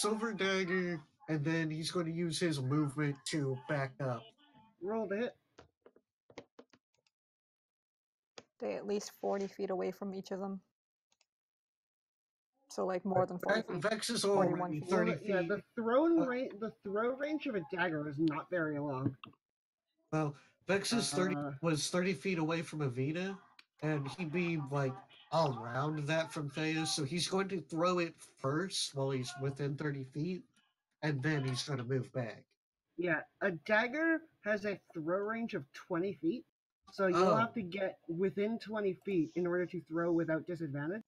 silver dagger, and then he's going to use his movement to back up. Roll the hit. Stay at least 40 feet away from each of them. So, like, more than 40 feet. Vex is 41 already feet. 30 Well, feet. yeah, the throw range of a dagger is not very long. Well, Vex is was 30 feet away from Evita, and he'd be like all around that from Theus, so he's going to throw it first while he's within 30 feet, and then he's going to move back. Yeah, a dagger has a throw range of 20 feet, so you'll have to get within 20 feet in order to throw without disadvantage.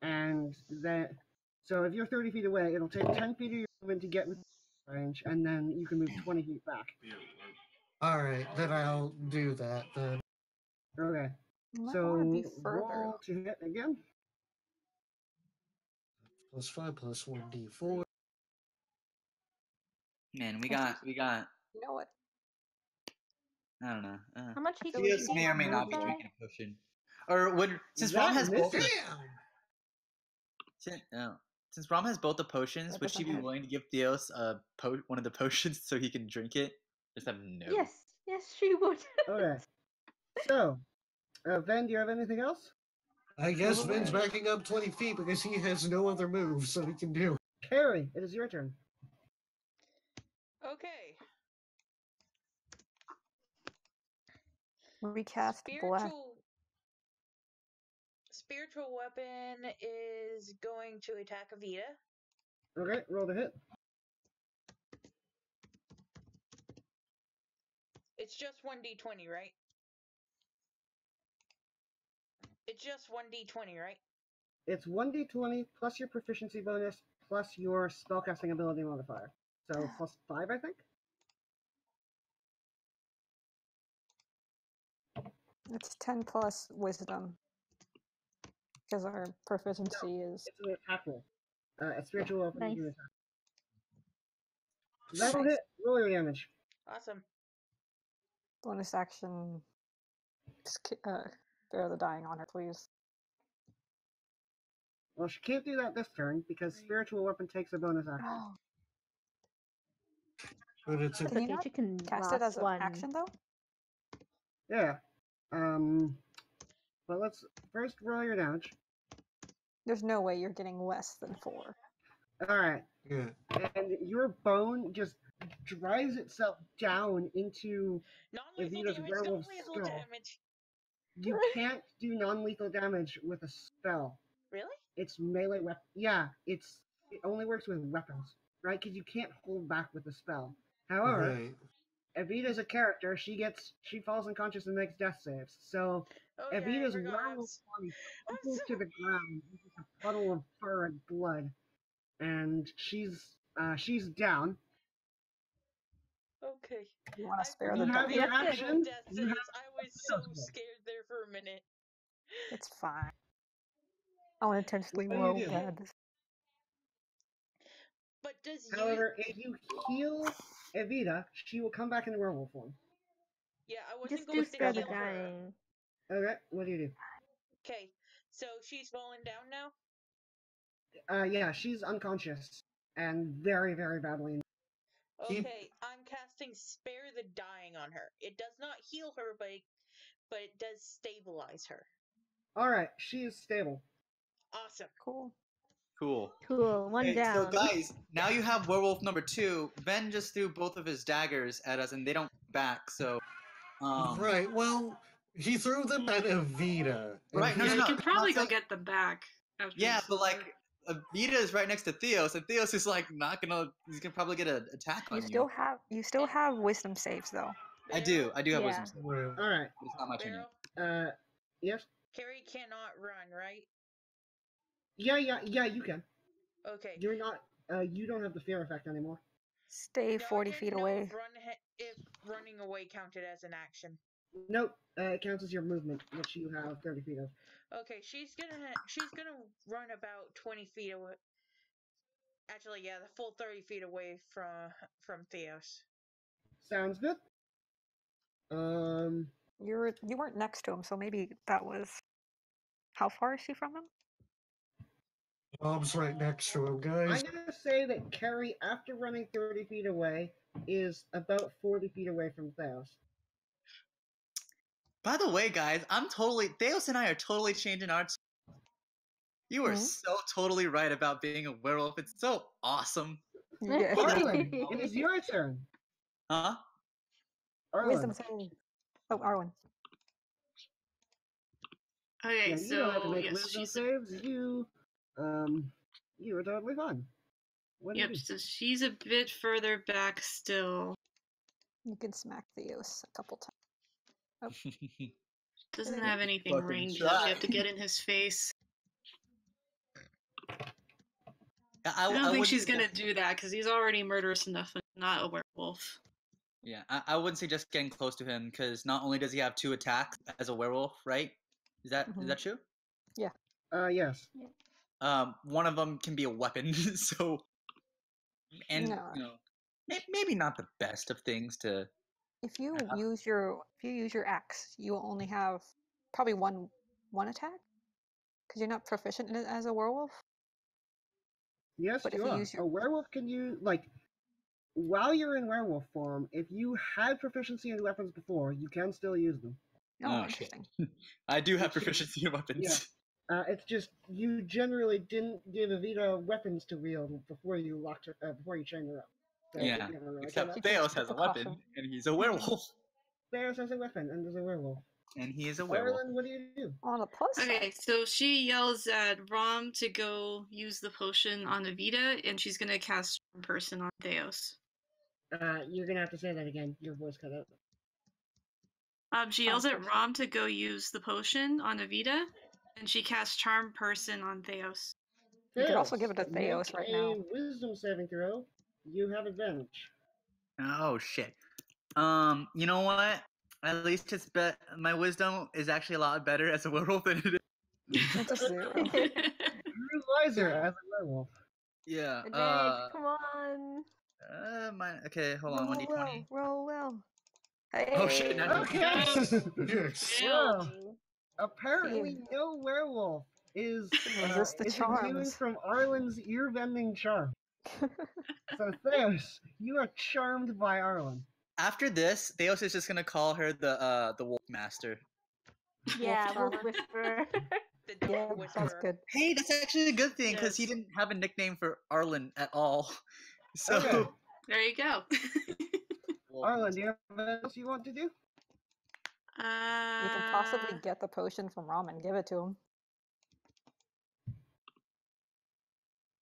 And then, so if you're 30 feet away, it'll take 10 feet of your movement to get within range, and then you can move 20 feet back. Alright, then I'll do that then. Okay. So roll to hit again. +5 plus 1d4. Man, we got. You know what? I don't know. How much he Theos may or may not be drinking a potion. Or would since Rom has both. Since Rom has both the potions, would she be willing to give Theos one of the potions so he can drink it? Just have no. Yes, she would. Okay. So, Ven, do you have anything else? I guess Ven's backing up 20 feet because he has no other moves so he can do. Carrie, it is your turn. Okay. Recast Black. Spiritual weapon is going to attack Evita. Okay, roll the hit. It's just 1d20, right? It's just 1d20, right? It's 1d20 plus your proficiency bonus plus your spellcasting ability modifier. So +5, I think? It's 10 plus wisdom. Because our proficiency is... It's an attack roll. A spiritual weapon. Nice. That'll hit. Roll your damage. Awesome. Bonus action. Bear the dying on her, please. Well, she can't do that this turn because spiritual weapon takes a bonus action. Oh. But it's a... Can you not cast it as an action, though? Yeah. But let's first roll your damage. There's no way you're getting less than 4. Alright. Yeah. And your bone just drives itself down into Evita's werewolf skull. You can't do non-lethal damage with a spell. Really? It's melee weapon. Yeah, it only works with weapons, right? Because you can't hold back with a spell. However, Evita's a character. She falls unconscious and makes death saves. So Evita's werewolf body falls to the ground. It's a puddle of fur and blood, and she's down. Okay. You want to spare You the have your action. I was so scared there for a minute. It's fine. I'll intentionally roll bad. But However, if you heal Evita, she will come back in werewolf form. Yeah, I wasn't Just going do to spare the heal her. dying. Okay, what do you do? Okay, so she's falling down now? Yeah, she's unconscious and very, very badly. Okay, I'm casting Spare the Dying on her. It does not heal her, but it does stabilize her. Alright, she is stable. Awesome. Cool. One down. So guys, now you have werewolf number 2. Ben just threw both of his daggers at us and they don't back, so... Right, well, he threw them at Evita. Right, no. You can probably go get them back. Yeah, but like, Evita is right next to Theos, and Theos is like he's gonna probably get an attack on you. You still have wisdom saves, though. I do have wisdom saves. Alright. But it's not my turn yet. Yes? Carrie cannot run, right? Yeah, you can. Okay. You're not, you don't have the fear effect anymore. Stay 40 feet away. If running away counted as an action. Nope, it counts as your movement, which you have 30 feet of. Okay, she's gonna run about 20 feet away. Actually, yeah, the full 30 feet away from Theos. Sounds good. You weren't next to him, so maybe that was... How far is she from him? Bob's right next to him, I'm guys. gonna say that Carrie, after running 30 feet away, is about 40 feet away from Theos. By the way, guys, Theos and I are totally changing our. You are so totally right about being a werewolf. It's so awesome. Yeah. Arlen, it is your turn. Huh? Wisdom save. Oh, Arwen. Okay, Yeah, you don't have to so make yes, wisdom she's saves. You are totally fine. What do you yep. do? So she's a bit further back still. You can smack Theos a couple times. Oh. Doesn't have anything Fucking ranged up. try. You have to get in his face. I I don't think wouldn't she's say gonna do that because he's already murderous enough and not a werewolf. Yeah, I wouldn't say just getting close to him because not only does he have 2 attacks as a werewolf, right? Is that true? Yeah. Yes. One of them can be a weapon, so and No. you know, maybe not the best of things to. If you use your axe, you will only have probably one attack because you're not proficient in it as a werewolf. Yes, But you if you are. use your A werewolf can use, like, while you're in werewolf form, if you had proficiency in weapons before, you can still use them. Oh, interesting. I do have proficiency in weapons. Yeah. It's just you generally didn't give Evita weapons to wield before you locked her, before you chained her up. So, Yeah. you know, like, Except that's- Theos has a weapon, and he's a werewolf. Theos has a weapon and is a werewolf. And he is a werewolf. Arlen, what do you do? On a plus Okay, so she yells at Rom to go use the potion on Evita, and she's gonna cast Charm Person on Theos. You're gonna have to say that again. Your voice cut out. She yells at Rom to go use the potion on Evita, and she casts Charm Person on Theos. You could also give it to Make Theos right a now. Wisdom saving throw. You have advantage. Oh shit. You know what? At least my wisdom is actually a lot better as a werewolf than it is. It's a 0. You're wiser as a werewolf. Yeah. Advantage, come on. Okay, hold on. 1d20. Roll well. Hey. Oh shit! Now Okay. Yes. Well, apparently no werewolf is Resist the immune charms. from Arlen's ear-bending charm. So Theos, you are charmed by Arlen. After this, Theos is just gonna call her the Wolf Master. Yeah, Wolf Wolf Whisperer. The Yeah, dog that's whisperer. good. Hey, that's actually a good thing because he Yes. didn't have a nickname for Arlen at all. So. Okay. There you go. Arlen, do you have anything else you want to do? You can possibly get the potion from Rom and give it to him.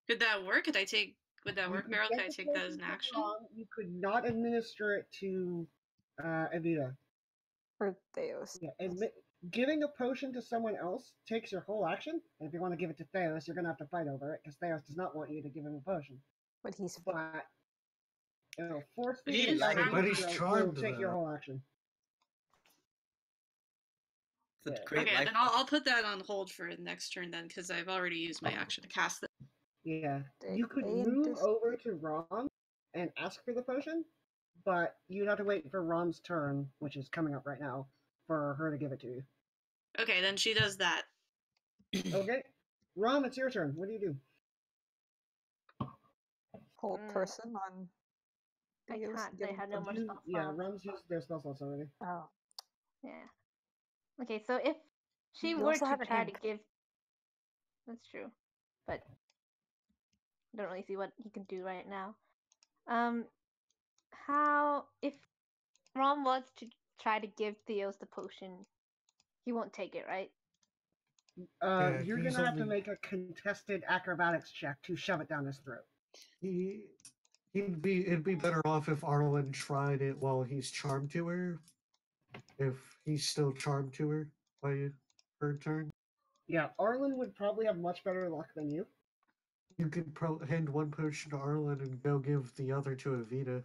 Could that work? Would that work, Meryl? Could I take that as an action? You could not administer it to Evita. For Theos. Yeah, giving a potion to someone else takes your whole action, and if you want to give it to Theos, you're going to have to fight over it, because Theos does not want you to give him a potion. But he's But it'll force But you he to is use charmed. it, But he's so charmed, it'll take your though. whole action. It's a great Okay, life. then I'll put that on hold for next turn then, because I've already used my action to cast it. Yeah. They- You could they move just- over to Rom and ask for the potion, but you'd have to wait for Rom's turn, which is coming up right now, for her to give it to you. Okay, then she does that. Okay? Rom, it's your turn. What do you do? hold person on I Theos. can't. give They him had the no more You- spell yeah, slots. Rom's used their spell slots already. Oh. Yeah. Okay, so if she You were also to have an try to imp. give, that's true, but I don't really see what he can do right now. How if Rom was to try to give Theos the potion, he won't take it, right? Yeah, You're he's gonna have to only- make a contested acrobatics check to shove it down his throat. It'd be better off if Arlen tried it while he's charmed to her. If he's still charmed to her by her turn. Yeah, Arlen would probably have much better luck than you. You could hand one potion to Arlen and go give the other to Evita.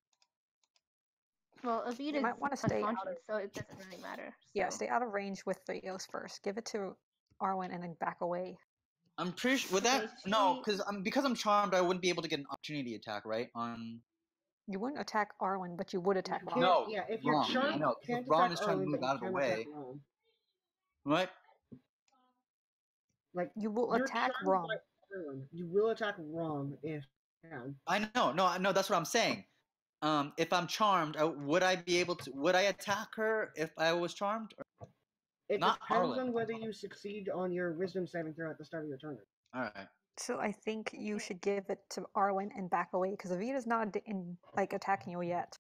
Well, Evita's might wanna stay out unconscious, so it doesn't really matter. Yeah, so- stay out of range with Theos first. Give it to Arwen and then back away. I'm pretty sure. With that, Okay, no, she- because I'm charmed, I wouldn't be able to get an opportunity attack, right? You wouldn't attack Arwen, but you would attack You Rom. can't- No, yeah, if you're Rom, I charmed, know, you 'cause can't Rom attack is trying to Arlen, move but out of you the can attack way. Rom. What? You will You're attack charmed Rom. by Erwin. You will attack Rom if you can. I know. No, that's what I'm saying. If I'm charmed, would I be able to? Would I attack her if I was charmed? Or It not depends Arlen. on whether you succeed on your wisdom saving throw at the start of your turn. All right. So I think you should give it to Arwen and back away because Avita's not in like attacking you yet.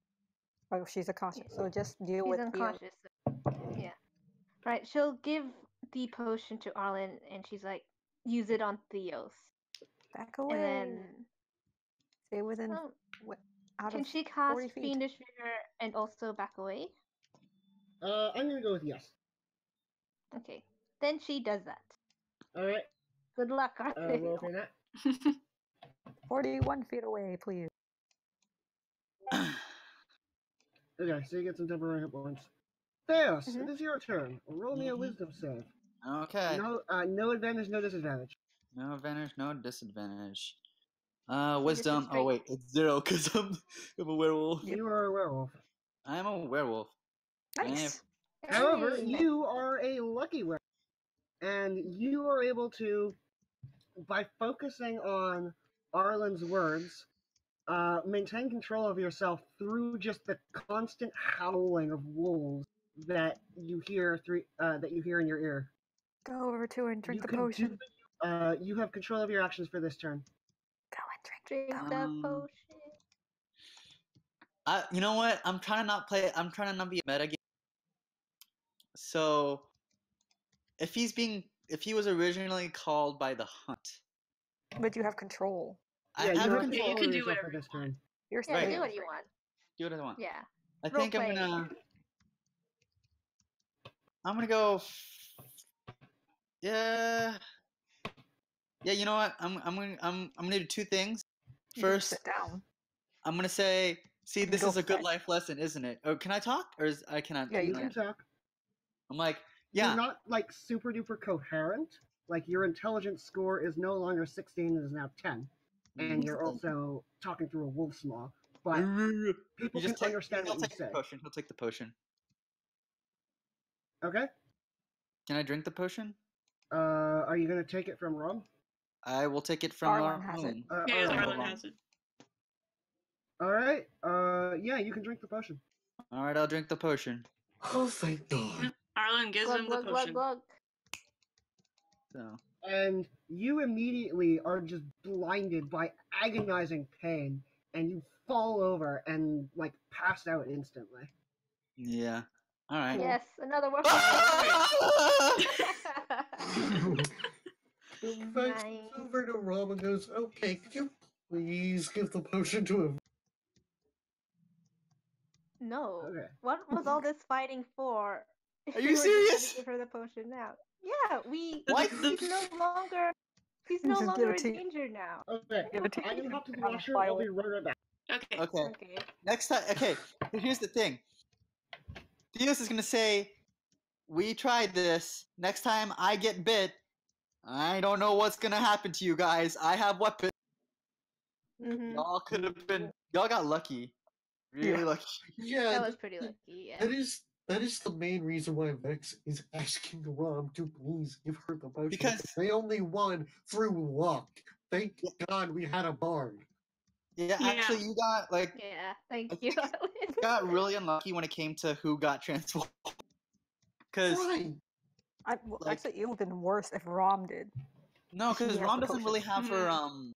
Oh, she's unconscious. So just deal She's with unconscious. Yeah. Right. She'll give the potion to Arlen, and she's like, use it on Theos. Back away. And then, stay within oh, out can of she cast 40 feet. Fiendish Vigor and also back away? I'm gonna go with yes. Okay. Then she does that. All right. Good luck, Arlen. Roll for that. 41 feet away, please. Okay, so you get some temporary hit points. Theos, Mhm. it is your turn. Roll me a wisdom save. Okay. No advantage, no disadvantage. No advantage, no disadvantage. just a Wisdom. Oh straight- wait, it's 0 because I'm a werewolf. You are a werewolf. I am a werewolf. Nice. However, Hey! you are a lucky werewolf, and you are able to, by focusing on Arlen's words, maintain control of yourself through just the constant howling of wolves that you hear in your ear. Go over to her and drink You the can potion. You have control of your actions for this turn. Go and Drink the potion. You know what? I'm trying to not play. I'm trying to not be a meta game. So, if he was originally called by the hunt, But you have control. I you have have control. you control can of do yourself whatever for this you want. turn. You're Yeah, still do what you want. Do what I want. Yeah. I think I'm Role-play. gonna go. Yeah. Yeah. You know what? I'm gonna do two things. You can First, sit down. I'm gonna say, see, can this go is a good fetch. life lesson, isn't it? Oh, can I talk, or I cannot? Yeah, You you can talk. I'm like, You're yeah. not like super duper coherent. Like your intelligence score is no longer 16, it is now 10. And you're also talking through a wolf's maw. But people can understand what you say. He'll take the potion. Okay? Can I drink the potion? Are you gonna take it from Rom? I will take it from Arlen has it. Yeah, Arlen. Arlen has it. Alright, yeah, you can drink the potion. All right, I'll drink the potion. Oh, thank God. Arlen gives Glug, him the glug, glug, potion. glug. So, And you immediately are just blinded by agonizing pain, and you fall over and like pass out instantly. yeah. All right. Yes, another one. Vex Nice. over to Rob and goes, okay, could you please give the potion to him? No. Okay. What was all this fighting for? if Are we you were just gonna serious? Give her the potion now. Yeah, we. What? He's no longer. He's no Just give longer it in to- danger now. Okay, Give it to I'm you. gonna have to do Kind a of short. I'll fly be right back. Okay. Okay. Okay. Next time. Okay. Here's the thing. Theos is gonna say, "We tried this. Next time I get bit, I don't know what's gonna happen to you guys. I have weapons. Mm-hmm. Y'all could have been. Y'all got lucky. Really Yeah. lucky. Yeah, That was pretty lucky. Yeah. that is the main reason why Vex is asking Rom to please give her the potion. Because- they only won through luck. Thank God we had a bard. Yeah. Yeah. Actually, you got like Yeah. Thank I you, think Alan. got really unlucky when it came to who got transformed. Because Right. Well, Like- actually, it would have been worse if Rom did. no, because He has Rom the doesn't potion. really have her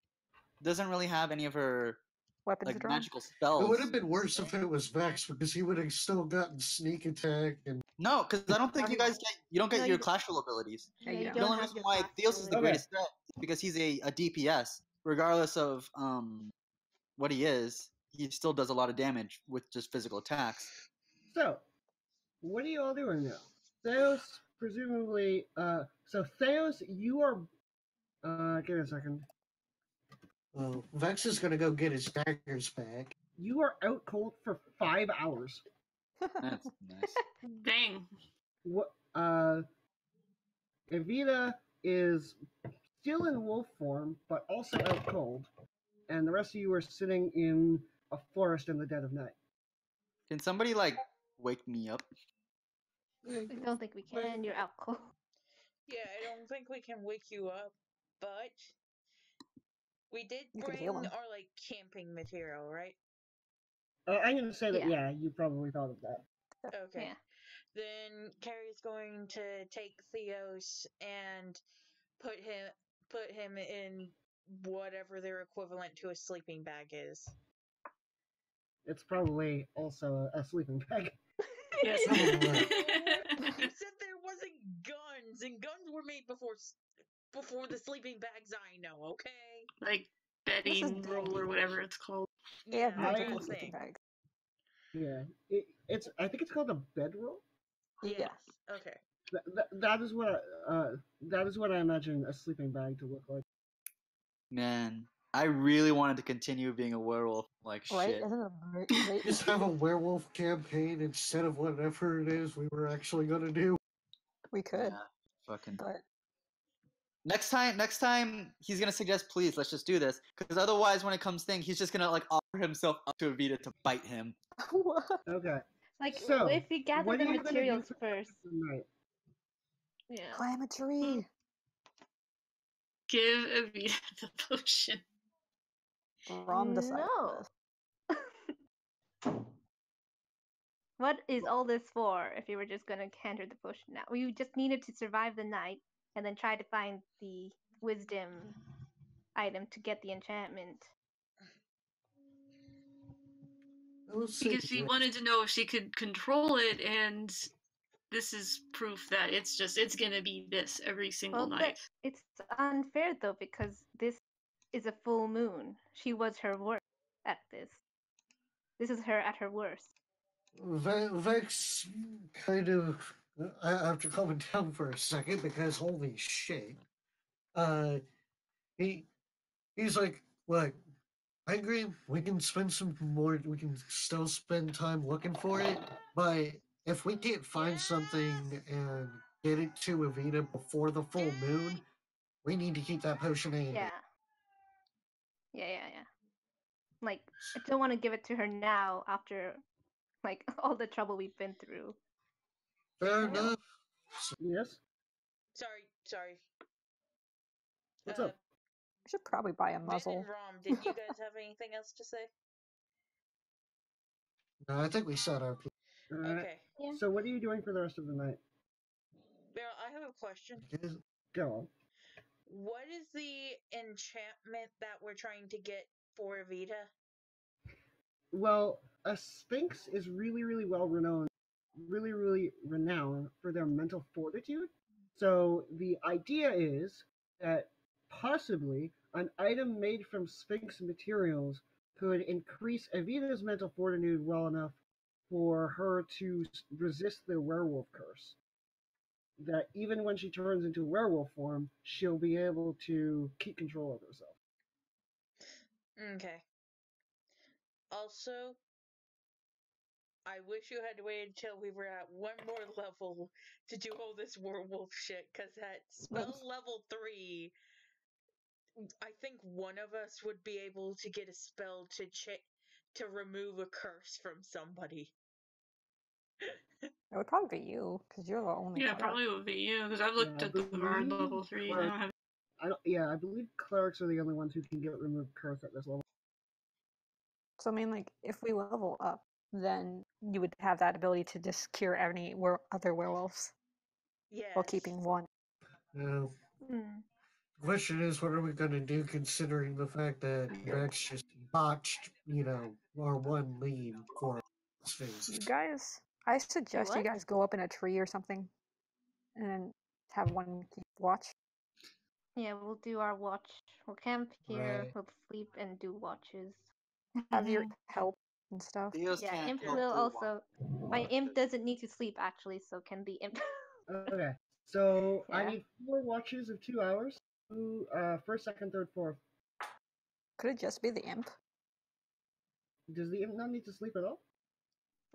doesn't really have any of her Weapons like drawn. magical spells. It would have been worse if it was Vex because he would have still gotten sneak attack and No, because I don't think you guys don't get No, your you- clash roll abilities. Yeah, Yeah, you you don't. The don't only have reason your why class Theos is the Okay. greatest threat is because he's a DPS. Regardless of what he is, he still does a lot of damage with just physical attacks. So, what are you all doing now? Theos, presumably, so Theos, you are, give me a second. Vex is gonna go get his daggers back. You are out cold for 5 hours. That's nice. Dang. What, Evita is still in wolf form, but also out cold, and the rest of you are sitting in a forest in the dead of night. Can somebody like wake me up? I don't think we can. You're out cold. Yeah, I don't think we can wake you up, but We did You could bring heal him. our like camping material, right? I'm gonna say that Yeah. you probably thought of that. Okay. Yeah. Then Carrie's going to take Theos and put him in whatever their equivalent to a sleeping bag is. It's probably also a sleeping bag. Yes. No! You said there wasn't guns, and guns were made before the sleeping bags I know. Okay. Like This is bedding roll or D&D. whatever it's called. They have Yeah, I- magical real sleeping thing. bags. Yeah, it's. I think it's called a bedroll. Yes. Okay. That is what I imagine a sleeping bag to look like. Man, I really wanted to continue being a werewolf. Like Right? shit. Isn't it great? Just have a werewolf campaign instead of whatever it is we were actually gonna do. We could, Yeah, fucking. but Next time he's gonna suggest, please, let's just do this. Because otherwise, when it comes thing, he's just gonna like offer himself up to Evita to bite him. what? Okay. Like, So, if we gather what the are you gonna do materials for the rest first. of the night? Yeah. Climb a tree. Give Evita the potion. Rom decided No. this. What is all this for if you were just gonna canter the potion now? We just needed to survive the night and then try to find the wisdom item to get the enchantment. Because she wanted to know if she could control it, and this is proof that it's gonna be this every single Well, night. it's unfair though because this is a full moon. She was her worst at this. This is her at her worst. Vex kind of. I have to calm it down for a second because holy shit. He's like, look, I agree. We can spend some more. We can still spend time looking for it, but if we can't find something and get it to Evita before the full moon, we need to keep that potion handy. Yeah. Like, I don't want to give it to her now after, like, all the trouble we've been through. Fair I know. enough. Yes. Sorry. What's up? We should probably buy a Vin muzzle. and Rom, did you guys have anything else to say? No, I think we said our piece. Okay. Yeah. So, what are you doing for the rest of the night? Meryl, I have a question. Go on. What is the enchantment that we're trying to get for Evita? Well, a Sphinx is really, really renowned for their mental fortitude. So the idea is that possibly an item made from Sphinx materials could increase Evita's mental fortitude well enough for her to resist the werewolf curse. That even when she turns into werewolf form, she'll be able to keep control of herself. Okay. Also, I wish you had waited until we were at one more level to do all this werewolf shit, because at spell level 3, I think one of us would be able to get a spell to remove a curse from somebody. It would probably be you, because you're the only Yeah, cleric. probably would be you, because I've looked Yeah, at the bard believe level 3. I cleric- don't have. I believe clerics are the only ones who can get removed curse at this level. So I mean, like, if we level up, then you would have that ability to just cure any other werewolves Yes. while keeping one. Now, Hmm. the question is, what are we going to do considering the fact that Vex just botched, our one lead for Sphinx? You guys, I suggest you what? guys go up in a tree or something, and then have one keep watch. Yeah, we'll do our watch. We'll camp here, Right. we'll sleep and do watches. Have your help and stuff. Theos Yeah, can't imp help will do also. My imp doesn't need to sleep actually, so can the imp. Okay, so I Yeah. need 4 watches of 2 hours. First, second, third, fourth. Could it just be the imp? Does the imp not need to sleep at all?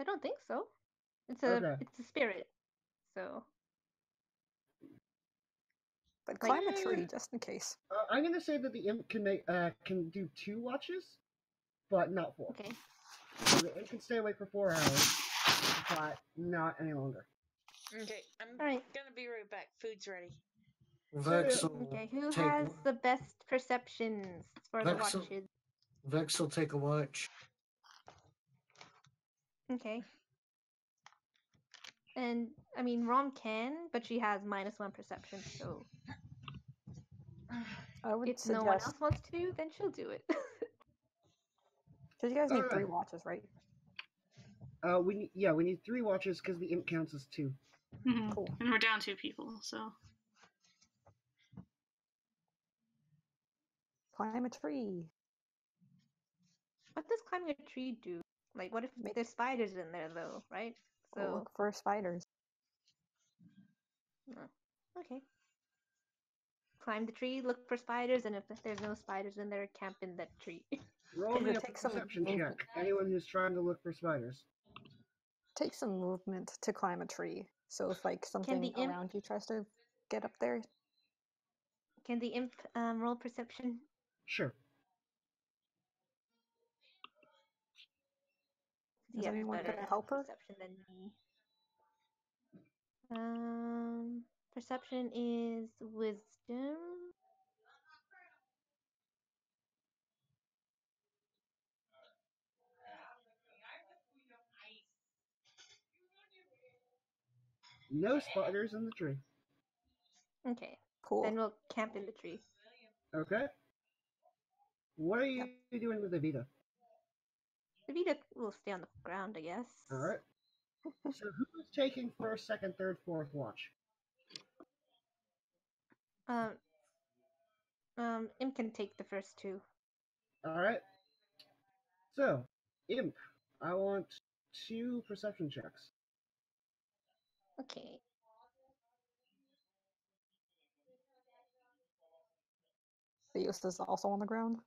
I don't think so. It's Okay. a spirit, so. But Like- climb a tree just in case. I'm gonna say that the imp can do 2 watches, but not 4. Okay. So the imp can stay awake for 4 hours, but not any longer. Okay, I'm Alright. gonna be right back. Food's ready. Vex will Okay, who take has the best perceptions for the Vex will, watches? Vex will take a watch. Okay. And I mean, Rom can, but she has -1 perception, so I would if no one suggest. else wants to, then she'll do it. Because you guys need 3 Alright. watches, right? We need 3 watches because the imp counts as 2. Cool. And we're down 2 people, so. Climb a tree. What does climbing a tree do? Like, what if there's spiders in there, though, right? We'll So, look for spiders. okay. Climb the tree, look for spiders, and if there's no spiders in there, camp in that tree. Roll me it a takes some perception movement. check. Anyone who's trying to look for spiders. Take some movement to climb a tree. So if like something the imp- around you tries to get up there, Can the imp roll perception? Sure. is Yes, anyone better gonna help her? perception than me. Perception is wisdom. No spiders in the tree. Okay, Cool. then we'll camp in the tree. Okay. What are you doing with Evita? Evita will stay on the ground, I guess. Alright. So who's taking first, second, third, fourth watch? Imp can take the first 2. Alright. So, Imp, I want 2 perception checks. Okay. Theos is also on the ground.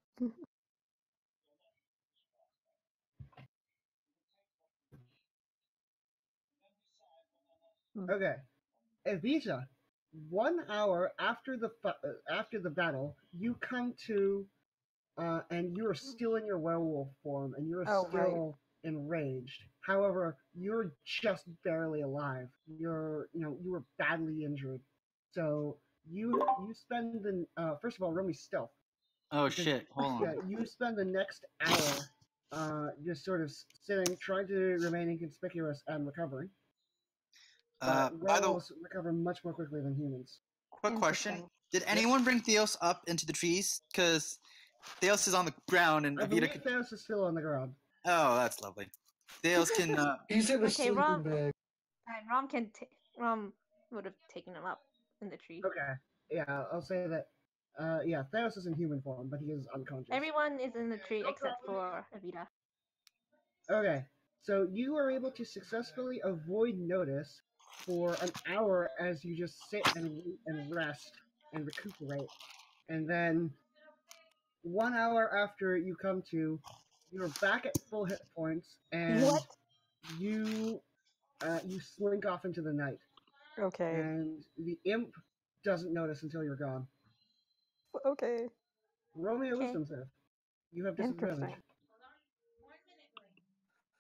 Okay. Evita, 1 hour after the battle, you come to, and you are still in your werewolf form, and you're still enraged. However, you're just barely alive. You were badly injured. So you spend the first of all, roll me stealth. Oh shit! Hold on. Yeah, you spend the next hour, just sort of sitting, trying to remain inconspicuous and recovering. By the werewolves recover much more quickly than humans. quick question: did anyone bring Theos up into the trees? Because Theos is on the ground and I believe Evita can. Theos is still on the ground. Oh, that's lovely. Theos can. He's in a Okay, sleeping Rom. bag. Rom can. Rom would have taken him up in the tree. Okay. Yeah, I'll say that. Yeah, Theos is in human form, but he is unconscious. Everyone is in the tree except for Evita. Okay, so you are able to successfully avoid notice for an hour as you just sit and rest and recuperate. And then 1 hour after you come to, you're back at full hit points, and you slink off into the night. Okay. And the imp doesn't notice until you're gone. Okay. Roll me a wisdom save. You have disadvantage. Interesting.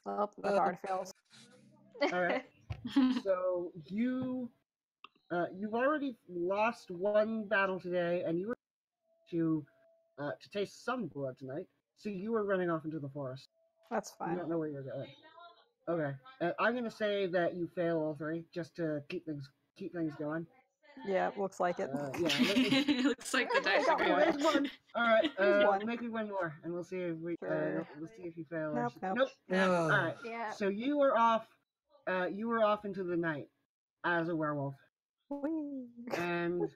Oh, the card fails. Alright. So you've already lost 1 battle today, and you were to taste some blood tonight. So you were running off into the forest. That's fine. You don't know where you're going. Okay. I'm gonna say that you fail all 3 just to keep things going. Yeah, it looks like it. Yeah. It looks like the dice got are one. There's 1. All right. One. Make me 1 more, and we'll see if we'll see if you fail. Nope, nope. Nope. Yeah. All right. Yeah. So you were off. You were off into the night as a werewolf, Whee! and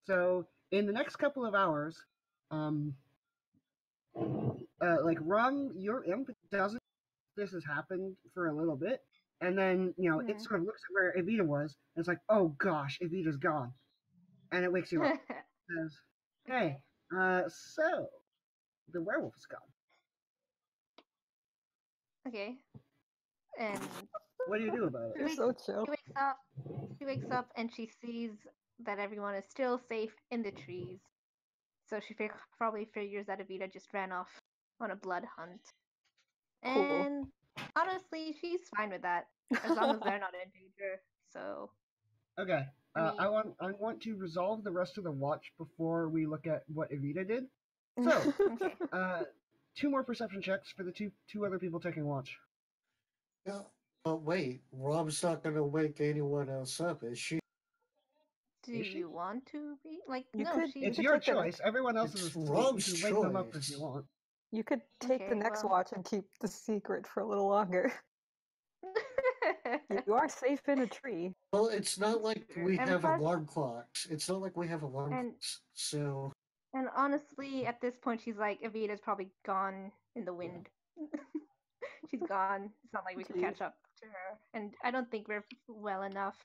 so in the next couple of hours, like Rum, your imp doesn't. This has happened for a little bit, and then it sort of looks at where Evita was, and it's like, oh gosh, Evita's gone, and it wakes you up. It says, hey, so the werewolf is gone. Okay. And What do you do about it? You're so chill. she wakes up and she sees that everyone is still safe in the trees. So she probably figures that Evita just ran off on a blood hunt. Cool. And honestly, she's fine with that as long as they're not in danger. So Okay. I want to resolve the rest of the watch before we look at what Evita did. So, Okay. 2 more perception checks for the two other people taking watch. Yeah. But wait, Rob's not gonna wake anyone else up, is she? Do Is she? you want to be like? You no, could- she. It's could your take the choice. Everyone else is It's asleep. Rob's You can wake them up if choice. you want. You could take the Okay, next well. watch and keep the secret for a little longer. You are safe in a tree. Well, it's not like we And have plus- alarm clocks. It's not like we have alarm And- clocks. So And honestly, at this point, she's like, Evita's probably gone in the wind. She's gone. It's not like we can catch up to her. And I don't think we're well enough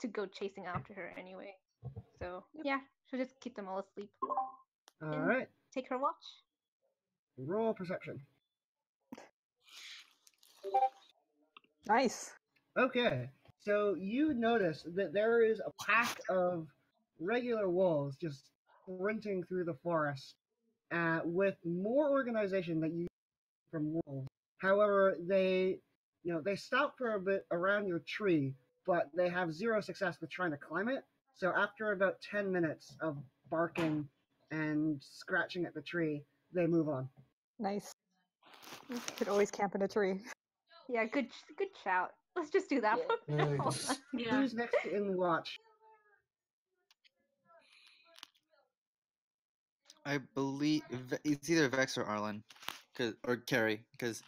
to go chasing after her anyway. So, yeah, she'll just keep them all asleep. All right. Take her watch. Roll perception. Nice. Okay. So you notice that there is a pack of regular wolves just sprinting through the forest with more organization than you from wolves. However, they stop for a bit around your tree, but they have 0 success with trying to climb it. So after about 10 minutes of barking and scratching at the tree, they move on. Nice. Could always camp in a tree. Yeah, good shout. Let's just do that. nice. Yeah. Who's next in watch? I believe it's either Vex or Arlen, or Carrie, because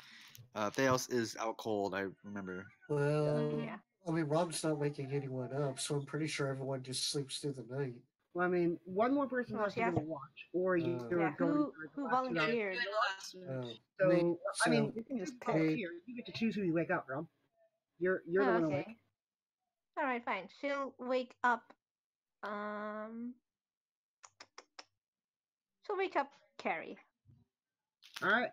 Theos is out cold. I remember. Well, Yeah. I mean, Rob's not waking anyone up, so I'm pretty sure everyone just sleeps through the night. Well, I mean, one more person Well, has to she do has- a watch, or you're Yeah, going who for the last 2 hours. volunteered? Oh, So, I mean, You can just oh, pick. here, you get to choose who you wake up, Rob. You're the Oh, one okay. awake. All right, fine. She'll wake up. She'll wake up Carrie. All right.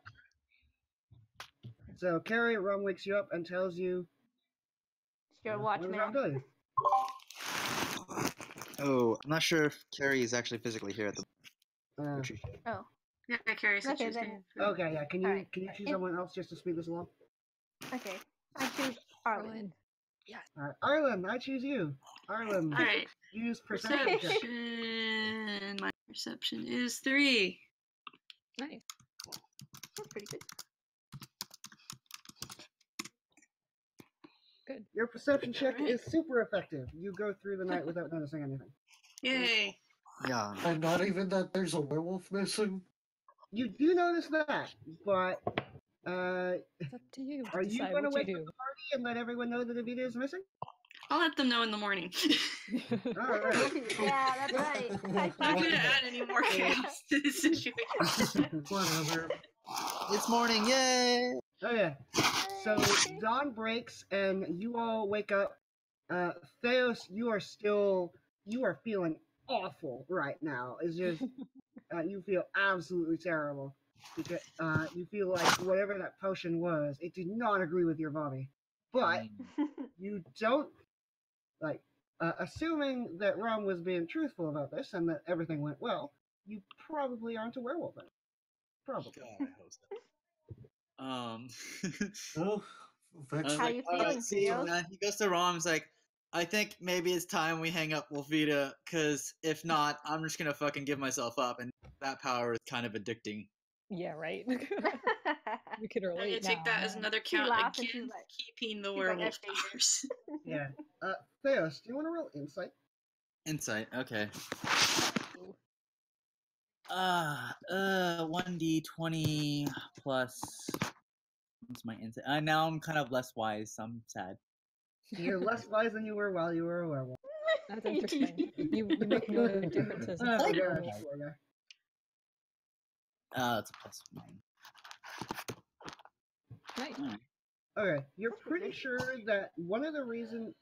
So Carrie, Rum wakes you up and tells you. Your what does Rum watchman. tell you? Oh, I'm not sure if Carrie is actually physically here at the retreat. Oh, Yeah, Carrie said Okay, she was then- gonna- Okay, yeah. Can you Alright. can you choose It- someone else just to speed this along? okay. I choose Arlen. All right, Arlen, I choose you. Arlen, All right. use perception check. Perception. My perception is 3. Nice. That's pretty good. Your perception check is super effective. You go through the night without noticing anything. Yay. Yeah. And not even that there's a werewolf missing. You do notice that, but It's up to you. are you decide going to what wake up the party and let everyone know that Evita is missing? I'll let them know in the morning. All right. Yeah, that's right. I'm not gonna add any more chaos to this situation. Whatever. It's morning, yay! Okay. So dawn breaks and you all wake up. Theos, you are feeling awful right now. It's just you feel absolutely terrible because you feel like whatever that potion was, it did not agree with your body. But you don't assuming that Rom was being truthful about this and that everything went well. You probably aren't a werewolf then. Probably. God, I hope so. Oh, Vex. How you feeling, see, Theo? man, he goes to Rom's like, I think maybe it's time we hang up Wolfita, because if not, I'm just gonna fucking give myself up, and that power is kind of addicting. Yeah, right. We could I'm gonna relate take that as now. another She count laughed and she against was like- keeping the she's like, I werewolf figured. powers. Yeah. Theos, do you want to roll insight? Insight, okay. 1d20 plus. What's my insight? Now I'm kind of less wise, so I'm sad. You're less wise than you were while you were a werewolf. That's interesting. You make no differences. Oh, inside yeah, your wolf. poor guy. That's a plus 9. Nice. Okay, you're pretty sure that one of the reasons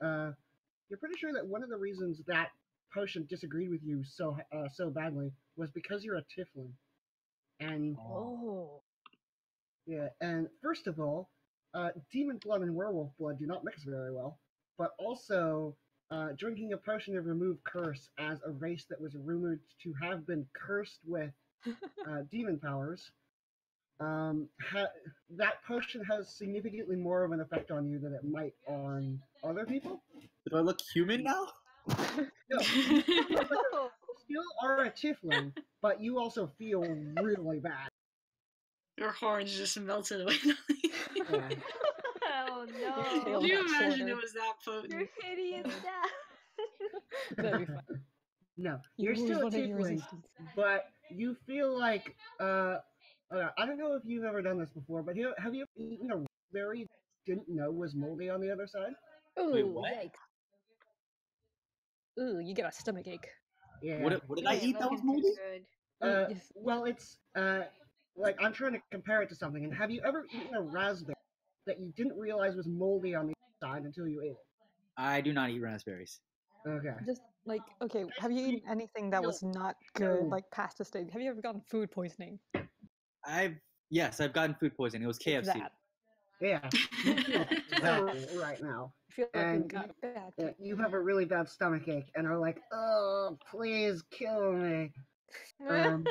that potion disagreed with you so badly was because you're a tiefling. And Oh. yeah, and first of all, demon blood and werewolf blood do not mix very well. But also, drinking a potion of remove curse as a race that was rumored to have been cursed with demon powers, that potion has significantly more of an effect on you than it might on other people. Do I look human now? No, you still are a tiefling, but you also feel really bad. Your horns just melted away. Yeah. Oh no! tail Can you got imagine shorter. it was that potent? You're hideous now. That'd be fun. No, You you're still a always wanted your tiefling, resistance. but you feel like I don't know if you've ever done this before, but have you ever eaten a raspberry you didn't know was moldy on the other side? Ooh, Wait, what? yikes. Ooh, you get a stomach ache. Yeah. What did I eat that was Looking too moldy? good. Yes. Well, it's like I'm trying to compare it to something. And have you ever eaten a raspberry that you didn't realize was moldy on the side until you ate it? I do not eat raspberries. Okay. Just like, okay, have you eaten anything that was not good, No. like past the stage? Have you ever gotten food poisoning? Yes, I've gotten food poisoning. It was It's KFC. that. Yeah. You feel terrible right now. I feel like And we've got a bad Yeah, thing. you have a really bad stomach ache and are like, oh, please kill me. And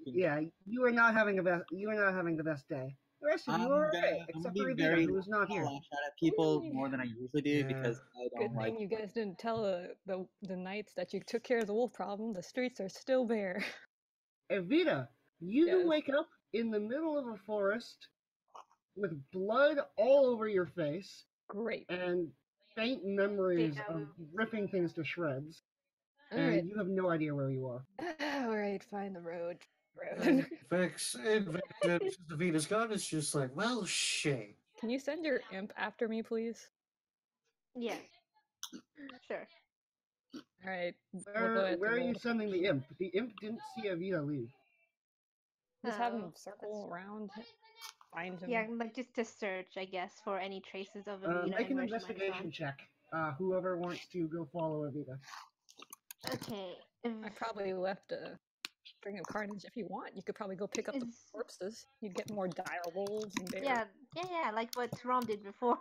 yeah, you are not having the best day. The rest of you are okay, except for Evita, who's not here. Lash out at people more than I usually do Yeah. because I Good don't like. thing you guys didn't tell the knights that you took care of the wolf problem. The streets are still bare. Evita, you Yes. wake up in the middle of a forest with blood all over your face Great. and faint memories Deja of vu. ripping things to shreds, All and right. you have no idea where you are. All right, find the road. And Vex notices Evita's gone. It's just like, well, shit. Can you send your imp after me, please? Yeah. Sure. All right. We'll go Where at the are you road. sending the imp? The imp didn't see Evita leave. Just have him Oh, circle around, find him. Yeah, like just to search, I guess, for any traces of Evita Make and an where she might have investigation gone. check. Whoever wants to go follow Evita. Okay. I probably left a string of carnage. If you want, you could probably go pick up the Is- corpses. You'd get more dire wolves and bears. Yeah, like what Rom did before.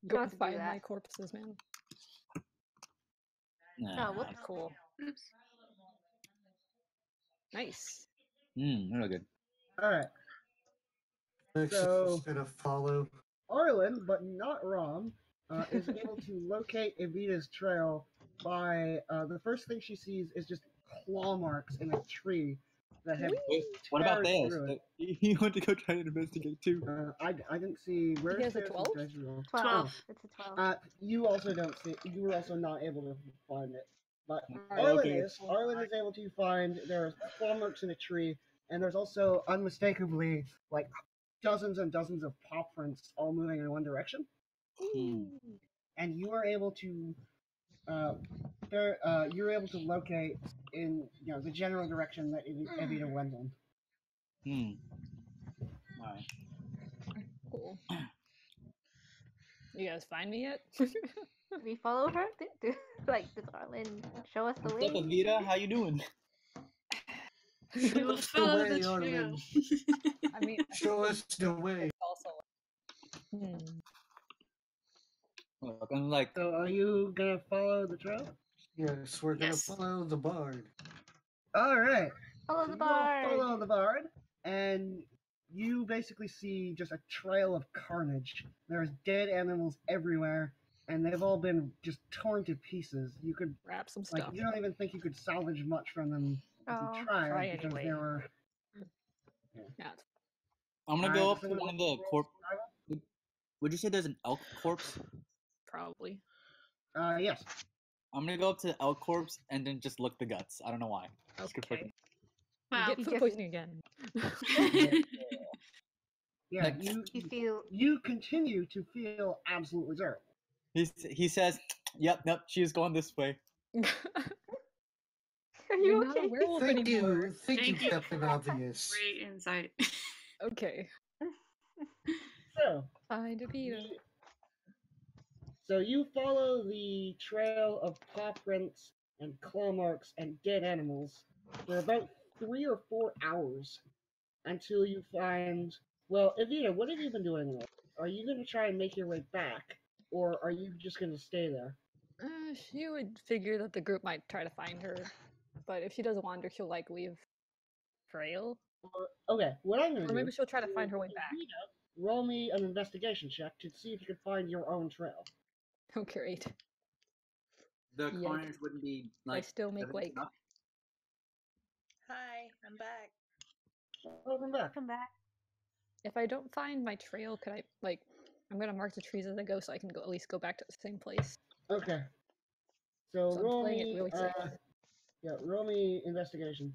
Go want to do find my that. corpses, man. Nah. Oh, whoops. Cool. Nice. Real good. Alright. Vex So- is just gonna follow. Arlen, but not Rom, is able to locate Evita's trail by the first thing she sees is just claw marks in a tree that have Wait, what about teared Theus? through it. He went to go try and investigate too. I didn't see where's has a Theus' 12? dice roll? 12. It's a 12. You also don't see. You were also not able to find it. But Oh, Arlen okay. is. Arlen is able to find there are claw marks in a tree, and there's also unmistakably like dozens and dozens of paw prints all moving in one direction. And you are able to you're able to locate in the general direction that Evita went in. Alright. Cool. You guys find me yet? Do we follow her? Like, does Arlen show us the What's up, way? Evita? How you doing? Show We'll us the follow way, the Arlen. trail. I mean, Show us the way. it's also. Look, I'm like, So are you gonna follow the trail? Yes, we're gonna Yes. follow the bard. All right. Follow the You all bard. Follow the bard, and you basically see just a trail of carnage. There's dead animals everywhere, and they've all been just torn to pieces. You could Wrap some like, stuff. you don't even think you could salvage much from them if Oh. you tried, Try because anyway. there were. Yeah. I'm gonna go Alright, up to someone one of the roll corp. survival? Would you say there's an elk corpse? Probably. Yes. I'm gonna go up to the elk corpse and then just lick the guts. I don't know why. Just go Okay. Wow. You get food just- poisoning again. Yeah. Like- You feel. you continue to feel absolutely terrible. He says, "Yep, she is going this way." Are You're you not a okay? werewolf Thank anymore. you. Thank you, Thank you. Captain Obvious. Great insight. Okay. So Find a Vita. So you follow the trail of paw prints and claw marks and dead animals for about 3 or 4 hours until you find. Well, Evita, what have you been doing there? Are you going to try and make your way back, or are you just going to stay there? She would figure that the group might try to find her, but if she doesn't wander, she'll like leave trail, Okay, what I'm going to or do. maybe she'll try to find her way is, back. Evita, roll me an investigation check to see if you can find your own trail. Oh, great. the Yikes. corners wouldn't be I like. still make evident like enough? Hi, I'm back. Welcome back. Come back. if I don't find my trail, could I like I'm gonna mark the trees as I go so I can go at least go back to the same place. Okay. So So I'm roll playing it me. really safe. Roll me investigation.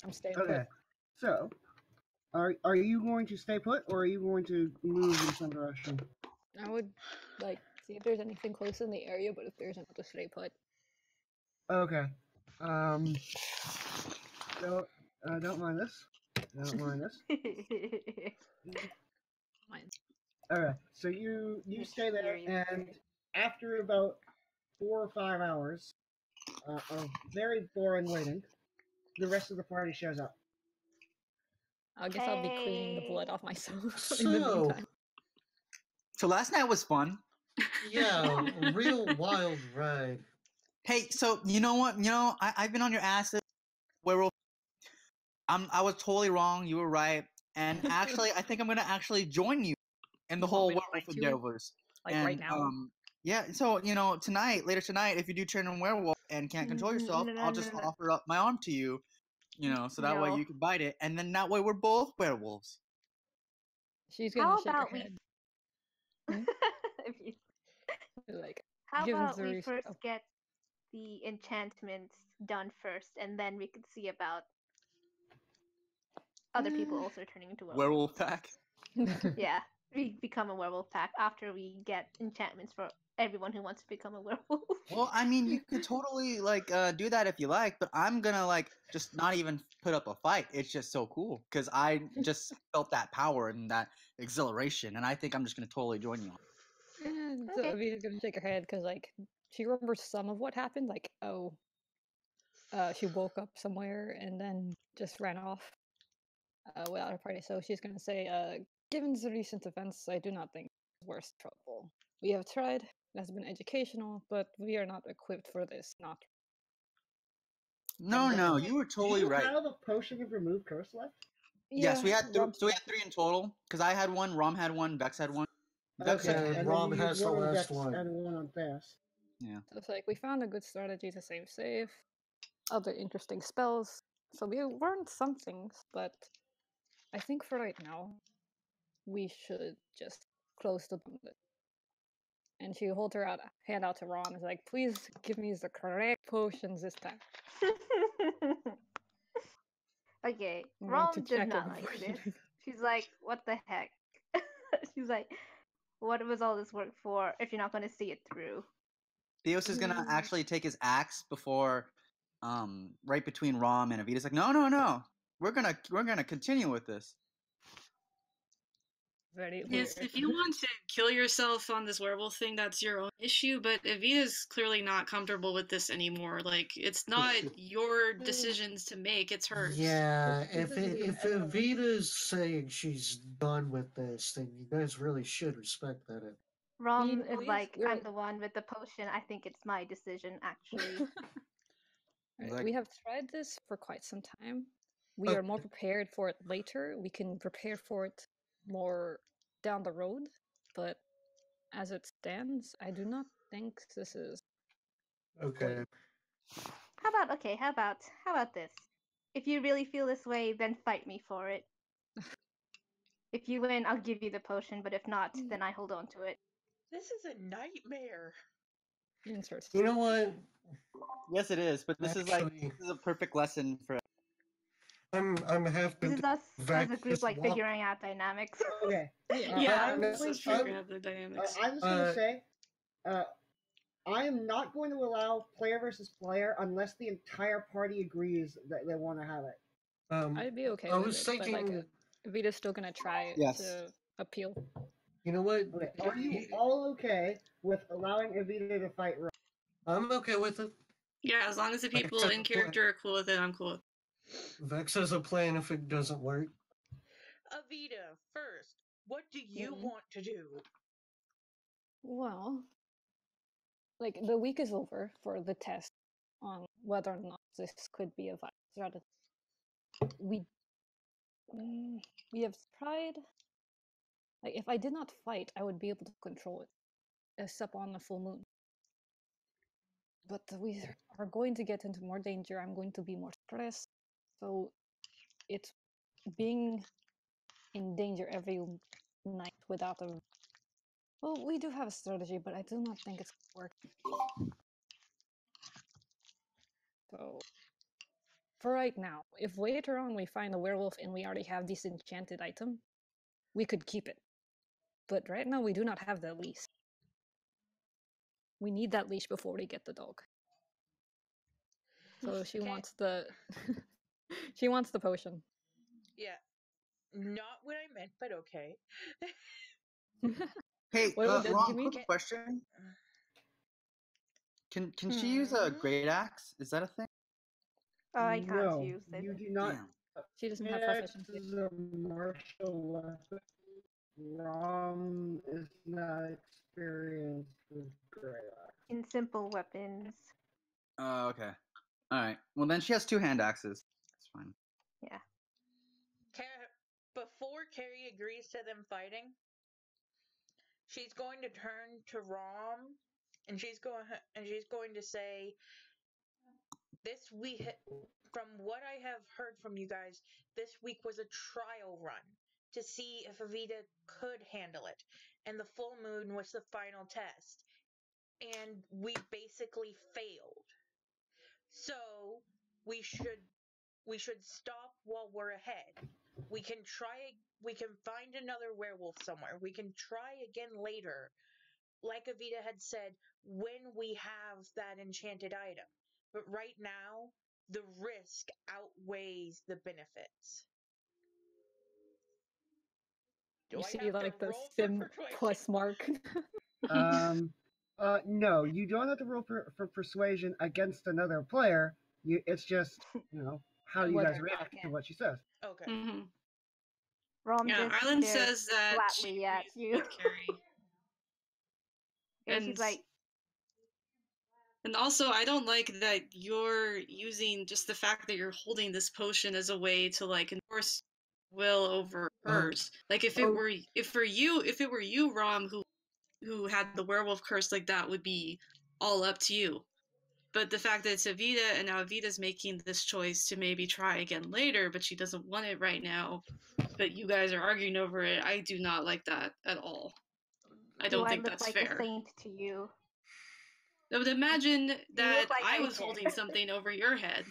I'm staying Okay. put. So, are you going to stay put, or are you going to move in some direction? I would like see if there's anything close in the area, but if there isn't, I'll just stay put. Okay. Don't mind this. Don't mind this. Fine. Alright, so you stay there, and after about 4 or 5 hours of very boring waiting, the rest of the party shows up. I guess I'll be cleaning the blood Hey. off myself in the So, meantime. So last night was fun. yeah, a real wild ride. Hey, so you know what? I've been on your asses, werewolf. I was totally wrong. You were right. And actually, I think I'm gonna actually join you in the You want whole me to werewolf fight you? endeavors. Like And right now. yeah. So later tonight, if you do turn in werewolf and can't control yourself, No, I'll just no. offer up my arm to you. So that way No. you can bite it, and then that way we're both werewolves. She's gonna How shake her about we? head. If you- Like, How give about the we res- first oh, get the enchantments done first, and then we could see about other people also turning into werewolves. Werewolf pack. Yeah, we become a werewolf pack after we get enchantments for everyone who wants to become a werewolf. Well, I mean, you could totally do that if you like, but I'm gonna just not even put up a fight. It's just so cool because I just felt that power and that exhilaration, and I think I'm just gonna totally join you. And so Okay. Avita's gonna shake her head because like she remembers some of what happened. Like, she woke up somewhere and then just ran off without her party. So she's gonna say, given the recent events, I do not think it's worth trouble. We have tried. It has been educational, but we are not equipped for this. Not. No, And no, then- you were Do totally you right. have a potion of remove curse left? Yes, we had Rom- so we had 3 in total because I had one, Rom had one, Vex had one. Vex Okay, Yeah, and then Rom you has used the one on last Vex one. and one on Theus. Yeah. So it's like we found a good strategy to save save. Other interesting spells. So we learned some things, but I think for right now, we should just close the gauntlet. And she holds her hand out to Ron and is like, please give me the correct potions this time. Okay, I'm going Rom to does check not it like before this. you- She's like, what the heck? She's like, what was all this work for if you're not going to see it through? Theos is gonna actually take his axe before, right between Rom and Avita's like, no, no, no, we're gonna continue with this. Very Yes, weird. if you want to kill yourself on this werewolf thing, that's your own issue, but Evita's clearly not comfortable with this anymore. Like, it's not your decisions to make, it's hers. Yeah, This if is if Evita's saying she's done with this, then you guys really should respect that. Rom at is least like, we're- I'm the one with the potion. I think it's my decision, actually. Right, Like- we have tried this for quite some time. We are more prepared for it later. We can prepare for it more down the road, but as it stands, I do not think this is. Okay. How about this? If you really feel this way, then fight me for it. If you win, I'll give you the potion, but if not, then I hold on to it. This is a nightmare. Inserts. You know what? Yes, it is, but this Actually- is a perfect lesson for. I'm happy. This is us Vex as a group, just like, walk- figuring out dynamics. Okay. Yeah, I'm this going is to- figuring out the dynamics. I'm just gonna say, I am not going to allow player versus player unless the entire party agrees that they want to have it. I'd be okay I with was it, thinking. but like, Vita's still gonna try Yes. to appeal. You know what? Okay. Are you all okay with allowing Evita to fight Ron? I'm okay with it. Yeah, as long as the Like, people except in the character are cool with it, I'm cool with it. Vex has a plan if it doesn't work. Avita, first, what do you Mhm. want to do? Well, like the week is over for the test on whether or not this could be a viable strategy. We have tried. Like, if I did not fight, I would be able to control it. except on the full moon. But we are going to get into more danger. I'm going to be more stressed. So it's being in danger every night without a... Well, we do have a strategy, but I do not think it's working. So for right now, if later on we find a werewolf and we already have this enchanted item, we could keep it. But right now we do not have the leash. We need that leash before we get the dog. So she wants the she wants the potion. Yeah. Not what I meant, but okay. Hey, What did you Ron, mean? quick question. Can she use a great axe? Is that a thing? Oh, I can't No, use it. you do not. Damn. She doesn't have This proficiency. is a martial weapon. Rom is not experienced with great axe. In simple weapons. Oh, okay. Alright. Well, then she has 2 hand axes. That's fine. Yeah. Before Carrie agrees to them fighting, she's going to turn to Rom, and she's going to say, from what I have heard from you guys, this week was a trial run to see if Evita could handle it, and the full moon was the final test, and we basically failed. So we should stop while we're ahead. We can find another werewolf somewhere. We can try again later, like Evita had said, when we have that enchanted item. But right now, the risk outweighs the benefits. You see, like, the sim plus mark. No, you don't have to roll for persuasion against another player. It's just, how you guys react to what she says. Okay. Mm-hmm. Rom Yeah, just Arlen stares says that flatly she at agrees you. with Carrie. And she's like, And also, I don't like that you're using just the fact that you're holding this potion as a way to like enforce will over hers. Like if it were you, Rom, who had the werewolf curse, like that would be all up to you. But the fact that it's Evita, and now Evita's making this choice to maybe try again later, but she doesn't want it right now, but you guys are arguing over it, I do not like that at all. I don't think that's fair. Do I look like a saint to you? I would imagine that like I I was did. holding something over your head.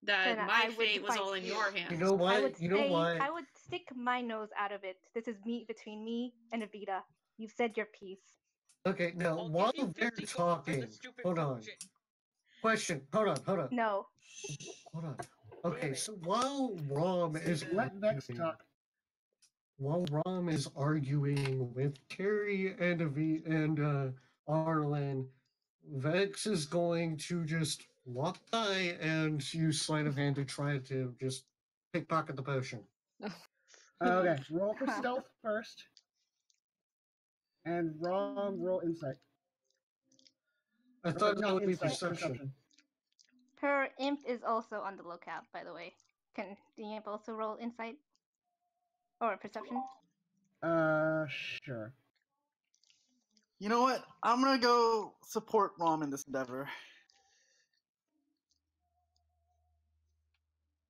That Then my I would fate was fight all in you. your hands. You know what? I would stick my nose out of it. This is between me and Evita. You've said your piece. Okay, now while they're talking, hold on. Question. Hold on. No. Hold on. Okay, so while Rom is let Vex talk. While Rom is arguing with Carrie and Arlen, Vex is going to just walk by and use sleight of hand to try to just pickpocket the potion. Okay, roll for stealth first. And roll insight. I thought that would be perception. Her imp is also on the lookout, by the way. Can the imp also roll insight? Or perception? Sure. You know what? I'm gonna go support Rom in this endeavor.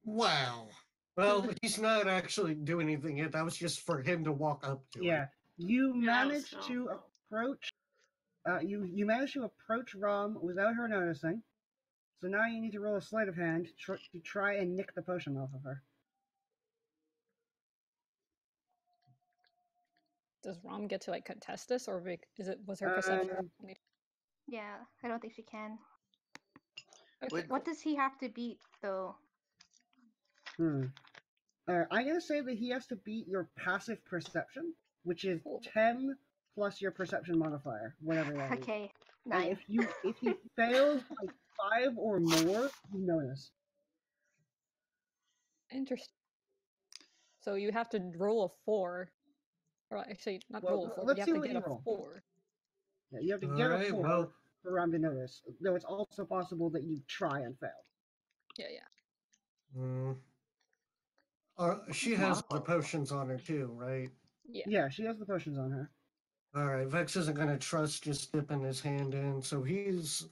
Wow. Well, he's not actually doing anything yet. That was just for him to walk up to. Yeah. You managed to approach. You managed to approach Rom without her noticing. So now you need to roll a sleight of hand to try and nick the potion off of her. Does Rom get to like contest this, or was her perception? Yeah, I don't think she can. Okay. What does he have to beat though? I'm gonna say that he has to beat your passive perception, which is 10 plus your perception modifier, whatever that is. Okay, 9. And if he fails by 5 or more, you notice. Interesting. So you have to roll a 4. Or actually, not roll a 4, but you have to get a 4. Yeah, you have to get a 4 for Rom to notice. Though it's also possible that you try and fail. Yeah. She has the potions on her too, right? Yeah, she has the potions on her. All right, Vex isn't gonna trust just dipping his hand in, so he's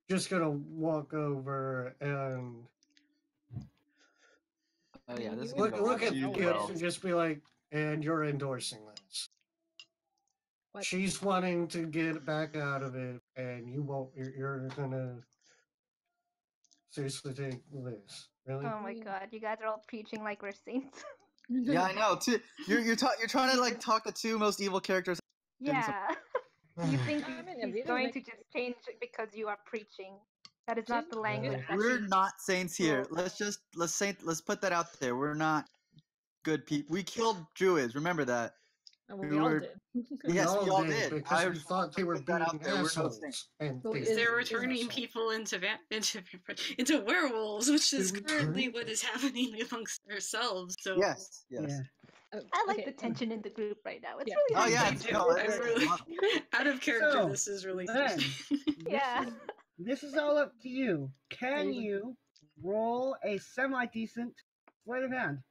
just gonna walk over and Oh yeah, this is You gonna would go look at too know Gibbs well. and just be like, "And you're endorsing this." What? She's wanting to get back out of it, and you won't. You're gonna seriously take this, really? Oh my god, you guys are all preaching like we're saints. Yeah, I know. You're trying to like talk the two most evil characters. Yeah. You think I mean, he's Evita's going making- to just change it because you are preaching. That is She's- not the language she's that We're she not saints here. Well- Let's put that out there. We're not good people. We killed druids. Remember that. Oh, we we all were- did. Yes, we all did. because I we thought they were put that being out there. We're no assholes. saints. And Well, they is They're were turning assholes. people into werewolves, which is They currently return- what is happening amongst ourselves. So Yes. Yeah. I like Okay, the tension in the group right now. It's Yeah. really Oh yeah. I nice. do. No, I it's- really, out of character, So, this is really then, Yeah. This is all up to you. Can you- you roll a semi-decent sleight of hand?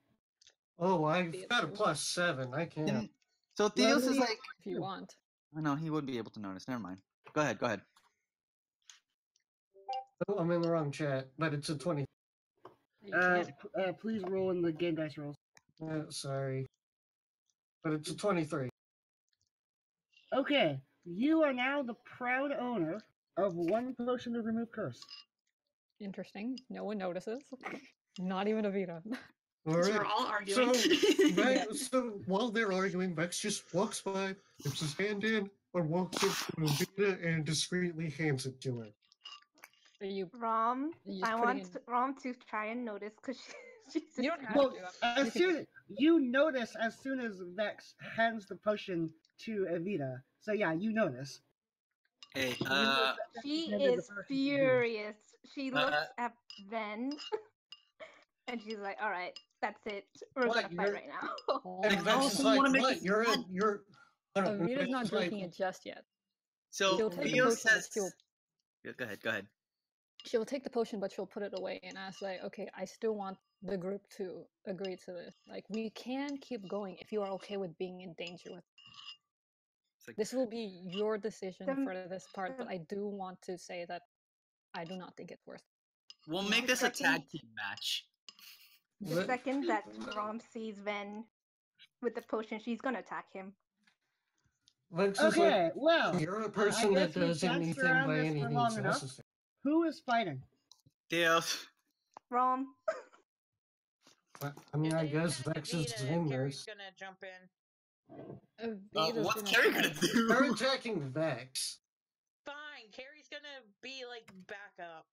Oh, I've got a +7. I can't. And- so Theos is me- like. If you want. Oh, no, he wouldn't be able to notice. Never mind. Go ahead. Go ahead. Oh, I'm in the wrong chat, but it's a 20. You can't. Please roll in the game dice rolls. Sorry. But it's a 23. Okay, you are now the proud owner of one potion to remove curse. Interesting. No one notices. Not even Evita. All we're right. all arguing. So while they're arguing, Vex just walks by, dips his hand in, or walks up to Vita and discreetly hands it to her. Are you? Rom, You're just I putting want Rom to try and notice because she's just You don't have Well, to. as You can- soon you notice as soon as Vex hands the potion to Evita. So yeah, you notice. Hey, She Never the is person to do. furious. She looks Uh, at Ven and she's like, "All right, that's it. We're What, gonna fight you're- right now." Oh, And Vex is also like, wanna make what? it You're fun. you're. Evita's not Vex is like, drinking it just yet. so She'll take the Theo potion, but says. Yeah, go ahead. Go ahead. she'll take the potion, but she'll put it away and ask, like, okay, I still want the group to agree to this. Like, we can keep going if you are okay with being in danger with. It's like, This will be your decision The- for this part, but I do want to say that I do not think it's worth. we'll make this a Second- tag team match. The What? second that Rom sees Ven with the potion, she's gonna attack him. Vex is Okay, like, well, you're a person that guess we does danced anything around by this any for means long enough. necessary. who is fighting? Theo. Rom, I mean, I If guess Dave's Vex gonna is beat it, in Carrie's this. gonna jump in. Evita's What's gonna Carrie try- gonna do? They're attacking Vex. Fine, Carrie's gonna be like backup.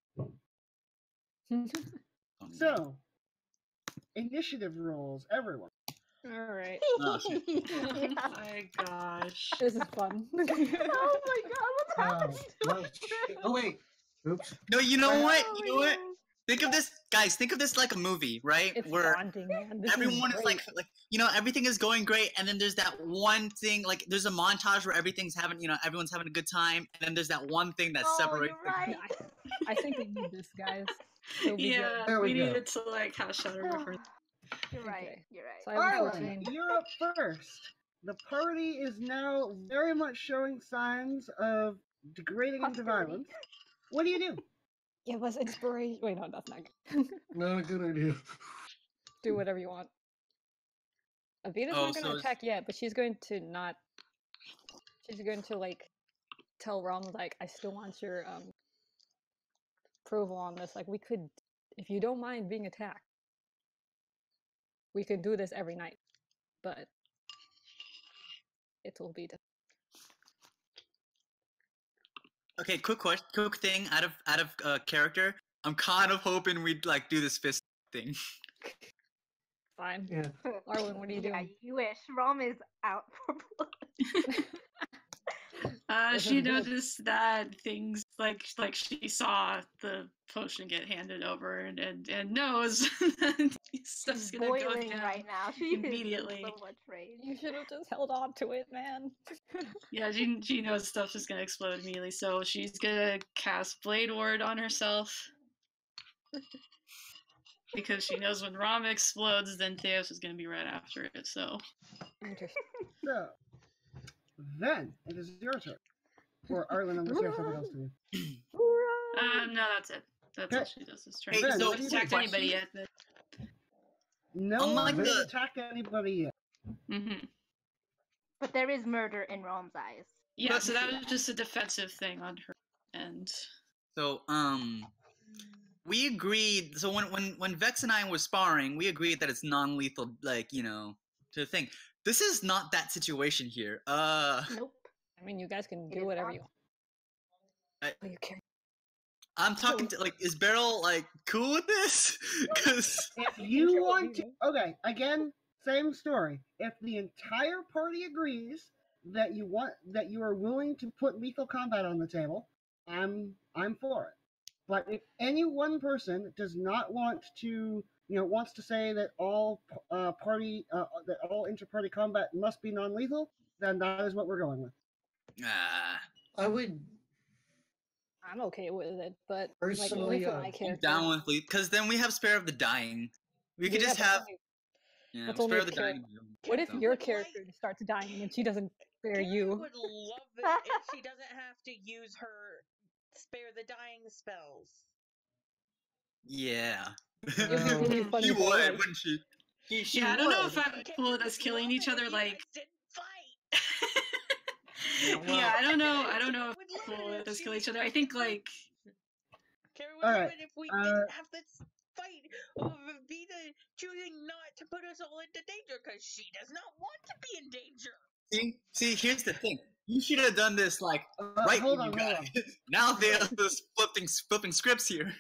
So, initiative rolls, everyone. All right, Oh, shit. Yeah. My gosh. this is fun. Oh my god, what's happening? Well, oh wait. Oops. No, you know what? Oh You my know what? gosh. Think of this, guys. Think of this like a movie, right? It's Where daunting, man. This everyone is great. like everything is going great, and then there's that one thing, like there's a montage where everything's having, everyone's having a good time, and then there's that one thing that Oh, separates. you're right. I think we need this, guys. It'll be Yeah, good. There we we go. needed to like hash out a reference. You're right. Okay. You're right. So I have a Arlen, 14. you're up first. The party is now very much showing signs of degrading into Hostility. violence. What do you do? Give us inspiration. Wait, no, that's not good. Not a good idea. Do whatever you want. Evita's Oh, not going so to it's- attack yet, but she's going to not. She's going to like tell Rom like, I still want your approval on this. Like, we could, if you don't mind being attacked, we could do this every night, but it will be. Okay, quick question, quick thing out of character. I'm kind of hoping we'd like do this fist thing. Fine. Yeah. Arlen, what are you Yeah, doing? you wish. Rom is out for blood. This She is good. noticed that things like she saw the potion get handed over and knows that stuff's She's gonna go boiling down right now. She immediately. is in so much rage. You should have just held on to it, man. Yeah, she knows stuff is gonna explode immediately, so she's gonna cast Blade Ward on herself. Because she knows when Rom explodes, then Theos is gonna be right after it, so. Interesting. So, Then it is your turn. Or Arlen, unless you have something else to do. No, that's it. That's all she does is try. Hey, She so- hasn't attacked anybody yet. But... No Unlike one has the- attacked anybody yet. Mm-hmm. But there is murder in Rom's eyes. Yeah, so that was just a defensive thing on her end. So, we agreed. So when Vex and I were sparring, we agreed that it's non-lethal, like, you know, to the thing. This is not that situation here. Nope. I mean, you guys can It do is whatever not. you want. I- Oh, you can. I'm talking to, like, is Beryl, like, cool with this? Because If you want to, okay, again, same story. If the entire party agrees that you are willing to put lethal combat on the table, I'm for it. But if any one person does not want to, wants to say that all that all inter-party combat must be non-lethal, then that is what we're going with. I would I'm okay with it, but like Personally, only for my I'm character. down with because then we have Spare of the Dying. We could Yeah, just but have only- that's Spare only of the a Dying. What if Kara your would character starts dying and she doesn't spare Kara you? would love it if she doesn't have to use her spare the dying spells. Yeah. It would be really funny She if I, would, like- wouldn't she? She Yeah, I don't know would. if I'm cool with us killing each other. Like, Didn't fight. yeah, I don't know. I don't know if Would I'm love cool it with if us she killing was each other. I think like Kara would Alright, love it if we didn't have this fight of Vita choosing not to put us all into danger because she does not want to be in danger. See, here's the thing. You should have done this like right hold when on, you got hold it. Now they're just flipping scripts here.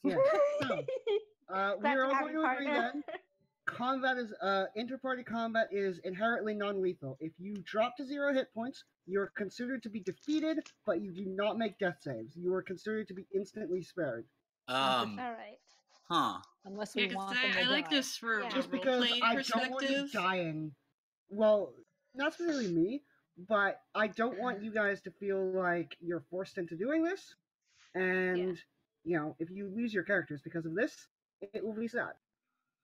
Yeah. So, Glad we're to all have going you, to agree partner. then. Combat is inter-party combat is inherently non-lethal. If you drop to 0 hit points, you're considered to be defeated, but you do not make death saves. You are considered to be instantly spared. All right. Huh. Unless we yeah, 'cause want them to I like die. this for Yeah. a Just role because playing I don't want you perspective. dying. Well, not specifically me, but I don't want you guys to feel like you're forced into doing this. And if you lose your characters because of this, it will be sad.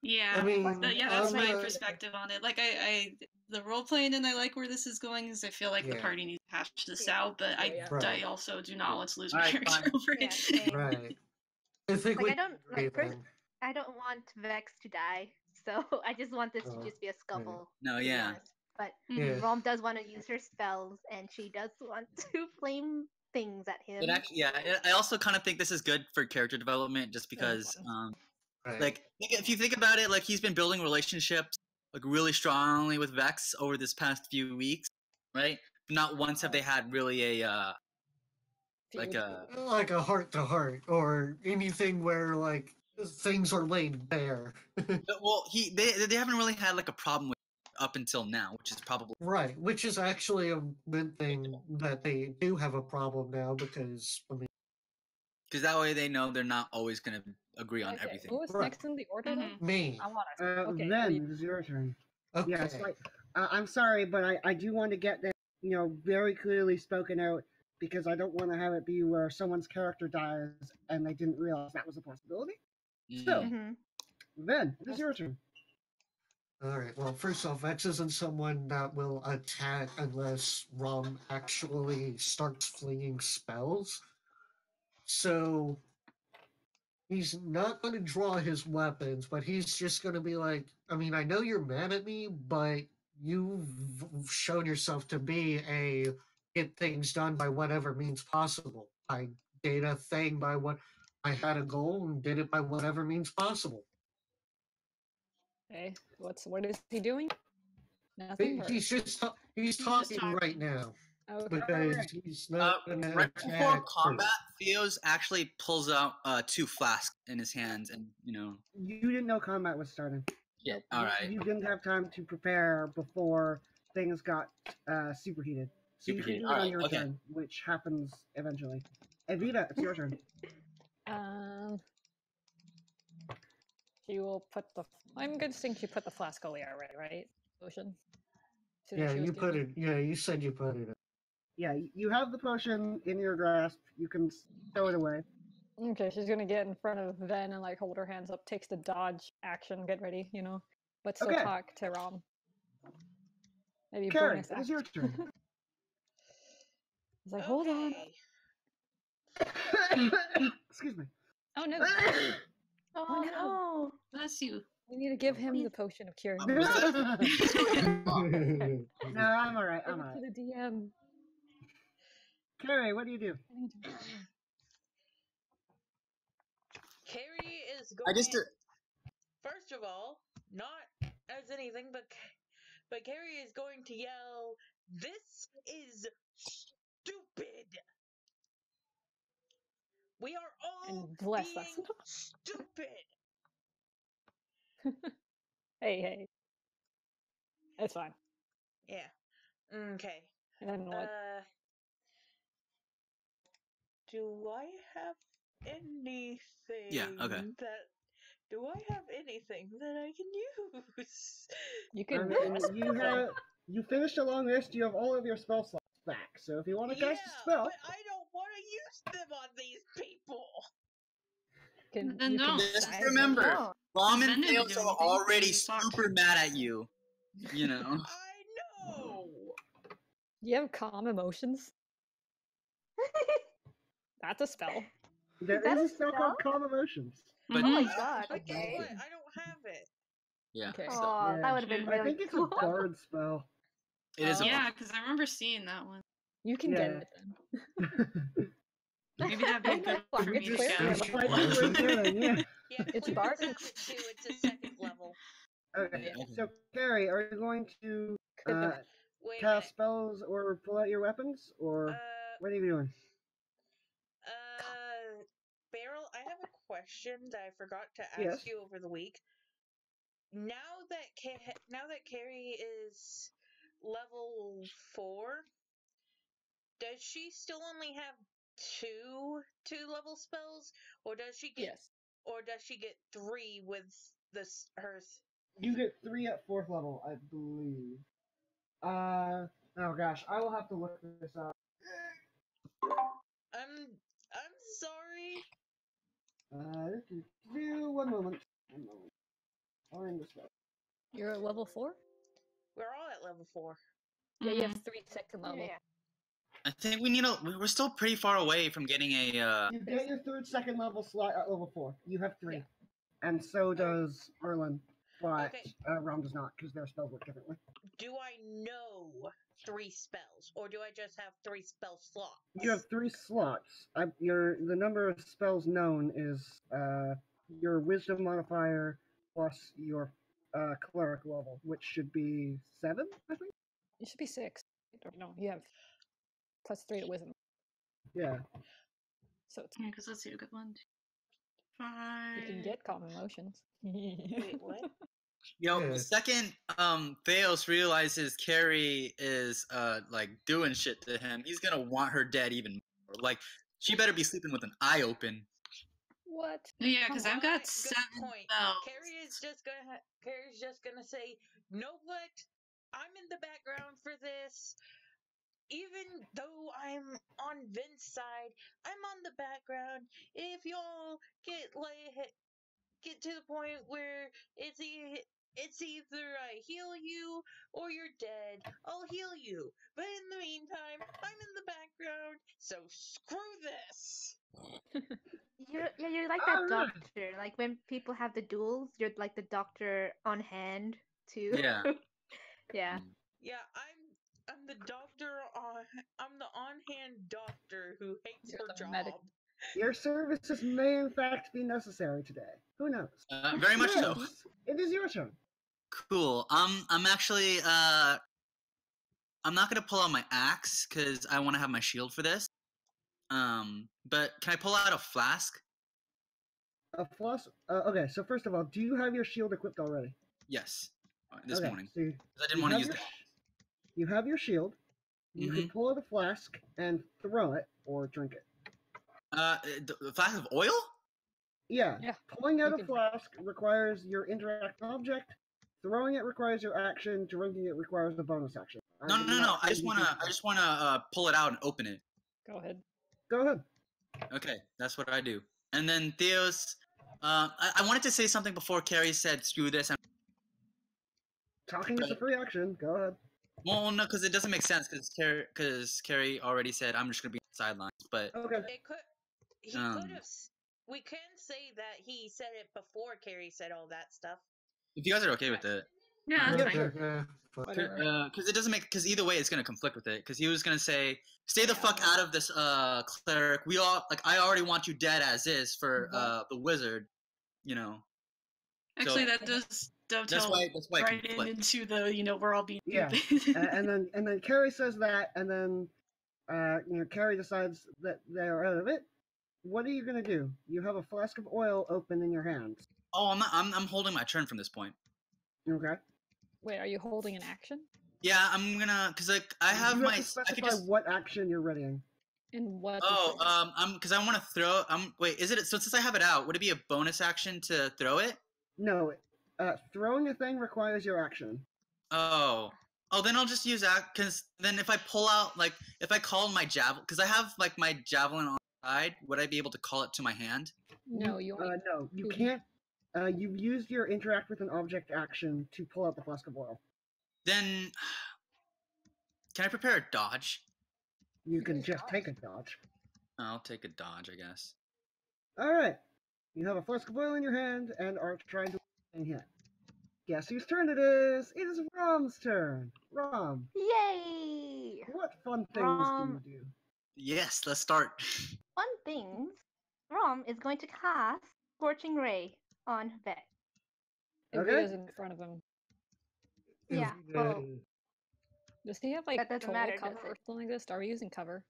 Yeah, I mean, yeah, that's my I'm, perspective on it. Like, I the role playing and I like where this is going is I feel like the Yeah. party needs to hash this out, but I Right. also do not want to lose my Alright, character fine. over Yeah, it. same. right. I think Like, we I don't agree like. then. I don't want Vex to die, so I just want this to Oh, just be a scuffle. No, to be yeah. honest. But Yeah. Rom does want to use her spells, and she does want to flame things at him. But actually, yeah, I also kind of think this is good for character development, just because, Right. like, if you think about it, like he's been building relationships like really strongly with Vex over this past few weeks, right? Not once have they had really a like a like a heart to heart or anything where like things are laid bare. well, they haven't really had like a problem with up until now, which is probably Right, which is actually a good thing that they do have a problem now because I mean, because that way they know they're not always gonna agree on Okay, everything. who was Right. next in the order? though? me. I want to. Okay. what do Then you- it is your turn. Okay. Yeah, it's like I'm sorry, but I do want to get that very clearly spoken out because I don't want to have it be where someone's character dies and they didn't realize that was a possibility. So Mhm. then it is your turn. All right. Well, first off, Vex isn't someone that will attack unless Rom actually starts flinging spells. So he's not going to draw his weapons, but he's just going to be like, I mean, I know you're mad at me, but you've shown yourself to be a get things done by whatever means possible. I did a thing by what I had a goal and did it by whatever means possible. Okay. What is he doing? Nothing. or- He's just he's just talking talking. right now Okay. because he's not going to Right before attack. combat, Theo's actually pulls out 2 flasks in his hands, and You didn't know combat was starting. yeah, all right. You didn't have time to prepare before things got superheated. So you can Superheated, do it on alright, your okay. turn, which happens eventually. Evita, it's your turn. She will put the. I'm good to think she put the flask away already, right? Potion. Soon as Yeah, she was you put given- it. Yeah, you said you put it. Yeah, you have the potion in your grasp. You can stow it away. Okay, she's gonna get in front of Ven and like hold her hands up, takes the dodge action, get ready, but still Okay. talk to Rom. Maybe Karen, bonus it is your action. turn. was like, hold on. Excuse me. Oh no. Oh no. Bless you. We need to give him the potion of cure. No, I'm alright. Give I'm it alright. to the DM. Carrie, what do you do? Carrie is I going. just First of all, not as anything, but Carrie is going to yell, "This is stupid! We are all And bless being us. stupid!" Hey. It's fine. Yeah. Okay. And then what? Do I have anything? Yeah, okay. Do I have anything that I can use? You I can mean, you finished a long rest. You have all of your spell slots back. So if you want to cast a spell, but I don't want to use them on these people. Then don't. Just decide. remember, No. Rom and Defended Fails you, are you already suck. super mad at you. You know. I know. You have calm emotions? That's a spell. there that is a a spell called spell? Calm Emotions. But Oh my Mhm. god. But guess Okay. what? I don't have it. yeah, Okay. so Oh, Yeah, that would have been I really think it's cool. a bard spell. it is. Yeah, because I remember seeing that one. You can Yeah. get it then. Maybe that'd be a good one for me It's to clear. get. That's what I do right there, then, yeah. Yeah, It's Claire bardic. says it too. It's a second level. Okay, Okay. so Carrie, are you going to Could have- Wait a cast minute. spells or pull out your weapons, or what are you doing? Beryl, I have a question that I forgot to ask Yes. you over the week. Now that Carrie is level 4, does she still only have two level spells, or does she get Yes. 3 with this hers? You get 3 at 4th level, I believe. Oh gosh, I will have to look this up. I'm sorry. One moment. I'll end this up. You're at level 4? We're all at level 4. Yeah, you have Mhm. 3 second level. Yeah. I think we need a. We're still pretty far away from getting a. You get your 3rd, 2nd level slot at level 4. You have 3. Yeah. And so does Merlin, but Okay. Rom does not, because their spells work differently. Do I know 3 spells, or do I just have 3 spell slots? You have 3 slots. The number of spells known is your wisdom modifier plus your cleric level, which should be 7, I think. It should be 6. Or no, you have +3 to wisdom. Yeah. So it's, Yeah, because let's see, a good 1, 2, you 5. can get calm emotions. Wait, what? You know, Yeah. the second Theos realizes Carrie is like doing shit to him, he's gonna want her dead even more. Like, she better be sleeping with an eye open. What? Yeah, because I've got Good 7 point. spells. Carrie's just gonna say, "Know what? I'm in the background for this. Even though I'm on Vince's side, I'm on the background. If y'all get to the point where it's either I heal you or you're dead, I'll heal you. But in the meantime, I'm in the background, so screw this." You're like that doctor. Like when people have the duels, you're like the doctor on hand too. Yeah. Yeah. Yeah, I'm the doctor I'm the on-hand doctor who hates You're her the job. medic. Your services may in fact be necessary today. Who knows? Very much so. Yes, it is your turn. Cool. I'm actually I'm not gonna pull out my axe because I want to have my shield for this. But can I pull out a flask? A floss. Okay, so first of all, do you have your shield equipped already? Yes. This Okay, morning. so 'Cause I didn't want to use your that. You have your shield. You Mhm. can pull out a flask and throw it or drink it. The flask of oil? Yeah. Yeah, Pulling out you a can- flask requires your interactive object. Throwing it requires your action. Drinking it requires a bonus action. No. do not I think just you wanna can- pull it out and open it. Go ahead. Go ahead. Okay, that's what I do. And then Theos, I wanted to say something before Carrie said screw this. Talking is a free action. Go ahead. Well, no, because it doesn't make sense. Because Carrie already said I'm just gonna be on the sidelines. But Okay. It could. He could have. We can say that he said it before Carrie said all that stuff. if you guys are okay with it, Yeah, that's fine. Yeah, Whatever. because it doesn't make. Because either way, it's gonna conflict with it. Because he was gonna say, "Stay the fuck out of this, cleric. We all like. I already want you dead as is for the wizard. You know." Actually, So- that does dovetail That's why it right conflicts. into the we're all being Yeah. stupid. and then Carrie says that, and then Carrie decides that they're out of it. What are you gonna do? You have a flask of oil open in your hands. Oh, I'm not. I'm holding my turn from this point. Okay. Wait, are you holding an action? Yeah, I'm gonna. Because like I have you my. have to I could specify just. what action you're readying. In what? Oh, degree? I'm because I want to throw. Wait, is it so? Since I have it out, would it be a bonus action to throw it? No, throwing a thing requires your action. Oh, then I'll just use that. Because then if I pull out, like, if I call my javelin, because I have like my javelin on the side, would I be able to call it to my hand? No, you. Only, No, you Mhm. can't. You've used your interact with an object action to pull out the flask of oil. Then, can I prepare a dodge? You can just take a dodge. I'll take a dodge, I guess. All right. You have a flask of oil in your hand and are trying to hit. Guess whose turn it is? It is Rom's turn. Rom, Yay! what fun things Rom. do you do? Yes, let's start. Fun things. Rom is going to cast Scorching Ray on Vet. Okay. Evita's in front of him. Yeah, well, Does he have like That doesn't total matter, cover does or it? something like this? Are we using cover?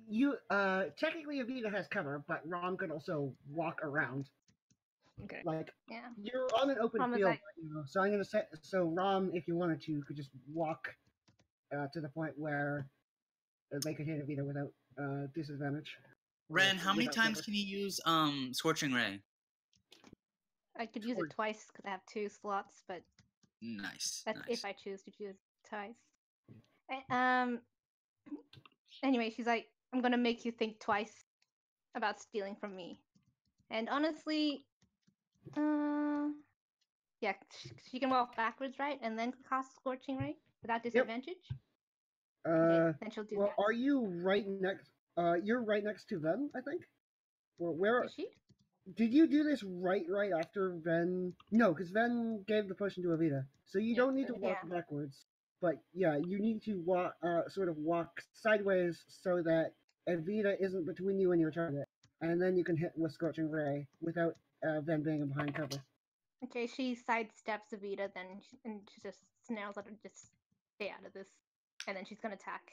You technically Evita has cover, but Rom could also walk around. Okay. Like yeah. you're on an open Rom is field like- right now, so I'm gonna say so. Rom, if you wanted to, could just walk to the point where they could hit Evita without disadvantage. or Ren, how many without times cover. can you use Scorching Ray? I could use it twice because I have 2 slots, but Nice. that's nice. if I choose to choose twice. Anyway, she's like, I'm gonna make you think twice about stealing from me. And honestly, yeah, she can walk backwards, right? And then cast Scorching Ray without disadvantage? Okay, then she'll do Well, that. are you right next? You're right next to Ven, I think. Or where? Is she? Did you do this right after Ven? No, because Ven gave the potion to Evita, so you don't need to walk Yeah. backwards. But yeah, you need to walk, sort of walk sideways so that Evita isn't between you and your target, and then you can hit with Scorching Ray without Ven being behind cover. Okay, she sidesteps Evita, then she just snarls at her, just stay out of this. And then she's gonna attack.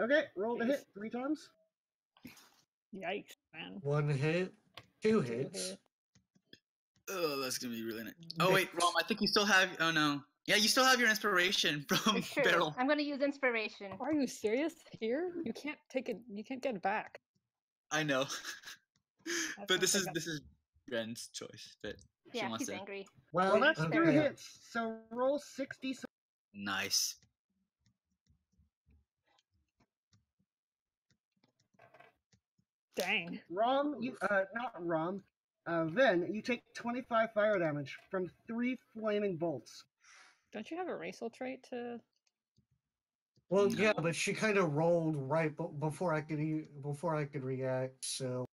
Okay, roll to hit 3 times. Yikes, man. 1 hit, 2 Two hits. hit. Oh, that's gonna be really nice. Oh wait, Rom, I think you still have. Oh no. Yeah, you still have your inspiration from It's true. Beryl. I'm gonna use inspiration. Are you serious? Here? You can't take it. You can't get it back. I know. That's But this not is like this is Ren's choice. But she Yeah, wants she's to. angry. Well, that's 3 okay. hits, so roll 60. Nice. Dang. Rom, not Rom, Ven, you take 25 fire damage from 3 flaming bolts. Don't you have a racial trait to? Well, No. yeah, but she kind of rolled right before I could react. So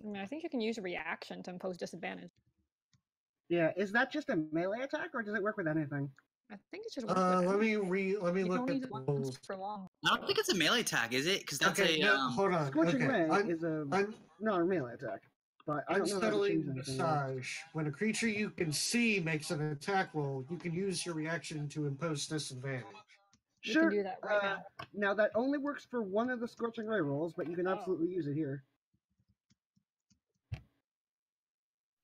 I mean, I think you can use a reaction to impose disadvantage. Yeah, is that just a melee attack, or does it work with anything? I think it's just. let me You look can only at use the it once rules. for long. I don't think it's a melee attack, is it? Because that's Okay, a. no, hold on. Scorching Okay, Ray is a I'm not a melee attack, but I don't know how to unsettling change anything. massage. When a creature you can see makes an attack roll, you can use your reaction to impose disadvantage. You Sure. can do that right now. Now that only works for one of the Scorching Ray rolls, but you can Oh. absolutely use it here.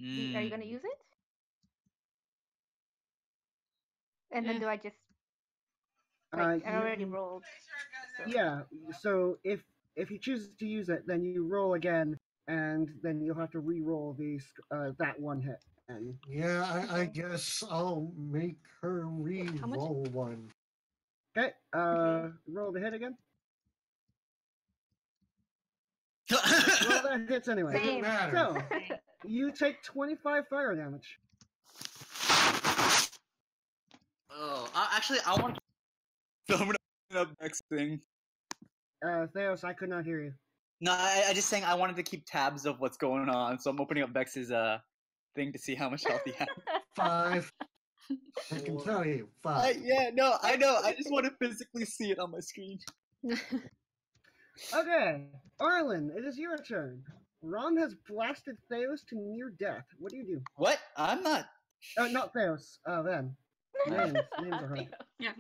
Are you gonna Mm. use it? And then Eh. do I just Uh, like I already you- rolled? So. Yeah. So if you choose to use it, then you roll again, and then you'll have to re-roll that one hit. And Yeah, I guess I'll make her how much- re-roll one. okay, roll the hit again. Well, that hits anyway. Doesn't Same. matter. So you take 25 fire damage. Oh, I Actually, I want. So I'm gonna open up next thing. Theos, I could not hear you. No, I just saying I wanted to keep tabs of what's going on, so I'm opening up Vex's thing to see how much health he has. 5. I can tell you, 5. Yeah, no, I know. I just want to physically see it on my screen. Okay, Arlen, it is your turn. Rom has blasted Theos to near death. What do you do? What? I'm not. Not Theos. Ven. Names are hard. Yeah.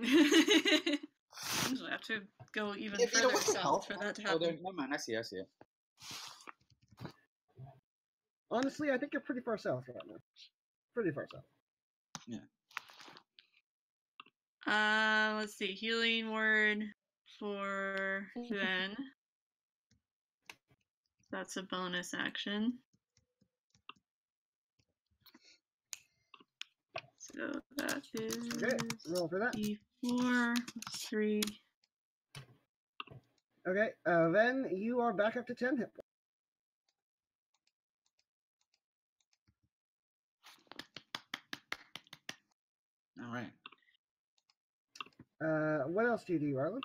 Usually I have to go even If you know further what's the south health? for that to Oh, there, happen. never mind. I see it. Honestly, I think you're pretty far south right now. Pretty far south. Let's see. Healing word for Ven. That's a bonus action. So that is Okay, roll for that. D4 plus 3. Okay, Ven, you are back up to 10 hit points. All right. What else do you do, Arlen?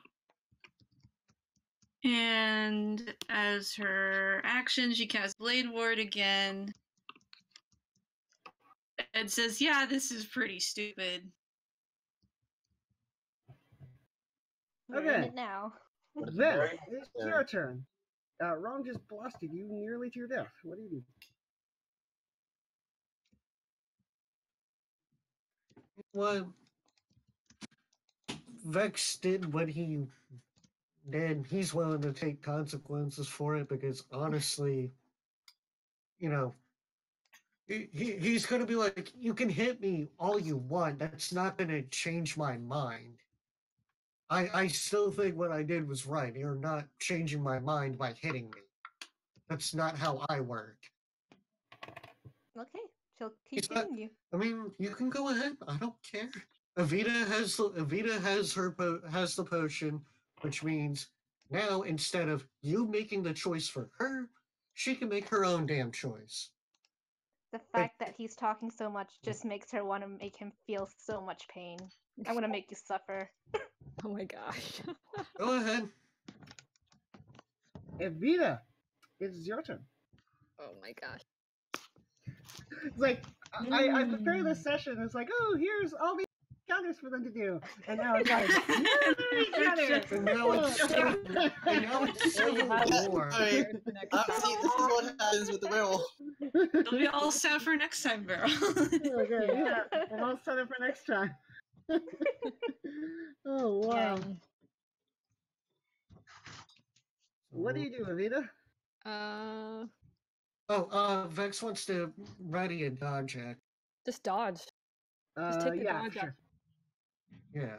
And as her action, she casts Blade Ward again. Ed says, yeah, this is pretty stupid. We're in Okay. it now. Ven, it's your turn. Rom just blasted you nearly to your death. What do you do? Well, Vex did what he did. He's willing to take consequences for it because honestly, you know, he's going to be like, you can hit me all you want. That's not going to change my mind. I still think what I did was right. You're not changing my mind by hitting me. That's not how I work. Okay, she'll keep He's not- hitting you. I mean, you can go ahead. I don't care. Evita has the potion, which means now instead of you making the choice for her, she can make her own damn choice. The fact that he's talking so much just makes her want to make him feel so much pain. I want to make you suffer. Oh my gosh. Go ahead. Evita, it's your turn. Oh my gosh. It's like, I prepared this session. It's like, oh, here's all these counters for them to do. And now it's like, And now it's Civil War. See, this is what happens with the werewolf. It'll be all set for next time, Beryl. Okay, yeah. I'm all set up for next time. Oh, wow. What do you do, Evita? Vex wants to ready a dodge act. Just dodge. Just take the Yeah, dodge for up. sure. Yeah.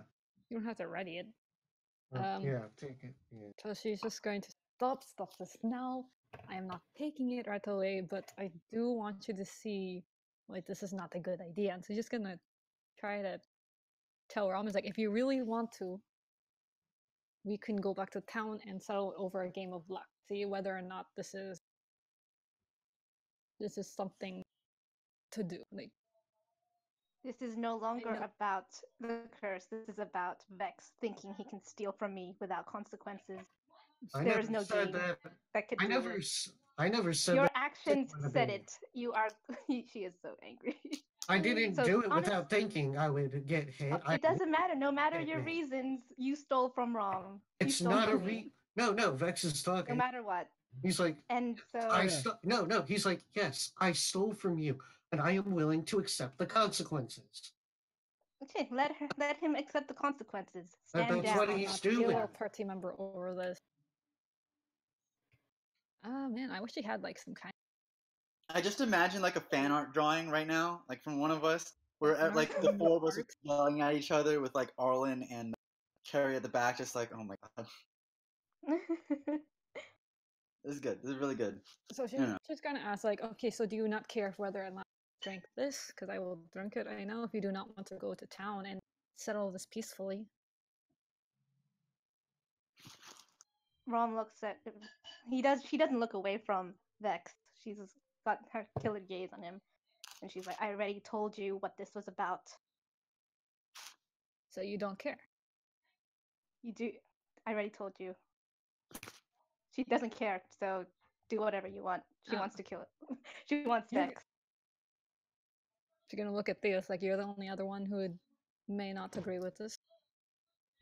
You don't have to ready it. Yeah, take it. Yeah. So she's just going to stop this now. I am not taking it right away, but I do want you to see, like, this is not a good idea. And so she's just gonna try to tell Ram, is like, if you really want to, we can go back to town and settle over a game of luck. See whether or not this is something to do. Like, This is no longer about the curse. This is about Vex thinking he can steal from me without consequences. There is no game that could do it. I never said Your that. actions said it. You are. She is so angry. I didn't do it without thinking I would get hit. It doesn't matter. No matter your reasons, you stole from Rom. It's not a No, Vex is talking. No matter what. He's like, and so no. He's like, yes, I stole from you, and I am willing to accept the consequences. Okay, let him accept the consequences. Stand that's what he's doing. Kill a party member over this. Ah, man, I wish he had like some kind. I just imagine like a fan art drawing right now, like from one of us, where like the four of us are yelling at each other with like Arlen and Carrie at the back, just like, oh my god. This is good. This is really good. So she's gonna ask, like, okay, so do you not care whether or not I drink this? Because I will drink it. I know if you do not want to go to town and settle this peacefully. Rom looks at she doesn't look away from Vex. She's got her killer gaze on him. And she's like, I already told you what this was about. So you don't care. You do. I already told you. She doesn't care, so do whatever you want. She wants to kill it. She wants Yeah. Vex. She's gonna look at Theos like you're the only other one who may not agree with this.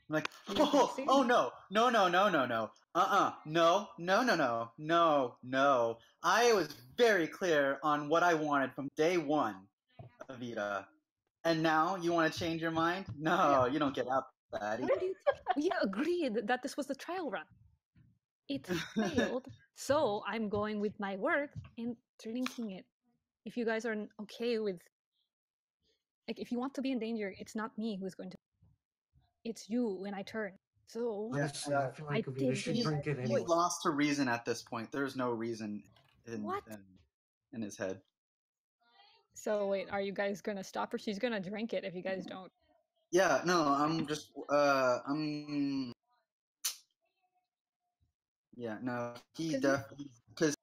Like, You oh, see? oh no, no, no, no, no, no, no, no, no, no, no, no. I was very clear on what I wanted from day one, Avita. And now you want to change your mind? No, you don't get out that. What do you think? We agreed that this was the trial run. It failed, so I'm going with my word and drinking it. If you guys are okay with, like, if you want to be in danger, it's not me who's going to. It's you when I turn. So Honestly, I feel like I Avita should did drink it He's anyway. lost to reason at this point. There's no reason What? in his head. So wait, are you guys gonna stop her? She's gonna drink it if you guys don't. Yeah, no, I'm just, yeah, no, he 'Cause definitely, because,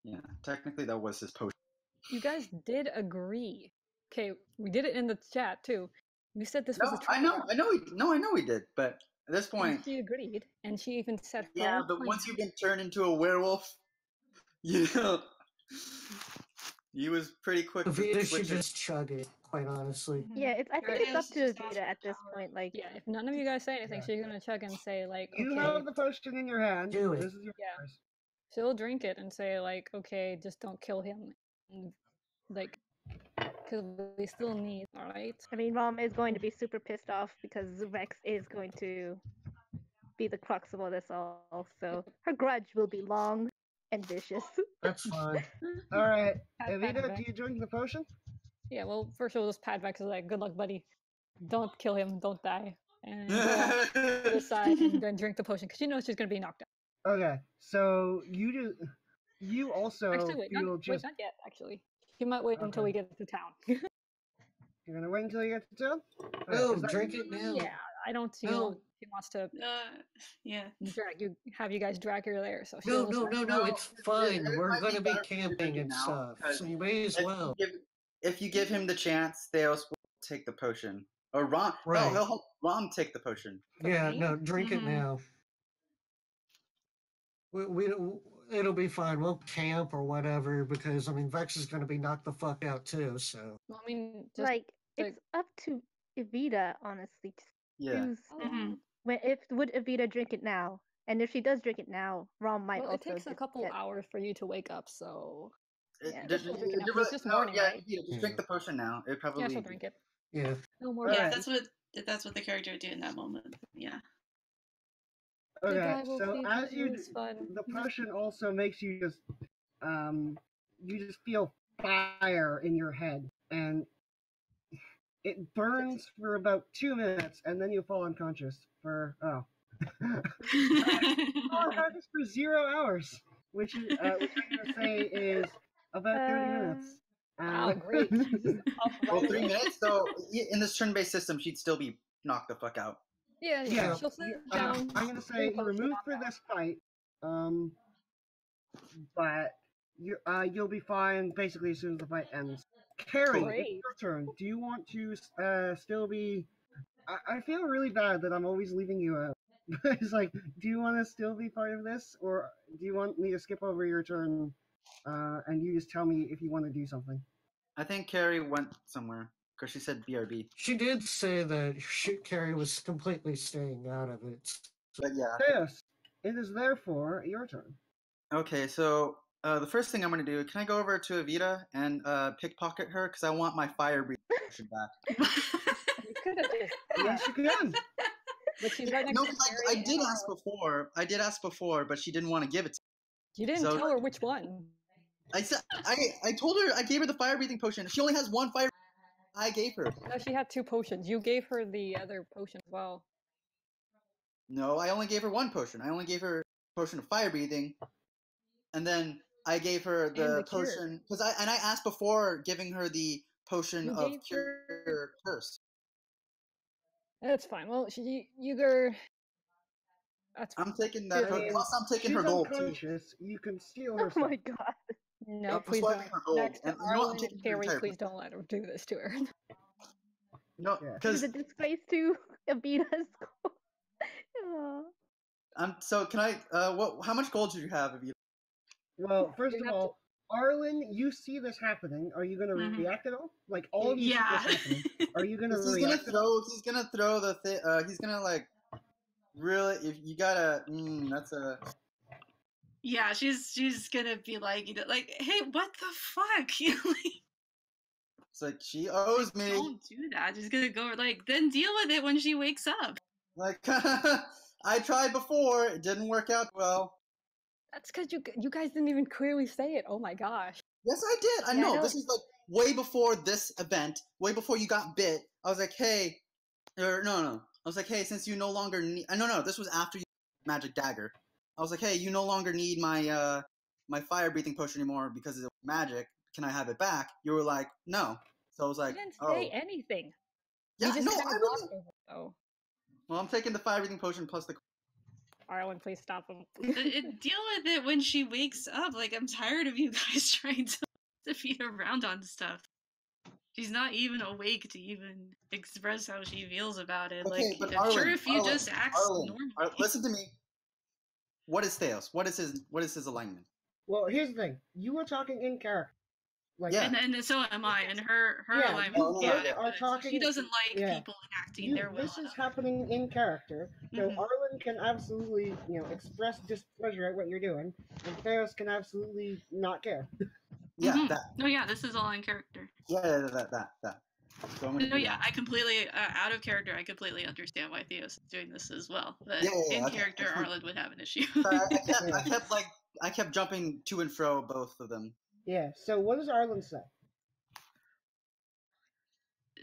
yeah, technically that was his potion. You guys did agree. Okay, we did it in the chat too. You said this No, was a I trial. know we did, but at this And point, she agreed, and she even said her yeah, own but plan. once you've been turned into a werewolf, you know, he was pretty quick to Avita should switch it. just chug it, quite honestly. Yeah, I think it's up to Vita at this point. Like, Yeah, if none of you guys say anything, she's gonna chug and say like, You okay, have the potion in your hand. Do it. This is your Yeah. choice. she'll drink it and say like, okay, just don't kill him, and, like, because we still need, all right. I mean, Rom is going to be super pissed off because Vex is going to be the crux of all this all. So her grudge will be long and vicious. That's fine. All right, Pat Evita, Vex. do you drink the potion? Yeah, well, first we'll just pat Vex is like, good luck, buddy. Don't kill him, don't die, and go off to the side and then drink the potion because she knows she's gonna be knocked out. Okay, so you do. You also Actually, wait, feel not just. yet. Actually, she might wait until we Okay. get to town. You're gonna wait until you get to town. No, Is that- drink it now. Yeah, I don't see No. she wants to Yeah. have you guys drag her there. So No, she'll no, just- no, no, Well, it's fine. it We're might be gonna be better for you to drink camping it and now, stuff, because so you may as well. If you give him the chance, Theos will take the potion. Or Rom, Right. no, he'll help Rom take the potion. Yeah, me? no, drink it Mhm. now. It'll be fine. We'll camp or whatever because I mean Vex is gonna be knocked the fuck out too. So Well, I mean, just Like, like- it's up to Evita, honestly, to Yeah. choose Mhm. would Evita drink it now, and if she does drink it now, Rom might well, it also takes a just couple get- hours for you to wake up. So Yeah, Just, she'll drink it now. just- It's just no, morning, yeah, right? yeah, just drink the potion now. It probably. yeah, she'll drink it. yeah, No more. Yeah, Alright. that's what the character would do in that moment. Yeah. The Okay, guy will so feed as you, you, it's fun. the potion also makes you just, you just feel fire in your head, and it burns for about 2 minutes, and then you fall unconscious for fall unconscious for 0 hours, which is which I'm gonna say is about 30 minutes. Wow, great. Well, 3 minutes. So in this turn-based system, she'd still be knocked the fuck out. Yeah, yeah. Yeah, She'll sit I'm down. gonna say you're removed for this fight, but you'll be fine basically as soon as the fight ends. Carrie, Great. it's your turn. Do you want to still be? I feel really bad that I'm always leaving you out. It's like, do you want to still be part of this, or do you want me to skip over your turn, and you just tell me if you want to do something? I think Carrie went somewhere because she said BRB. she did say that Carrie was completely staying out of it. But yeah. Yes, it is therefore your turn. Okay, so the first thing I'm gonna do, can I go over to Evita and pickpocket her because I want my fire breathing potion back. You could have just. Yes, you can. But she's right next No, to 'cause Carrie I and did Arlo. ask before. I did ask before, but she didn't want to give it to me. You didn't So- tell her which one. I said I told her I gave her the fire breathing potion. She only has one fire. I gave her. No, she had 2 potions. You gave her the other potion as well. No, I only gave her one potion. I only gave her potion of fire breathing, and then I gave her the, the cure. potion because I asked before giving her the potion You of gave cure curse. That's fine. Well, you go. That's fine. I'm taking that. I mean, Plus, I'm taking She's her gold too. unconscious. You can steal Oh her stuff. my god. No, Yep, please that's why I don't. gave her gold. Next to And you know what, I'm Arlen taking and her Carrie, entire please don't let her do this to her. No, Yeah. It because was a disgrace to Avita's school. Aw. so can I? What? How much gold did you have, Evita? Well, first You of have to- all, Arlen, you see this happening. Are you going to Mhm. react at all? Like, all of you Yeah. see this happening. Are you going to He's gonna react at all? throw. He's gonna throw the thing. He's gonna like. Really, if you gotta. That's a. Yeah, she's gonna be like, like, hey, what the fuck? Like, It's like she owes me. don't do that. She's gonna go like, then deal with it when she wakes up. Like I tried before. It didn't work out well. That's because you guys didn't even clearly say it. Oh my gosh. Yes, I did. I Yeah, I know. don't- This is like way before this event, way before you got bit. I was like, hey, or no. I was like, hey, since you no longer need. No. This was after you magic dagger. I was like, hey, you no longer need my my fire breathing potion anymore because it's magic. Can I have it back? You were like, no. So I was like, You didn't oh, say anything. yeah, You just no, kind I of really. glossed over it, though. Well, I'm taking the fire breathing potion plus the. Arlen, please stop him. Deal with it when she wakes up. Like, I'm tired of you guys trying to feed around on stuff. She's not even awake to even express how she feels about it. Okay, Like, but I'm sure Arlen, if you Arlen, just act Arlen, normally. listen to me. What is Theos? What is his alignment? Well, here's the thing. You were talking in character. Like, Yeah. And so am I. And her Yeah, alignment. you both Yeah, are but talking- she doesn't like yeah. people enacting their will. this is happening in character, so Mhm. Arlen can absolutely, express displeasure at what you're doing, and Theos can absolutely not care. Yeah, Mhm. that. No, yeah, this is all in character. Yeah, that. So I'm gonna No, do yeah, that. I completely, out of character, I completely understand why Theos is doing this as well. But Yeah, in okay, character, that's fine. Arlen would have an issue. Sorry, I kept jumping to and fro both of them. Yeah, so what does Arlen say?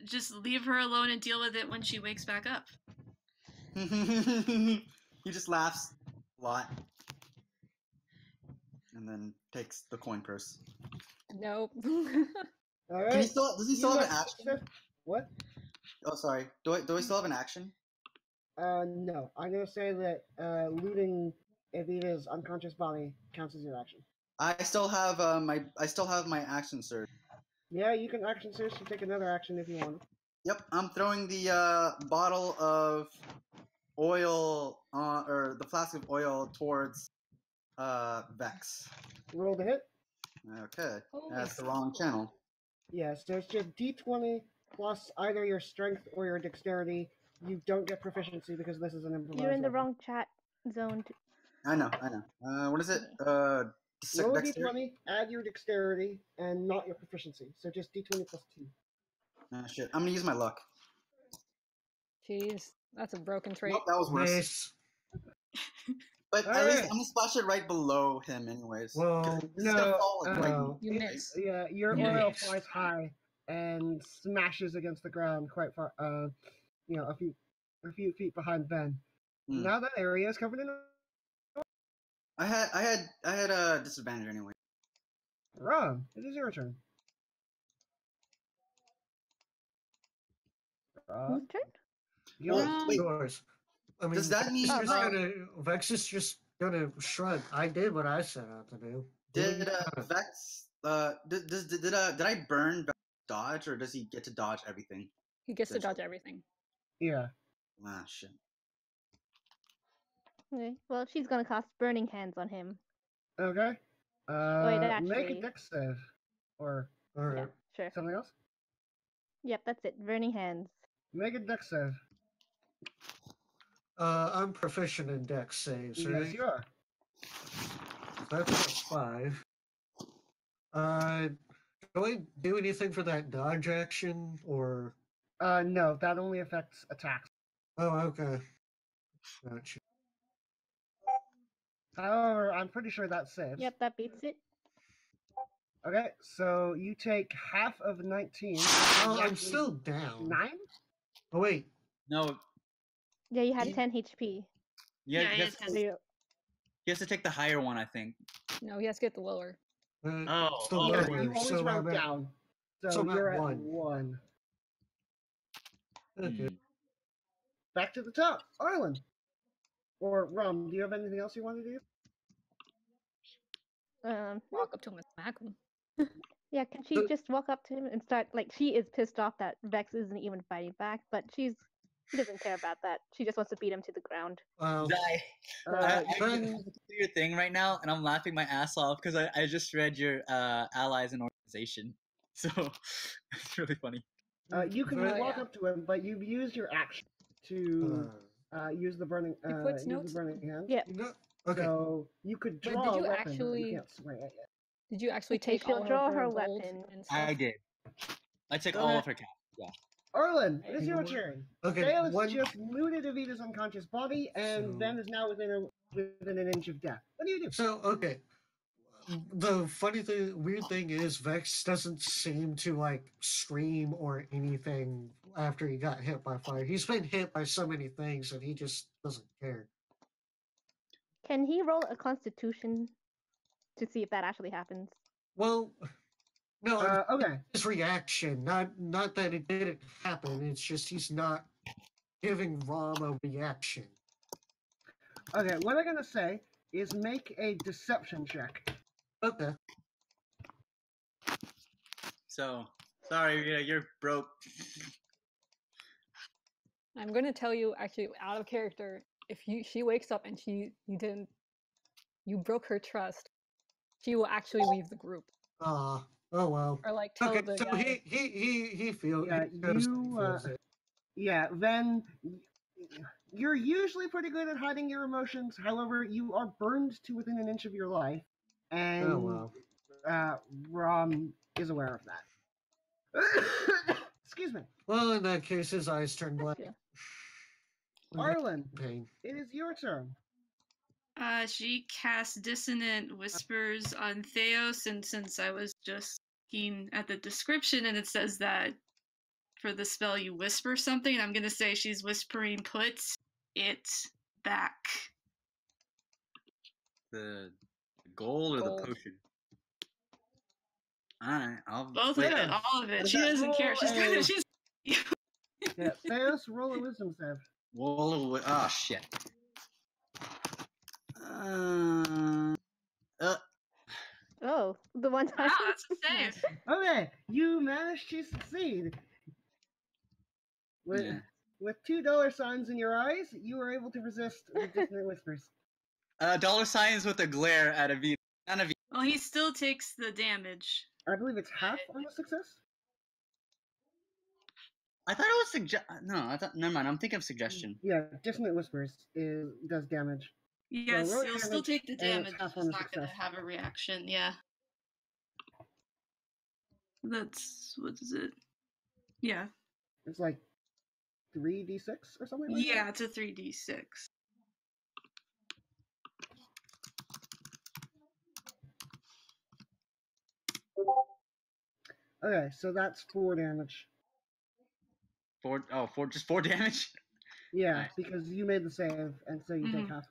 Just leave her alone and deal with it when she wakes back up. He just laughs a lot, and then takes the coin purse. Nope. Alright. Does he still have an got action? success- What? Oh, sorry. Do I still have an action? No. I'm gonna say that looting Evita's unconscious body counts as your action. I still have my action surge. Yeah, you can action search to take another action if you want. Yep, I'm throwing the bottle of oil or the flask of oil towards Vex. Roll the hit. Okay, Holy that's the wrong channel. Yeah, so it's just D20 plus either your strength or your dexterity. You don't get proficiency because this is an improvised. You're in the weapon. wrong chat zone. I know. What is it? Roll a Dexterity? D20, add your dexterity, and not your proficiency. So just D20 plus 2. Shit. I'm gonna use my luck. Jeez, that's a broken trait. Nope, that was worse. Nice. But at Alright. least I'm gonna splash it right below him, anyways. 'cause Well, this is gonna no, fall, like, right- no. You miss. Yeah, your Yeah. oil flies high and smashes against the ground quite far. A few feet behind Ben. Hmm. Now that area is covered in. I had a disadvantage anyway. Ron, it is your turn. Whose turn? Well, wait, Yours. I mean, does that mean Vex is just gonna shrug? I did what I set out to do. did Vex did I burn Vex dodge, or does he get to dodge everything? He gets to dodge everything. Yeah. Ah, shit. Okay. Well, she's gonna cast Burning Hands on him. Okay. Wait, Make a actually- dex save. Or All right. Yeah, sure. something else? Yep, that's it. Burning Hands. Make a dex save. I'm proficient in dex saves, right? Yes, you are. That's +5. Do I do anything for that dodge action, or? No, that only affects attacks. Oh, okay. Gotcha. However, I'm pretty sure that saves. Yep, that beats it. Okay, so you take half of 19. Oh, I'm still down. 9? Oh wait. No, Yeah, you had He- 10 HP. Yeah, he has, it's- So you- he has to take the higher one, I think. No, he has to get the lower. Oh, it's the okay. Yeah, lower, you always so round I'm at- down. So, so I'm at you're at 1. 1. Okay. Back to the top. Arlen. Or Rum, do you have anything else you want to do? Walk up to him and smack him. Yeah, can she So- just walk up to him and start like she is pissed off that Vex isn't even fighting back, but she doesn't care about that. She just wants to beat him to the ground. Well, I then- have to do your thing right now, and I'm laughing my ass off because I just read your allies and organization, so it's really funny. You can Right. walk up to him, but you've used your action to use the burning He puts use notes- the burning hand. Yeah. no, okay. So you could But draw did a you weapon, but actually- you can't swing it yet. Did you actually Okay, take she'll all draw of her her gold weapon. and stuff? I did. I took Go all ahead. of her cash. Yeah. Arlen, Okay. it is your turn. Okay, Theos one- just looted Evita's unconscious body and So- then is now within an inch of death. What do you do? So okay. The funny thing, weird thing is, Vex doesn't seem to like scream or anything after he got hit by fire. He's been hit by so many things and he just doesn't care. Can he roll a Constitution to see if that actually happens? Well, no, Okay. his reaction, not that it didn't happen. It's just he's not giving Rom a reaction. Okay, what I'm gonna say is make a deception check. Okay. So sorry, you're broke. I'm gonna tell you actually out of character. If she wakes up and you broke her trust, she will actually leave the group Oh well. or like tell Okay, the so guy. he feels. Yeah, he shows you, he feels it. Yeah, then you're usually pretty good at hiding your emotions. However, you are burned to within an inch of your life, and Oh well. Rom is aware of that. Excuse me. Well, in that case, his eyes turn black. Yeah. Arlen, Pain. it is your turn. She cast Dissonant Whispers on Theos, and since I was just looking at the description and it says that for the spell you whisper something, I'm gonna say she's whispering put it back. The gold or Gold. the potion? Alright, I'll Both wait. of it, all of it. Does She that doesn't care. roll She's a- she's Yeah, Theos, roll a wisdom save. Whoa, oh shit. Oh, the one time. wow, that's a save. Okay, you managed to succeed. With Yeah. with $2 in your eyes, you were able to resist the dissonant whispers. Dollar signs with a glare at a V. Not a V. Well, he still takes the damage. I believe it's half on a success. I thought it was no. I thought. Never mind. I'm thinking of suggestion. Yeah, dissonant whispers does damage. Yes, roll he'll still damage, take the and it's damage. half He's on a not gonna success. have a reaction. Yeah. That's what is it? Yeah. It's like 3d6 or something like Yeah, that? it's a 3d6. Okay, so that's 4 damage. Just 4 damage. Yeah, Nice. because you made the save, and so you take Mhm. half.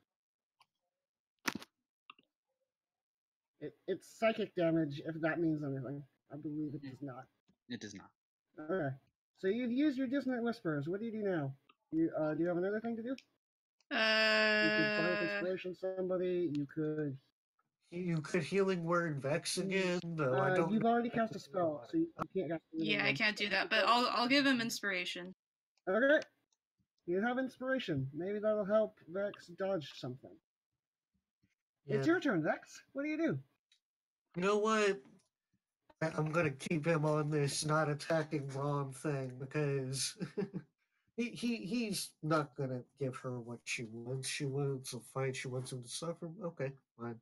It's psychic damage, if that means anything. I believe it does not. It does not. Okay, so you've used your dissonant whispers. What do you do now? Do you have another thing to do? You could bardic inspiration somebody. You could. You could healing word Vex again, though I don't. You've already cast a spell, so you can't cast it Yeah, I again. can't do that, but I'll give him inspiration. Okay. You have inspiration. Maybe that'll help Vex dodge something. It's Yeah. your turn, Vex. What do you do? You know what? I'm gonna keep him on this not attacking Rom thing because he's not gonna give her what she wants. She wants a fight. She wants him to suffer. Okay, fine.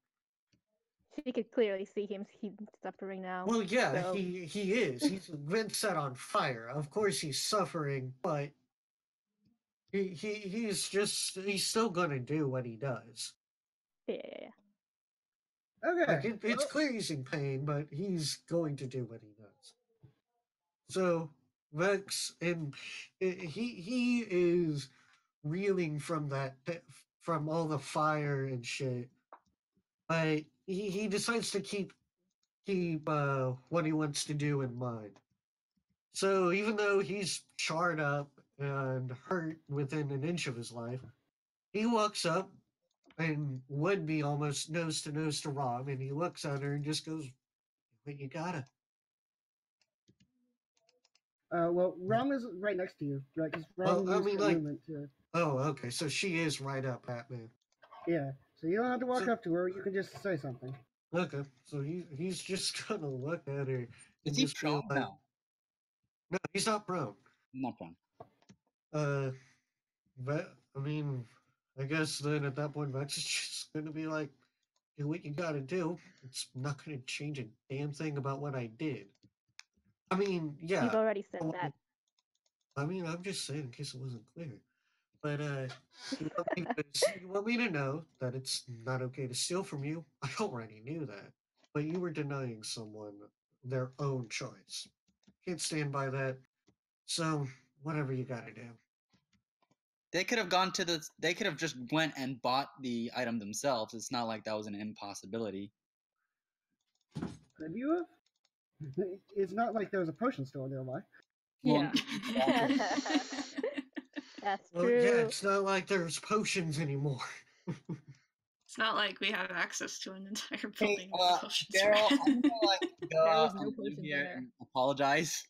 She could clearly see him. He's suffering now. Well, yeah, so- he is. He's been set on fire. Of course, he's suffering, but he's still gonna do what he does. Yeah. Okay. Like it's clear he's in pain, but he's going to do what he does. So Vex, and he is reeling from from all the fire and shit. But he decides to keep what he wants to do in mind. So even though he's charred up and hurt within an inch of his life, he walks up and would be almost nose to Rom, and he looks at her and just goes, "But you gotta." Well, Rom is right next to you, right? Because Rom Well, I used mean, her like- movement to. Oh, okay. So she is right up at me. Yeah. So you don't have to walk So- up to her. You can just say something. Okay. So he's just gonna look at her. Is and he just be prone? like- No, No, he's not prone. not prone. But I mean, I guess then at that point, Vex is just gonna be like, "Do what you gotta do. It's not gonna change a damn thing about what I did." I mean, yeah. You've already said well, that. I mean, I'm just saying in case it wasn't clear. But you want me to know that it's not okay to steal from you? I already knew that. But you were denying someone their own choice. Can't stand by that. So whatever you gotta do. They could have gone to the. They could have just went and bought the item themselves. It's not like that was an impossibility. Could you have? It's not like there was a potion store nearby. Well, Yeah. That's Well, true. yeah, it's not like there's potions anymore. It's not like we have access to an entire Hey, building with potions. Daryl, I'm gonna like go There was out no on limb potions in here there. and apologize.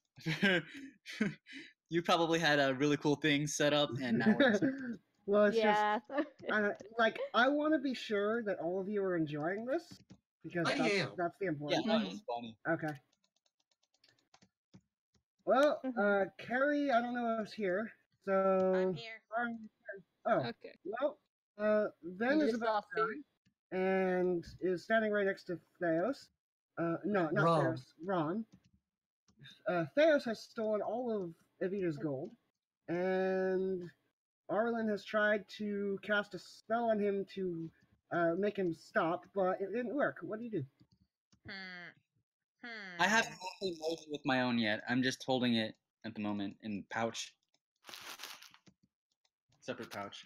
You probably had a really cool thing set up, and now we're just, Well, it's Yeah. just like I want to be sure that all of you are enjoying this because I am. that's the yeah, important. no, it's funny. Okay. Well, Mhm. Carrie, I don't know who's here, so. I'm here. Oh, Okay. well, Ben You is just about saw to die and is standing right next to Theos. No, not Ron. Theos. Ron. Theos has stolen all of Evita's gold, and Arlen has tried to cast a spell on him to make him stop, but it didn't work. What do you do? I haven't actually merged with my own yet. I'm just holding it at the moment in pouch, separate pouch.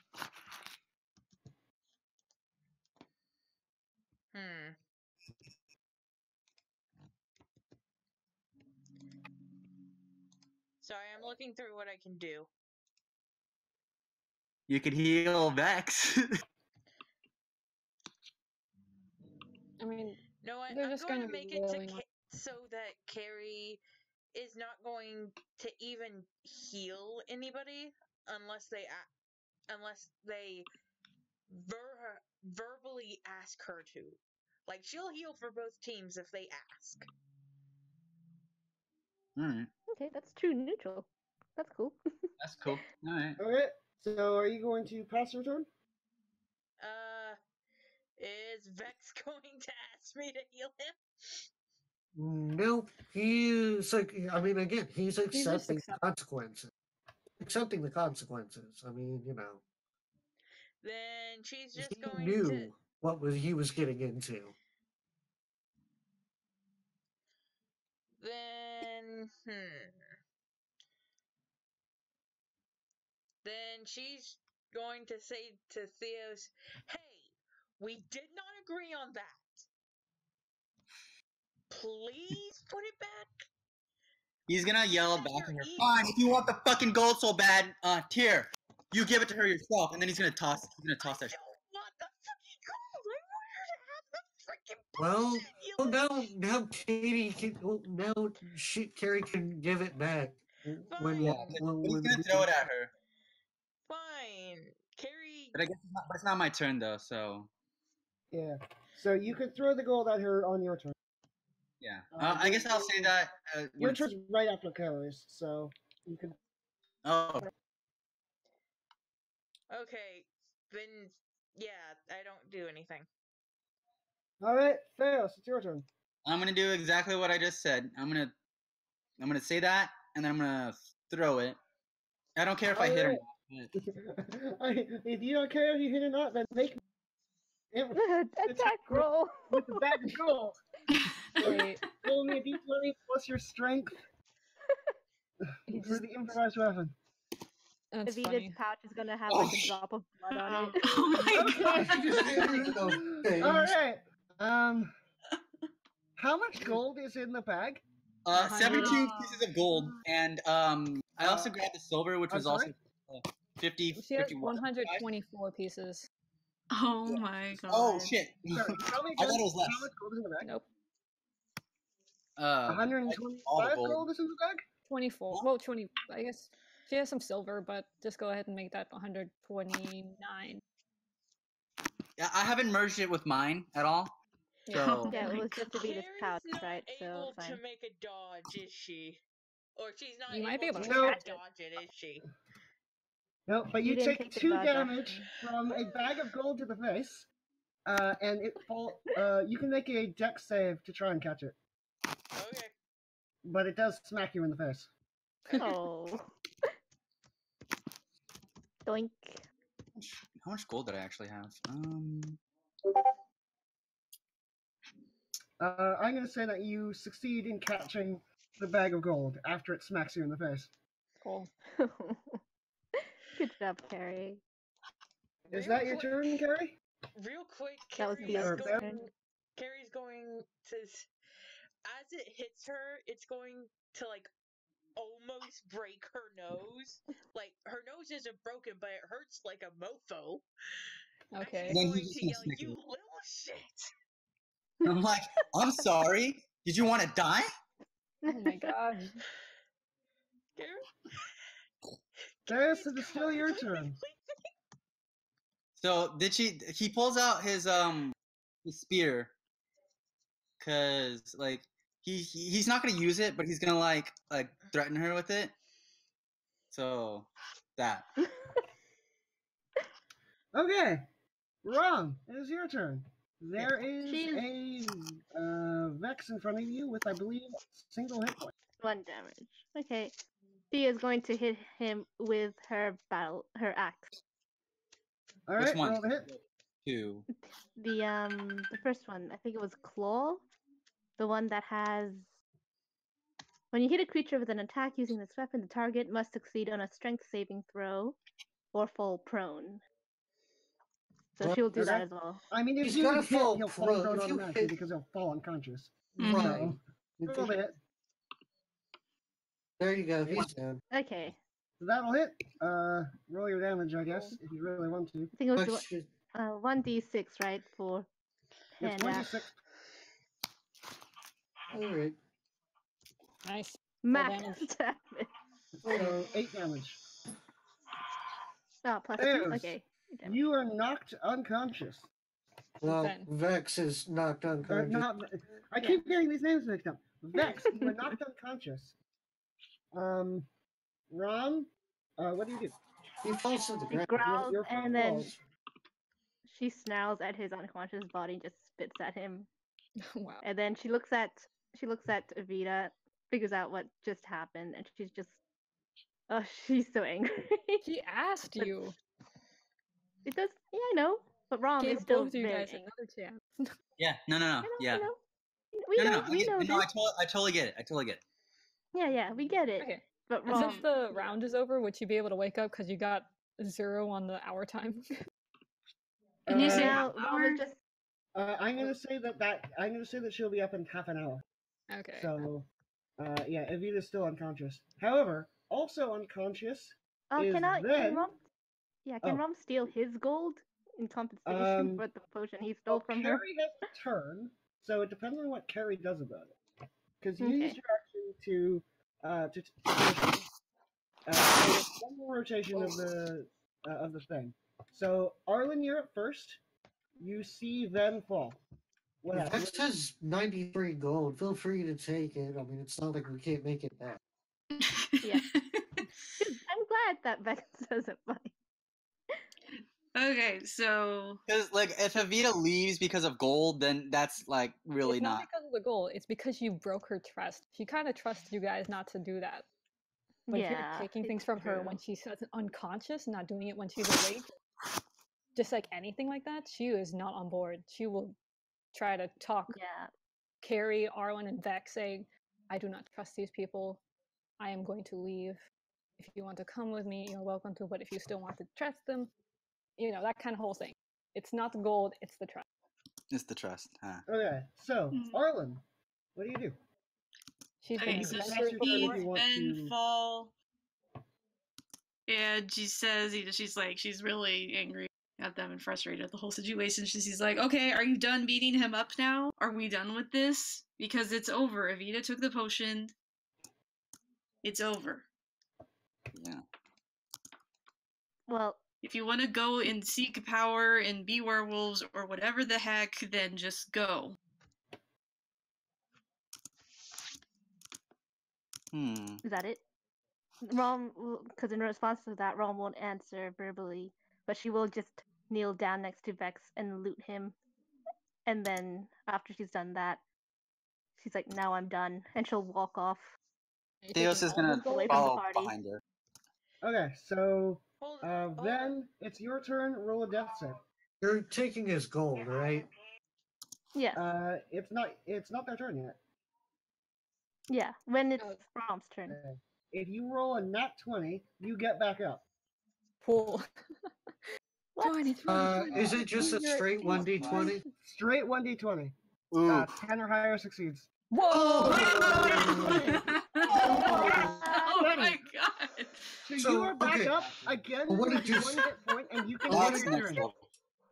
Sorry, I'm looking through what I can do. You could heal Vex. I mean, No, They're I'm just going gonna to be make it to really not- so that Carrie is not going to even heal anybody unless they verbally ask her to. Like she'll heal for both teams if they ask. Alright, Okay, that's true neutral. That's cool. that's cool. Alright. Okay, so are you going to pass your turn? Is Vex going to ask me to heal him? Nope. He's like, I mean, again, he's just accepting accept- consequences. Accepting the consequences. I mean, you know, Then she's just he going knew to. what he was getting into. Then Then she's going to say to Theos, "Hey, we did not agree on that. Please put it back." He's gonna yell That's back at your her. ego. Fine, if you want the fucking gold so bad, here, you give it to her yourself, and then he's gonna toss that I shit. don't want the fucking gold. I want her to have the freaking Well, potion. You now Katie can. Well, now Carrie can give it back. When, Yeah, Fine. but he's gonna throw it at her. Fine. Carrie. But I guess it's not my turn though, so Yeah. So you could throw the gold at her on your turn. yeah. I guess I'll say that. Your turn's right after Carrie's, so you can. Oh, Okay. Then, yeah, I don't do anything. All right, Theos, it's your turn. I'm gonna do exactly what I just said. I'm gonna say that, and then I'm gonna throw it. I don't care if I hit or not. but- If you don't care if you hit or not, then make Attack roll. with the bag of gold. Wait, Roll me a d20 plus your strength he for just, the improvised weapon. that's Evita's funny. pouch is gonna have Oh, like a drop of blood on it. Oh my god. Okay. All right. How much gold is in the bag? 17 pieces of gold, and I also grabbed the silver, which I'm was also sorry? 50. She has 51. 124 pieces. Oh my god. Oh shit! Sorry, tell me I again, thought it was less. how much gold is in the bag? Nope. All the 125 gold. gold is in the bag? 24. Well, 20. I guess she has some silver, but just go ahead and make that 129. Yeah, I haven't merged it with mine at all. So Yeah, it was just to be this pouch, Carrie's not right? So able it's to fine. make a dodge, is she? Or she's not You might be able able to to No. catch it. dodge it, is she? No, but You you didn't take take the 2 dodge damage option. from a bag of gold to the face, and it fall. You can make a dex save to try and catch it, Okay. but it does smack you in the face. Oh. Doink. how much gold did I actually have? I'm going to say that you succeed in catching the bag of gold after it smacks you in the face. Cool. Good job, Carrie. Is Real that your quick- turn, Carrie? Real quick, That was Carrie is Theo's Bev? turn. Carrie's going to, as it hits her, it's going to like almost break her nose. Like her nose isn't broken, but it hurts like a mofo. Okay. And Then she's he going just to yell, starts "You snicking. little shit!" I'm like, I'm sorry. Did you want to die? Oh my gosh. Carrie? Darius, it is still your turn. So did she? He pulls out his spear, cause like he's not gonna use it, but he's gonna like threaten her with it. So that. Okay, Rom, it is your turn. There is She's- a Vex in front of you with, I believe, single hit point. 1 damage. Okay. She is going to hit him with her axe. All Which right, one? roll the hit. 2. The first one, I think it was Claw. The one that has when you hit a creature with an attack using this weapon, the target must succeed on a strength saving throw or fall prone. So Well, she'll do that okay. as well. I mean, if He's you gotta hit, fall he'll fall prone. prone If you automatically hit- because he'll fall unconscious. Right. So, roll the hit. There you go. He's down. Okay. So that'll hit. Roll your damage, I guess, if you really want to. I think it was Question. 1d6, right? For It's 10 1d6. All right. Nice. max damage. damage. So 8 damage. Oh, plus There's- 2? Okay. Damage. You are knocked unconscious. Well, Then. Vex is knocked Or unconscious. not, I keep getting these names mixed up. Vex, you are knocked unconscious. Ron, what do you do? He falls to the She ground. growls Your and then falls. she snarls at his unconscious body and just spits at him. Wow. And then she looks at Evita, figures out what just happened, and she's just she's so angry. He asked you. It does, yeah, I know, but Rom is Gave still both of you very guys angry. another chance. Yeah. No. I Yeah. know. We No. know, I we get- know no, this. I totally get it. I totally get it. Yeah, we get it. Okay. But And Rom, since the round is over, would you be able to wake up because you got 0 on the hour time? Can you say now Rom hour? is just I'm gonna say that she'll be up in half an hour. Okay. So, yeah, Evita's still unconscious. However, also unconscious. is can then- Rom? Yeah, can Oh. Rom steal his gold in compensation Um, for the potion he stole from her? Carrie has a turn, so it depends on what Carrie does about it. Because you Okay. used your action to finish it. So it's one more rotation of the thing. So Arlen, you're up first. You see Ven fall. What happens? Vex has 93 gold. Feel free to take it. I mean, it's not like we can't make it back. Yeah. I'm glad that Vex doesn't mind. Okay, so Because like if Evita leaves because of gold, then that's like really it's not not. because of the goal. It's because you broke her trust. She kind of trusts you guys not to do that. But if Yeah, you're taking it's things from her true. when she's unconscious, not doing it when she's awake, just like anything like that, she is not on board. She will try to talk Yeah. Carrie, Arwen, and Vex, saying, I do not trust these people. I am going to leave. If you want to come with me, you're welcome to, but if you still want to trust them, you know, that kind of whole thing. It's not the gold, it's the trust. It's the trust. Huh. Okay, so Arlen, what do you do? She's okay, been so that's very your turn if Steve you want and to- Fall, and she says she's really angry at them and frustrated at the whole situation. She's like, okay, are you done beating him up now? Are we done with this? Because it's over. Evita took the potion. it's over. Yeah. Well, If you want to go and seek power and be werewolves or whatever the heck, then just go. is that it? Rom, because in response to that, Rom won't answer verbally, but she will just kneel down next to Vex and loot him. And then after she's done that, she's like, "Now I'm done," and she'll walk off. Theos is gonna away from the follow party. behind her. Okay, so Hold on. then it's your turn. Roll a death save. You're taking his gold, right? Yes. It's not their turn yet. Yeah. When it's Rom's turn. Okay. If you roll a nat 20, you get back up. Cool. What? Is it just a straight 1d20? Straight 1d20. Ooh. 10 or higher succeeds. Whoa! Oh my god! So you are back up again with 1 hit point, and you can That's take next turn. level.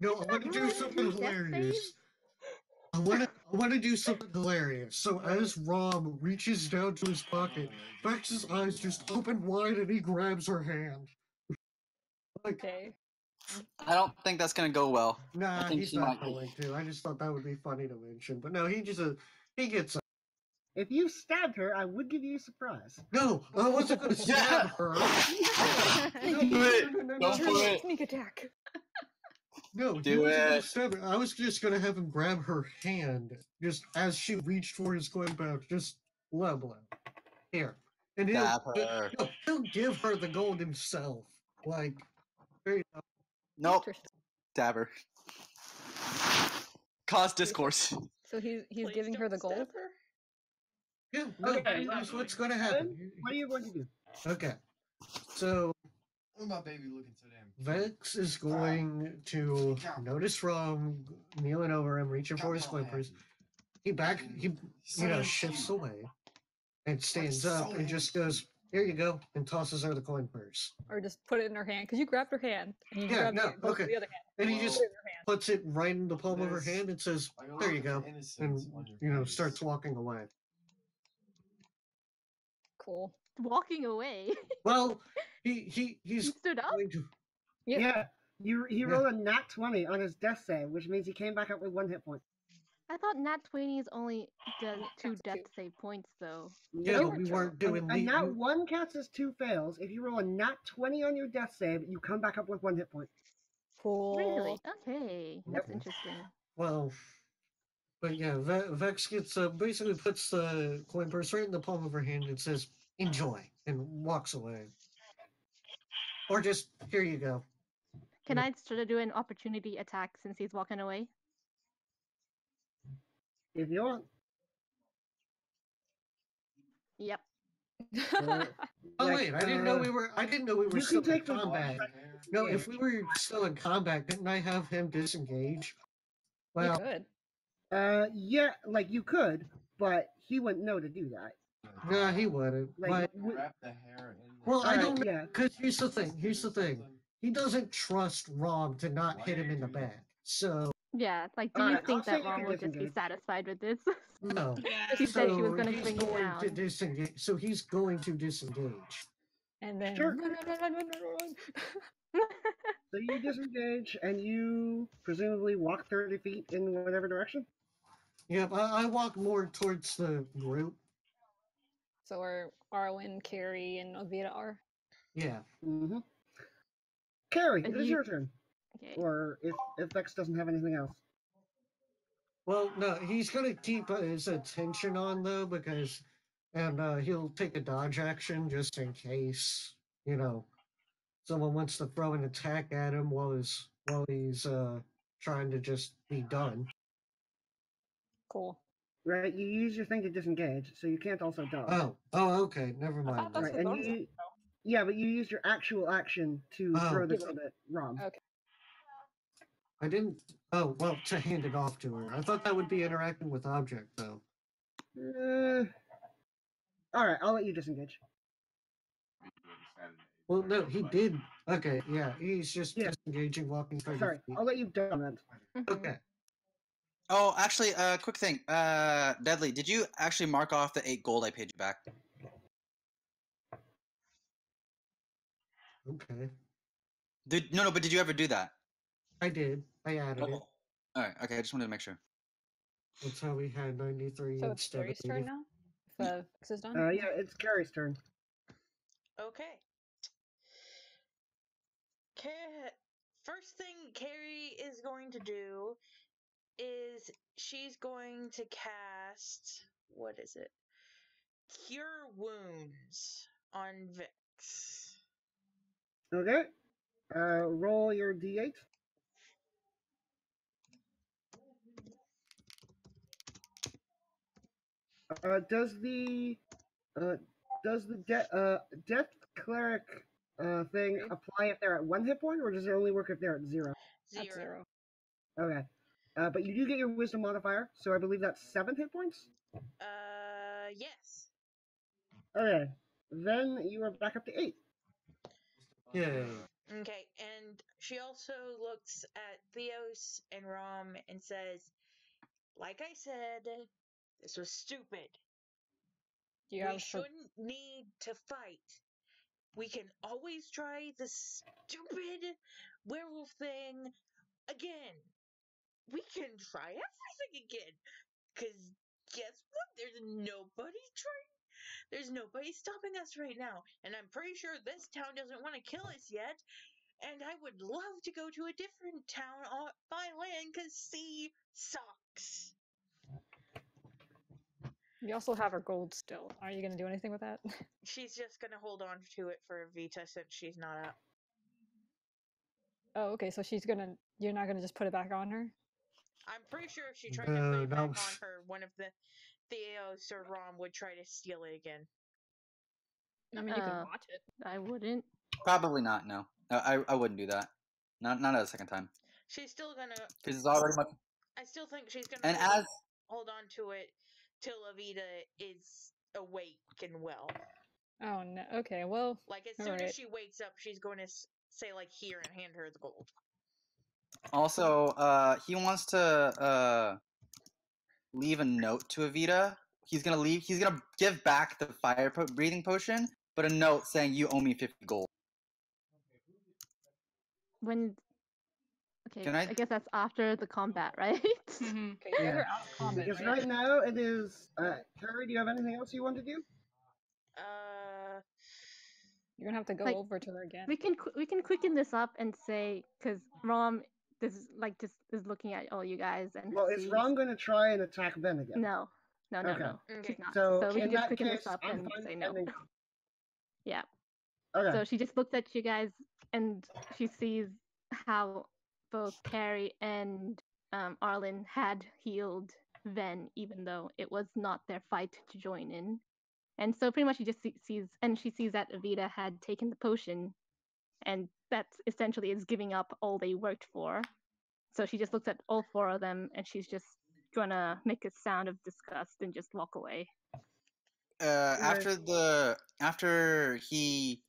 No, I want to do something hilarious. I want to do something hilarious. So as Rom reaches down to his pocket, Vex's eyes just open wide and he grabs her hand. Like, Okay. I don't think that's gonna go well. nah, I think he's she not might. going to. I just thought that would be funny to mention. But no, he gets up. If you stabbed her, I would give you a surprise. No, I wasn't going to stab her. Do it. Go for it. Sneak attack. No, he Do wasn't gonna it. stab her. I was just gonna have him grab her hand, just as she reached for his coin pouch, just blah blah. Here, and Stab her. he'll give her the gold himself. Like, there you go. Nope. Interesting. Stab her. Cause discourse. So he's Please giving her don't the stab gold. her. Yeah, no, Okay, that's what's gonna happen. What are you going to do? Okay, so What my baby looking so damn Vex is going to notice Rom kneeling over him, reaching for his flippers. He shifts away and stands up and just goes, "Here you go," and tosses her the coin purse. Or just put it in her hand, because you grabbed her hand. And you Yeah, grabbed no, both okay. the other hand. And he Put just it in her hand. puts it right in the palm of her There's- hand and says, like a "There you look go," of innocence and on your face. starts walking away. Cool. Walking away. Well, he's He stood up. going to. Yeah. He rolled a nat 20 on his death save, which means he came back up with 1 hit point. I thought Nat 20s only does 2 Counts death two. save points, though. Yeah, Nope. but we weren't doing A nat the. 1 counts as 2 fails. If you roll a nat 20 on your death save, you come back up with 1 hit point. Cool. Really? Okay. That's Okay. interesting. Well, but yeah, Vex gets basically puts the coin purse right in the palm of her hand and says, "Enjoy," and walks away. Or just, "Here you go." Can I sort of do an opportunity attack since he's walking away? If you want. Yep. Uh, Oh like, wait, I didn't know we were. I didn't know we were you still can in take the- combat. No, if we were still in combat, didn't I have him disengage? Well, Good. yeah, like you could, but he wouldn't know to do that. no, he wouldn't. Like, But Wrap the hair in the well, I Alright, don't know. yeah. Because here's the thing. Here's the thing. He doesn't trust Rom to not hit him in the back. So Yeah, like, do you Alright, think I'll say that you Ron can would just be disengage. satisfied with this? no. Yeah. She said she was So gonna he's bring him going down. to disengage. So he's going to disengage. And then Sure. run. So you disengage and you presumably walk 30 feet in whatever direction? Yep, I walk more towards the group. So where Arwen, Carrie, and Ovita are. Yeah. Mm-hmm. Carrie, And it is you- your turn. Okay. Or if Vex doesn't have anything else. Well, no, he's gonna keep his attention on though because, and he'll take a dodge action just in case someone wants to throw an attack at him while he's trying to just be done. Cool. Right? You use your thing to disengage, so you can't also dodge. Oh, okay, never I mind. thought that's Right, what and bonus you, action, yeah, but you used your actual action to Oh. throw the Give it- gun at Rom. Okay. I didn't. Oh, well, to hand it off to her. I thought that would be interacting with object though. All right, I'll let you disengage. Well, no, he did. Okay, yeah, he's just Yeah. disengaging, walking 30 Sorry, feet. I'll let you comment. Mhm. Okay. Oh, actually, quick thing. Deadly, did you actually mark off the 8 gold I paid you back? Okay. No, but did you ever do that? I did. I added it. All right. Okay. I just wanted to make sure. That's how we had 93 So it's instead of Carrie's turn 80. now? If Vex is done? Yeah, it's Carrie's turn. Okay. First thing Carrie is going to do is she's going to cast, what is it? Cure Wounds on Vex. Okay. Roll your d8. Does the death cleric thing apply if they're at 1 hit point, or does it only work if they're at 0? At 0. Okay. But you do get your wisdom modifier, so I believe that's 7 hit points? Yes. Okay. Then you are back up to 8. Yay. Okay, and she also looks at Theos and Rom and says, like I said, this was stupid. We shouldn't need to fight. We can always try the stupid werewolf thing again. We can try everything again. Because guess what? There's nobody stopping us right now. And I'm pretty sure this town doesn't want to kill us yet. And I would love to go to a different town by land because sea sucks. You also have her gold still. Are you going to do anything with that? She's just going to hold on to it for Vita since she's not up. Oh, okay, so you're not going to just put it back on her? I'm pretty sure if she tried to put it back on her, one of the Theos or Rom would try to steal it again. I mean, you can watch it. I wouldn't. Probably not. No, I wouldn't do that. Not a second time. She's still gonna. Because it's already much. I still think she's gonna. And hold on to it till Avita is awake and well. Oh no. Okay. Well. Like as soon as she wakes up, she's going to say like here and hand her the gold. Also, he wants to leave a note to Avita. He's gonna give back the fire breathing potion, but a note saying you owe me 50 gold. Okay, I guess that's after the combat, right? Mm-hmm. Okay, yeah. Combat, because right now it is. Carrie, do you have anything else you want to do? You're gonna have to go over to her again. We can quicken this up and say because Rom is looking at all you guys and. Well, is Rom going to try and attack Ben again? No. Okay. She's not. So we can just that quicken case, this up and say no. Yeah. Okay. So she just looked at you guys and she sees how both Carrie and Arlen had healed Ven, even though it was not their fight to join in. And so pretty much she just sees that Avita had taken the potion, and that essentially is giving up all they worked for. So she just looks at all 4 of them, and she's just gonna make a sound of disgust and just walk away. After he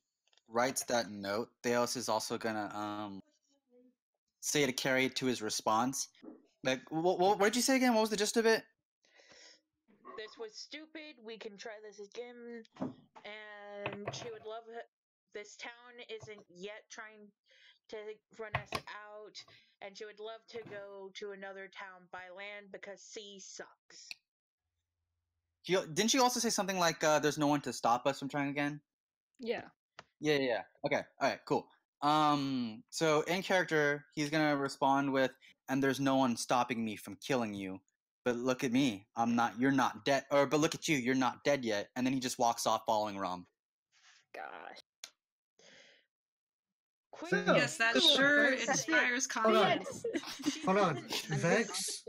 writes that note, Theos is also gonna say to Carrie to his response. Like, what did you say again? What was the gist of it? This was stupid. We can try this again, and she would love it. This town isn't yet trying to run us out, and she would love to go to another town by land because sea sucks. Didn't she also say something like, "There's no one to stop us from trying again"? Yeah. Yeah. Okay. All right. Cool. So in character, he's gonna respond with, "And there's no one stopping me from killing you. But look at me, you're not dead. But look at you, you're not dead yet." And then he just walks off following Rom. Gosh. Yes, that sure inspires confidence. Hold on. Vex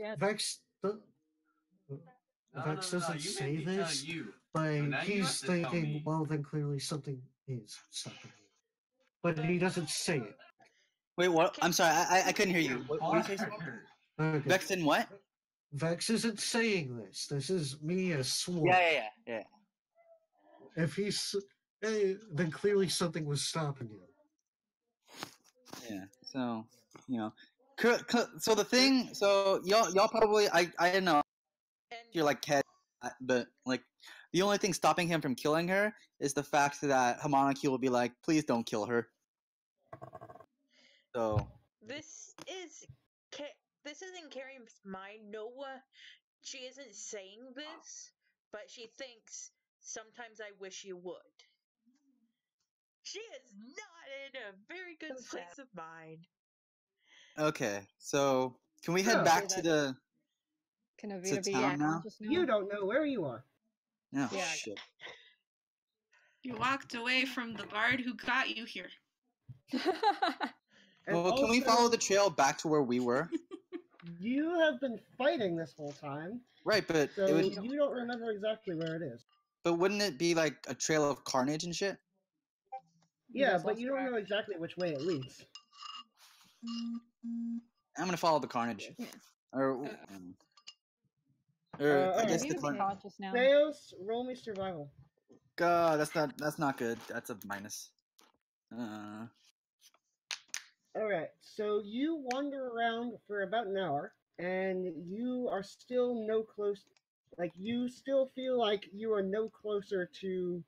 doesn't say this, but he's thinking, well, then clearly something is stopping you. But he doesn't say it. Wait, what? I'm sorry, I couldn't hear you. What did you say? Okay. Vex didn't what? Vex isn't saying this. This is Mia sworn. Yeah. If he's, then clearly something was stopping you. Yeah. So so the thing. So y'all probably I don't know. You're like Cat, but like the only thing stopping him from killing her is the fact that Hamanaki will be like, "Please don't kill her." So This isn't Carrie's mind. Noah, she isn't saying this, but she thinks sometimes I wish you would. She is not in a very good place of mind. okay, so can we head So- back to the Can Avita be town now? unconscious now? You don't know where you are. Oh Yeah. shit. You walked away from the bard who got you here. And Well, can we also, follow the trail back to where we were? You have been fighting this whole time, Right, but so it would. you don't remember exactly where it is. But wouldn't it be like a trail of carnage and shit? You Yeah, guys but lost you don't track. know exactly which way it leads. I'm gonna follow the carnage. Yeah. Or, I alright. guess Avita the be carnage. conscious now. Theos, roll me survival. God, that's not good. That's a minus. Alright, so you wander around for about an hour, and you are still no close. Like, you still feel like you are no closer to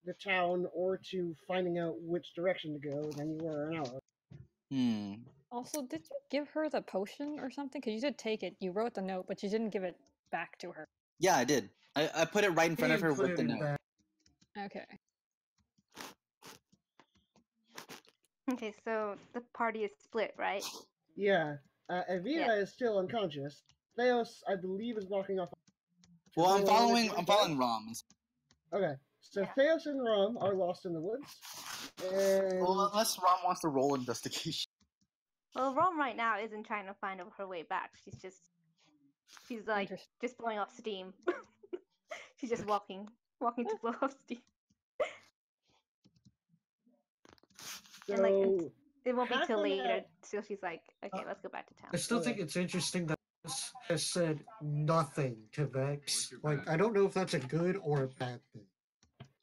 the town or to finding out which direction to go than you were an hour. Also, did you give her the potion or something? Because you did take it. You wrote the note, but you didn't give it back to her. Yeah, I did. I put it right in front He of her with the included note. that. Okay. Okay, so the party is split, right? Yeah, Evita Yeah. is still unconscious. Theos, I believe, is walking off. Well, I'm Roll following. initiative I'm there. following Rom. Okay, so Yeah. Theos and Rom are lost in the woods. And Well, unless Rom wants to roll investigation. Well, Rome right now isn't trying to find her way back. She's like Interest- just blowing off steam. She's just walking to blow off steam. so, And, like, it won't be half till an later. hour- So she's like, okay, let's go back to town. I still think it's interesting that this has said nothing to Vex. Like, I don't know if that's a good or a bad thing.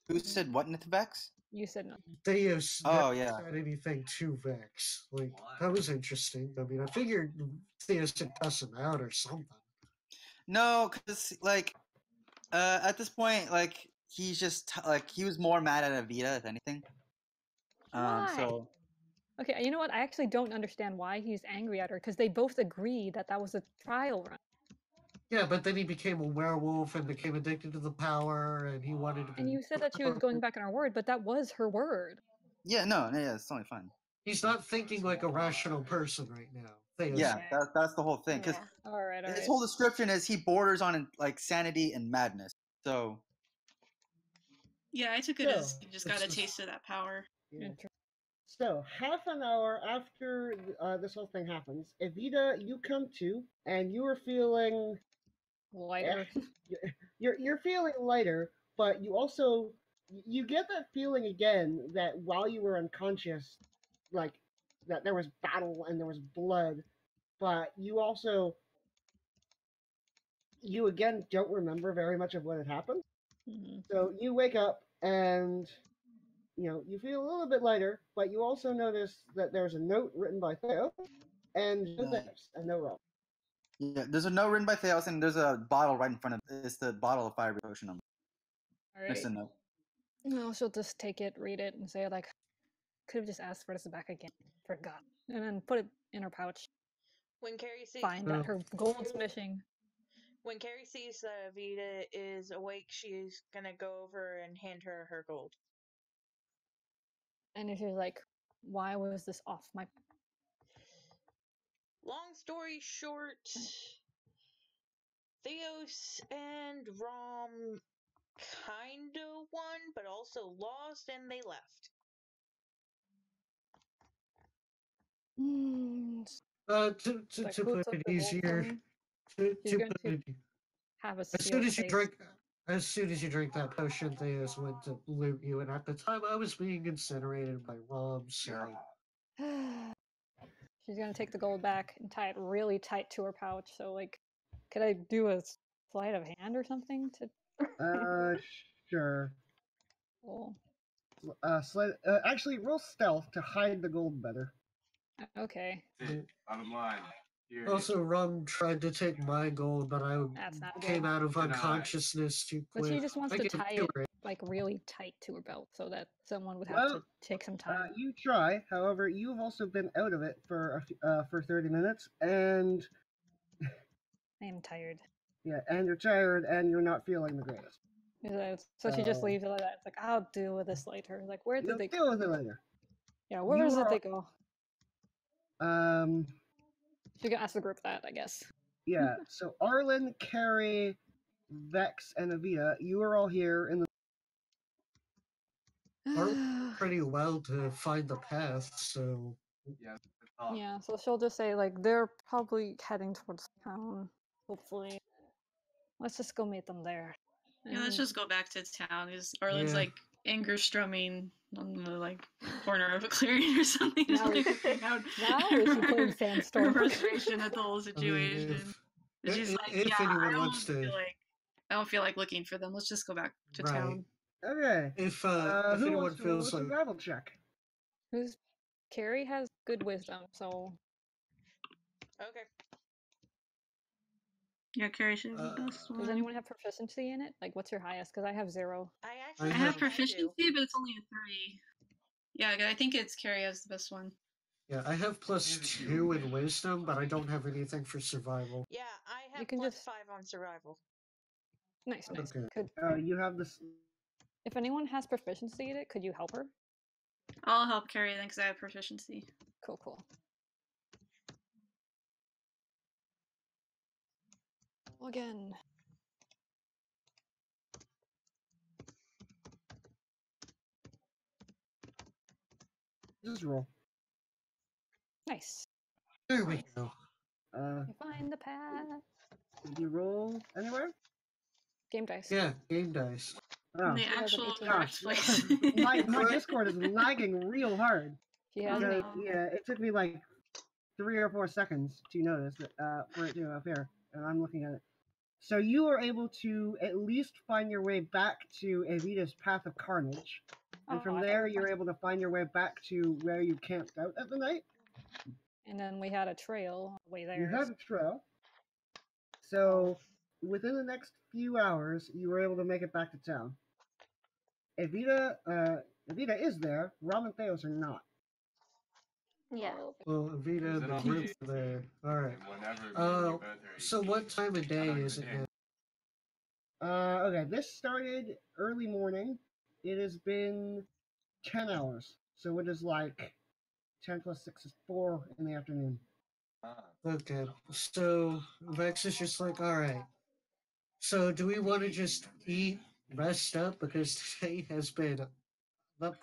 Who said what, Nithvex? You said no. Theos Oh, never yeah. said anything to Vex. Like, that was interesting. I mean, I figured Theos would cuss him out or something. No, because like, at this point, like he's just like he was more mad at Evita if anything. Why? So Okay, you know what? I actually don't understand why he's angry at her, because they both agreed that that was a trial run. Yeah, but then he became a werewolf and became addicted to the power, and he wanted to. And you said that she was going back on her word, but that was her word. yeah, no, yeah, it's totally fine. He's not thinking like a rational person right now. Theos. Yeah, Okay. that's the whole thing. Because Yeah. Alright, his alright. whole description is he borders on like sanity and madness. So Yeah, I took it as So, you just got a it's- taste of that power. yeah. Inter- So, half an hour after this whole thing happens, Evita, you come to, and you are feeling Lighter. you're feeling lighter, but you also you get that feeling again that while you were unconscious, like that there was battle and there was blood, but you also you again don't remember very much of what had happened. Mhm. So you wake up and you feel a little bit lighter, but you also notice that there's a note written by Theo and no Theos and no Rom. yeah, there's a note written by Theos and there's a bottle right in front of it. It's the bottle of fire potion number. Next Alright. to the note. No, she'll just take it, read it, and say, like, could have just asked for this back again. Forgot. And then put it in her pouch. When Carrie sees Find that her gold's missing. when Carrie sees that Evita is awake, she's gonna go over and hand her her gold. And if you're like, why was this off my. Long story short, Theos and Rom kinda won, but also lost, and they left. To Like, put who took it the gold easier, from me? to She's put going to it, have a as soon as you face. drink, as soon as you drink that potion, Theos went to loot you, and at the time I was being incinerated by Rom. So She's gonna take the gold back and tie it really tight to her pouch. So, like, could I do a sleight of hand or something to? Sure. Well, Actually, roll stealth to hide the gold better. okay. Bottom line. Here, also, Rom tried to take my gold, but I That's not came good. out of Denied. unconsciousness too But quick. she just wants I to gave tie to it her like really tight to her belt so that someone would have Well, to take some time. You try. However, you've also been out of it for 30 minutes, and I am tired. yeah, and you're tired, and you're not feeling the greatest. So she just leaves it like that. It's like, I'll deal with this later. Like, where did You'll they deal with it later. Yeah, where You did are- they go? She can ask the group that, I guess. Yeah. So Arlen, Carrie, Vex, and Avita, you are all here in the. Pretty well to find the path, so Yeah, so she'll just say, like, they're probably heading towards town, hopefully. Let's just go meet them there. Yeah, let's And- just go back to town. Because Arlen's Yeah. like anger strumming on the like corner of a clearing or something. Now we- Figuring out now we should play her Sandstorm. frustration at the whole situation. And she's like, if yeah, anyone wants to, I don't feel like looking for them. Let's just go back to Right. town. Okay. if Who anyone wants to roll a feels like survival check? Carrie has good wisdom, so Okay. Yeah, Carrie should have the best one. does anyone have proficiency in it? Like, what's your highest? Because I have 0. I I actually I have- have think I do. proficiency, but it's only a 3. Yeah, I think it's Carrie has the best one. yeah, I have +2 in wisdom, but I don't have anything for survival. Yeah, I have can plus just- 5 on survival. Nice. Okay. Could You have this. if anyone has proficiency in it, could you help her? I'll help Carrie then because I have proficiency. Cool. Well, again. Just roll. Nice. There we go. You find the path. Did you roll anywhere? Game dice. Yeah, game dice. Oh. The She has an actual 18. correct place. my Discord is lagging real hard. She has Because, an yeah, it took me like 3 or 4 seconds to notice that, for it to appear, and I'm looking at it. So you are able to at least find your way back to Evita's Path of Carnage, and Oh, from I there thought- you're able to find your way back to where you camped out at the night. And then we had a trail on the way there. You had a trail. So within the next few hours, you were able to make it back to town. Evita is there. Rob and Theos are not. Yeah. Well, Avita and the Is it group on- are there. Alright. Whenever you Uh, both are so what time of day is it now? Okay, this started early morning. It has been 10 hours. So it is like 10 plus 6 is 4 in the afternoon. Okay, so Vex is just like, alright. So do we want to just eat, rest up? Because today has been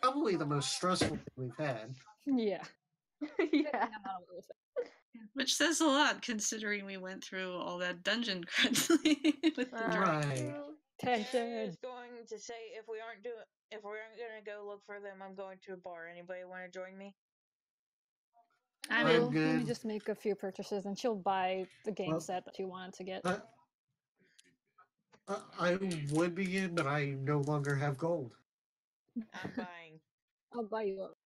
probably the most stressful we've had. Yeah. Yeah. Which says a lot considering we went through all that dungeon currently with the dragon. Right. I Tension. was going to say if we aren't gonna go look for them, I'm going to a bar. Anybody want to join me? I'm I'm Let me good. just make a few purchases and she'll buy the game Well, set that she wanted to get. I would be in, but I no longer have gold. I'm buying. I'll buy you up.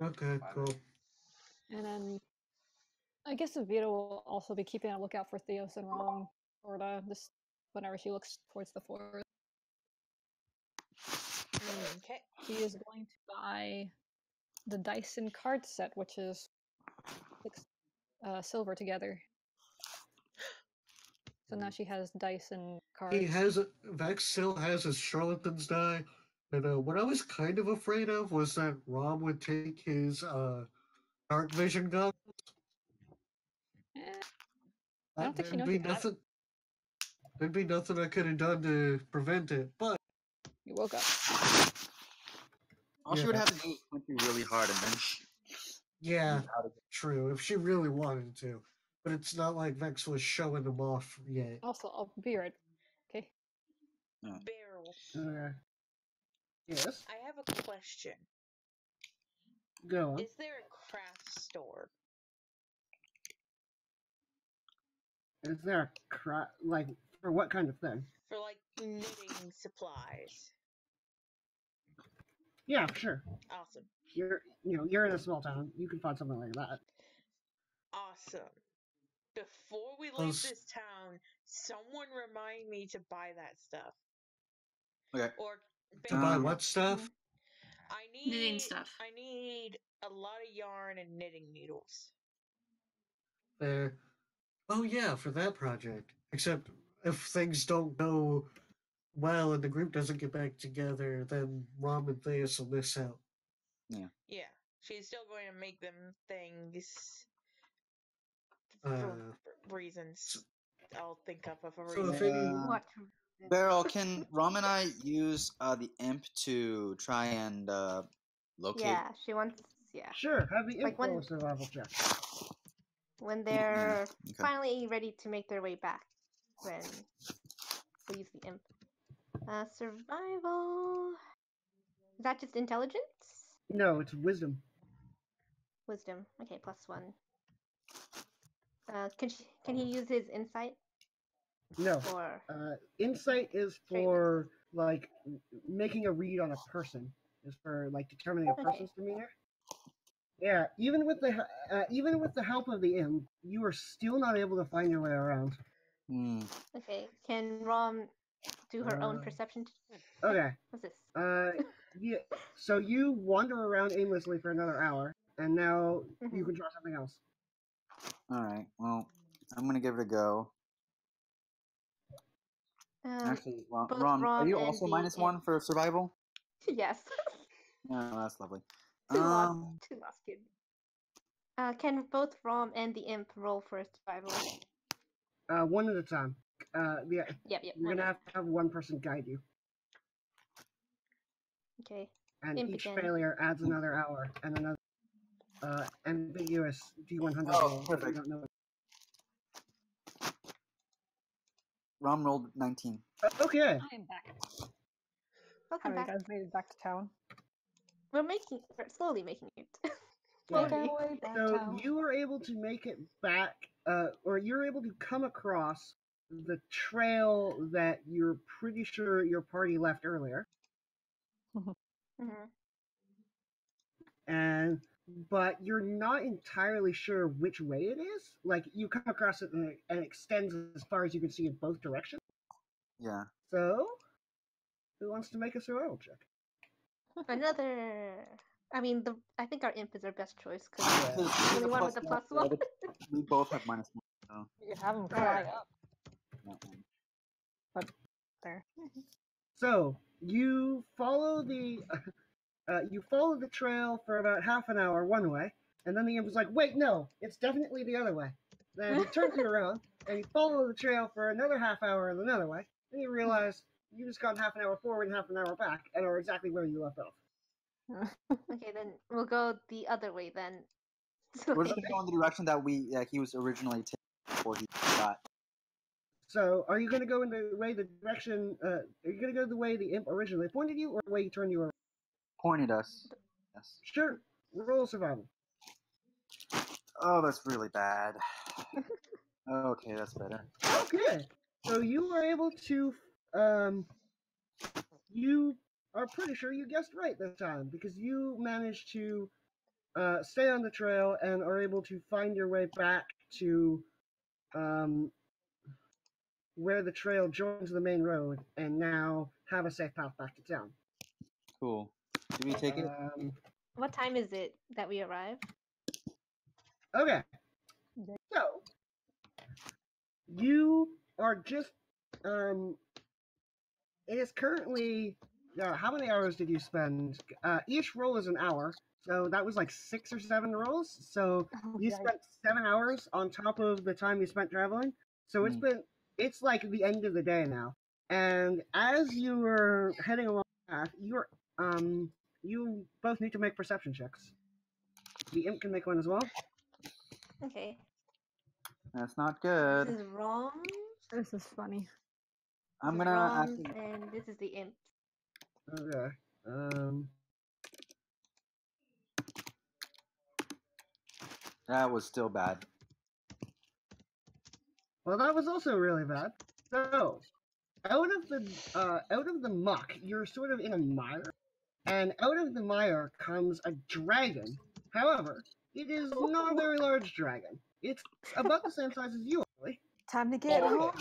Okay, cool. And then I guess Avita will also be keeping a lookout for Theos and Rom or this whenever she looks towards the forest. Okay. She is going to buy the Dyson card set, which is 6 silver together. So now she has Dyson cards. Vex still has his charlatan's die. And what I was kind of afraid of was that Rom would take his dark vision gun. Eh, I don't think she knows There'd you be got it. nothing. There'd be nothing I could have done to prevent it. But You woke up. All she would Yeah. have to do is punch you really hard and then yeah, true. If she really wanted to, but it's not like Vex was showing them off yet. Also, I'll be right. Okay. Barrel. Okay. Yes. I have a question. Go on. Is there a craft store? Is there a like for what kind of thing? For like knitting supplies. Yeah, sure. Awesome. You're in a small town. You can find something like that. Awesome. Before we leave Those- this town, someone remind me to buy that stuff. Okay. Or To buy what stuff? I need Knitting stuff. I need a lot of yarn and knitting needles. There. Oh yeah, for that project. Except if things don't go well and the group doesn't get back together, then Rom and Theus will miss out. Yeah. Yeah, she's still going to make them things for reasons. I'll think up of a So reason. if any, What? Beryl, can Rom and I use the imp to try and locate? Yeah, she wants. Yeah. Sure, have the Like imp when- roll a survival check. When they're Okay. finally ready to make their way back, then we'll use the imp. Survival. Is that just intelligence? No, it's wisdom. Wisdom. Okay, +1. Can he use his insight? No. Or Insight is for like making a read on a person. Is for like determining a person's demeanor. Yeah, even with the help of the imp, you are still not able to find your way around. okay, can Rom do her own perception? Okay. What's this? Yeah. So you wander around aimlessly for another hour, and now you can try something else. All right. Well, I'm gonna give it a go. Actually, Rom, are you also -1 for survival? Yes. Yeah, that's lovely. Two lost kids. Can both Rom and the imp roll for survival? One at a time. Yeah. Yep. You're gonna have to have one person guide you, Okay. and Imp each again. failure adds another hour and another ambiguous D100 Oh, roll. perfect. You don't know. Rom rolled 19. Okay. I am back. Welcome How back. you guys made it back to town? We're slowly making it. Yeah. Slowly. So you were able to make it back, or you're able to come across the trail that you're pretty sure your party left earlier. But you're not entirely sure which way it is. Like, you come across it and it extends as far as you can see in both directions. Yeah. So, who wants to make a survival check? Another. I mean, I think our imp is our best choice because the one with the +1. We both have -1. So. You have them fly up. But there. So you follow the trail for about half an hour one way, and then the imp was like, "Wait, no, it's definitely the other way." Then he turns it around and you follow the trail for another half hour another way. Then you realize you just got half an hour forward and half an hour back, and are exactly where you left off. Okay, then we'll go the other way then. We're just gonna go in the direction that he was originally taking before he got. So, are you going to go in the way are you going to go the way the imp originally pointed you, or the way he turned you around? Pointed us. Yes. Sure. Roll survival. Oh, that's really bad. Okay, that's better. Okay. So you were able to, you are pretty sure you guessed right this time, because you managed to stay on the trail and are able to find your way back to where the trail joins the main road, and now have a safe path back to town. Cool. Did we take it? What time is it that we arrive? Okay. So you are just it is currently how many hours did you spend? Each roll is an hour, so that was like 6 or 7 rolls. So you spent 7 hours on top of the time you spent traveling. So it's like the end of the day now. And as you were heading along the path, you both need to make perception checks. The imp can make one as well. Okay. That's not good. This is Rom. This is funny. I'm This is gonna Rom, actually. and this is the imp. Okay. That was still bad. Well, that was also really bad. So, out of the muck, you're sort of in a mire, and out of the mire comes a dragon. However, it is not a very large dragon. It's about the same size as you, actually. Time to get home.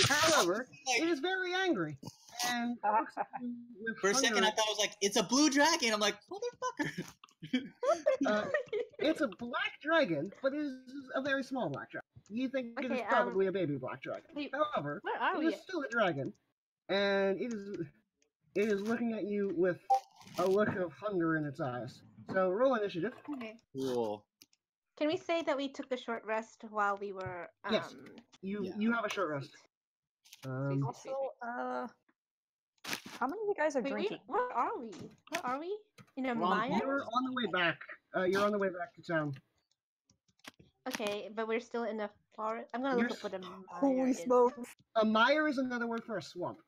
However, it is very angry, and looks at you with For a second, I hunger. thought it was like, it's a blue dragon. I'm like, motherfucker. It's a black dragon, but it is a very small black dragon. You think it is Okay, probably a baby black dragon. wait, However, where are it we? is still a dragon, and it is looking at you with a look of hunger in its eyes. So roll initiative. Okay. Cool. Can we say that we took a short rest while we were Yes. You have a short rest. Also, how many of you guys are Wait, drinking? where are we? Where are we? In a We're on mire? You're on the way back. You're on the way back to town. Okay, but we're still in a forest. I'm gonna You're look up what a mire Holy is. smokes! A mire is another word for a swamp.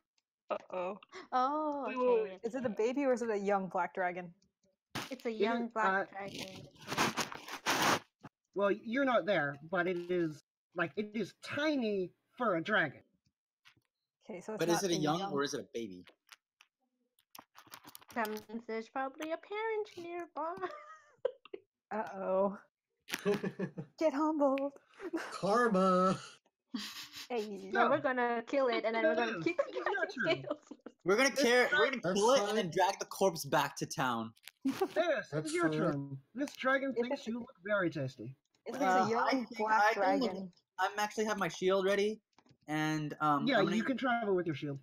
Uh-oh. Oh, Wait, okay. wait, wait. Is it a baby or is it a young black dragon? It's a is, young black dragon. Well, you're not there, but it is tiny for a dragon. Okay, so it's But not is it a young or is it a baby? That means there's probably a parent nearby. Uh-oh. Get humbled. Karma. Hey. No, we're gonna kill it and then we're gonna kick It's your turn. We're gonna kill That's it and fine. then drag the corpse back to town. Yes, That's it's your fine. turn. This dragon If thinks it's- you look very tasty. If it's a I young think black I can look- dragon, I'm actually have my shield ready, and Yeah, I'm gonna, you can travel with your shield.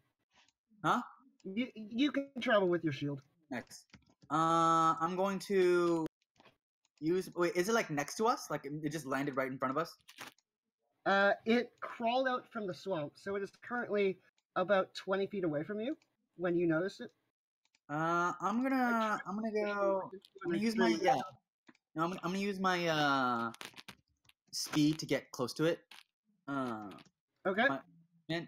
Huh? You can travel with your shield. Next. I'm going to use. Wait, is it like next to us? Like it just landed right in front of us? It crawled out from the swamp, so it is currently about 20 feet away from you when you notice it. I'm gonna go. I'm gonna use my No, I'm gonna use my speed to get close to it. Okay.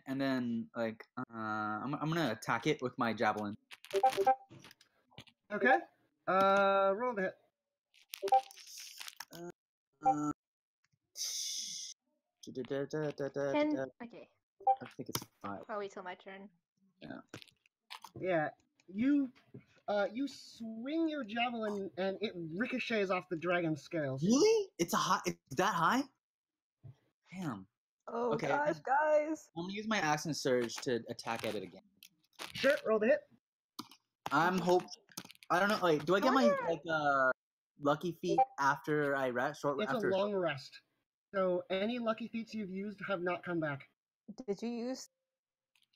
And then like I'm gonna attack it with my javelin. Okay. Roll the hit. Uh, 10. Okay, I think it's 5. I'll wait till my turn. Yeah. You swing your javelin and it ricochets off the dragon's scales. Really? It's that high? Damn. oh Okay. gosh, guys. I'm gonna use my action surge to attack at it again. Sure, roll the hit. I don't know. Like, do I get my lucky feet after I rest? It's a long rest. So any lucky feats you've used have not come back. Did you use?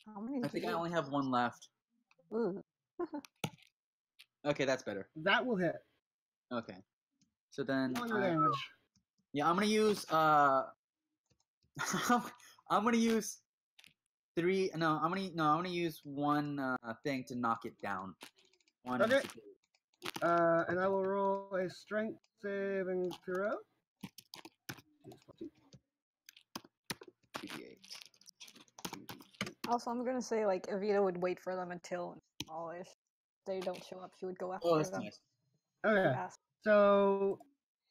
How many? I Did think you I only have one left. Ooh. Okay, that's better. That will hit. Okay. So then Roll your damage. yeah, I'm gonna use I'm gonna use 3 no, I'm gonna use one thing to knock it down. One Okay. security. And I will roll a strength saving throw. 2d8. Also, I'm gonna say like Evita would wait for them until smallish. They don't show up. She would go after Oh, that's them. nice. Okay. Yeah. So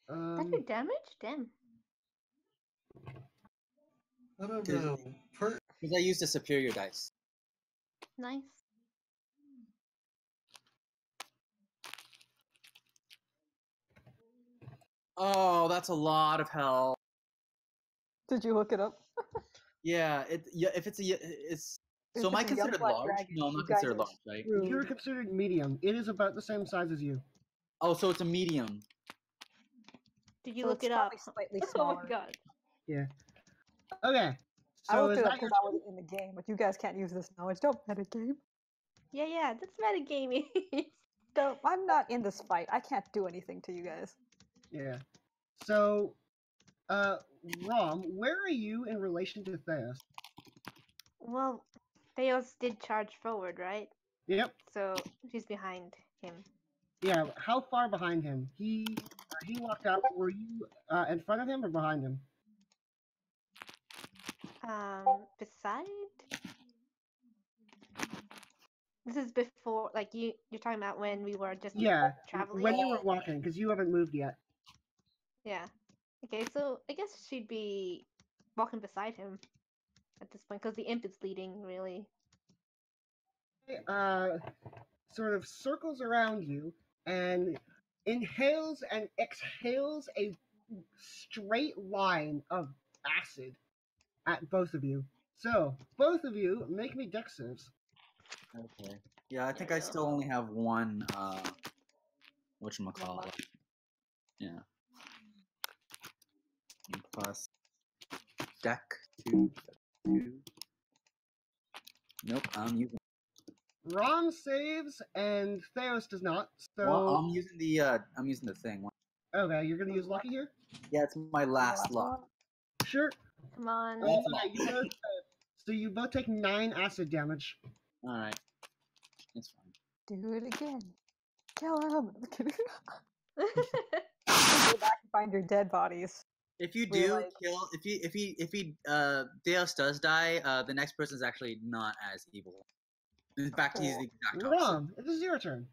That's your damage? Damn. I don't Cause- know. Because I used a superior dice. Nice. Oh, that's a lot of hell. Did you look it up? Yeah, if it's it's If so am I it's a young considered black large? dragon, No, I'm you not guys considered are large, right? screwed. you're considered medium. It is about the same size as you. Oh, so it's a medium. Did you So look it's it up? probably slightly Oh smaller. my god. Yeah. Okay. I So looked is it up that your because I was in the game, but you guys can't use this knowledge. Don't metagame. Yeah, that's metagaming. Don't. I'm not in this fight. I can't do anything to you guys. Yeah. So, Rom, where are you in relation to Theos? Well, Theos did charge forward, right? Yep. So she's behind him. Yeah. How far behind him? He walked out. Were you in front of him or behind him? Beside? This is before, like you're talking about when we were just Yeah. traveling. When you were walking, because you haven't moved yet. Yeah. Okay, so I guess she'd be walking beside him at this point because the imp is leading, really. Sort of circles around you and inhales and exhales a straight line of acid at both of you. So, both of you make me dex saves. Okay. Yeah, I think There I we go. still only have one. Whatchamacallit? Yeah. And plus deck 2. Nope, I'm using. Rom saves and Theos does not. So Well, I'm using the thing. okay, you're gonna use lucky here. Yeah, it's my last luck. Sure. Come on. Well, Okay, you both, so you both take 9 acid damage. All right, it's fine. Do it again. Kill him. Go back and find your dead bodies. If you We're do like- kill, if he Deus does die, the next person's actually not as evil. In fact, he's the exact opposite. Rom, it is your turn.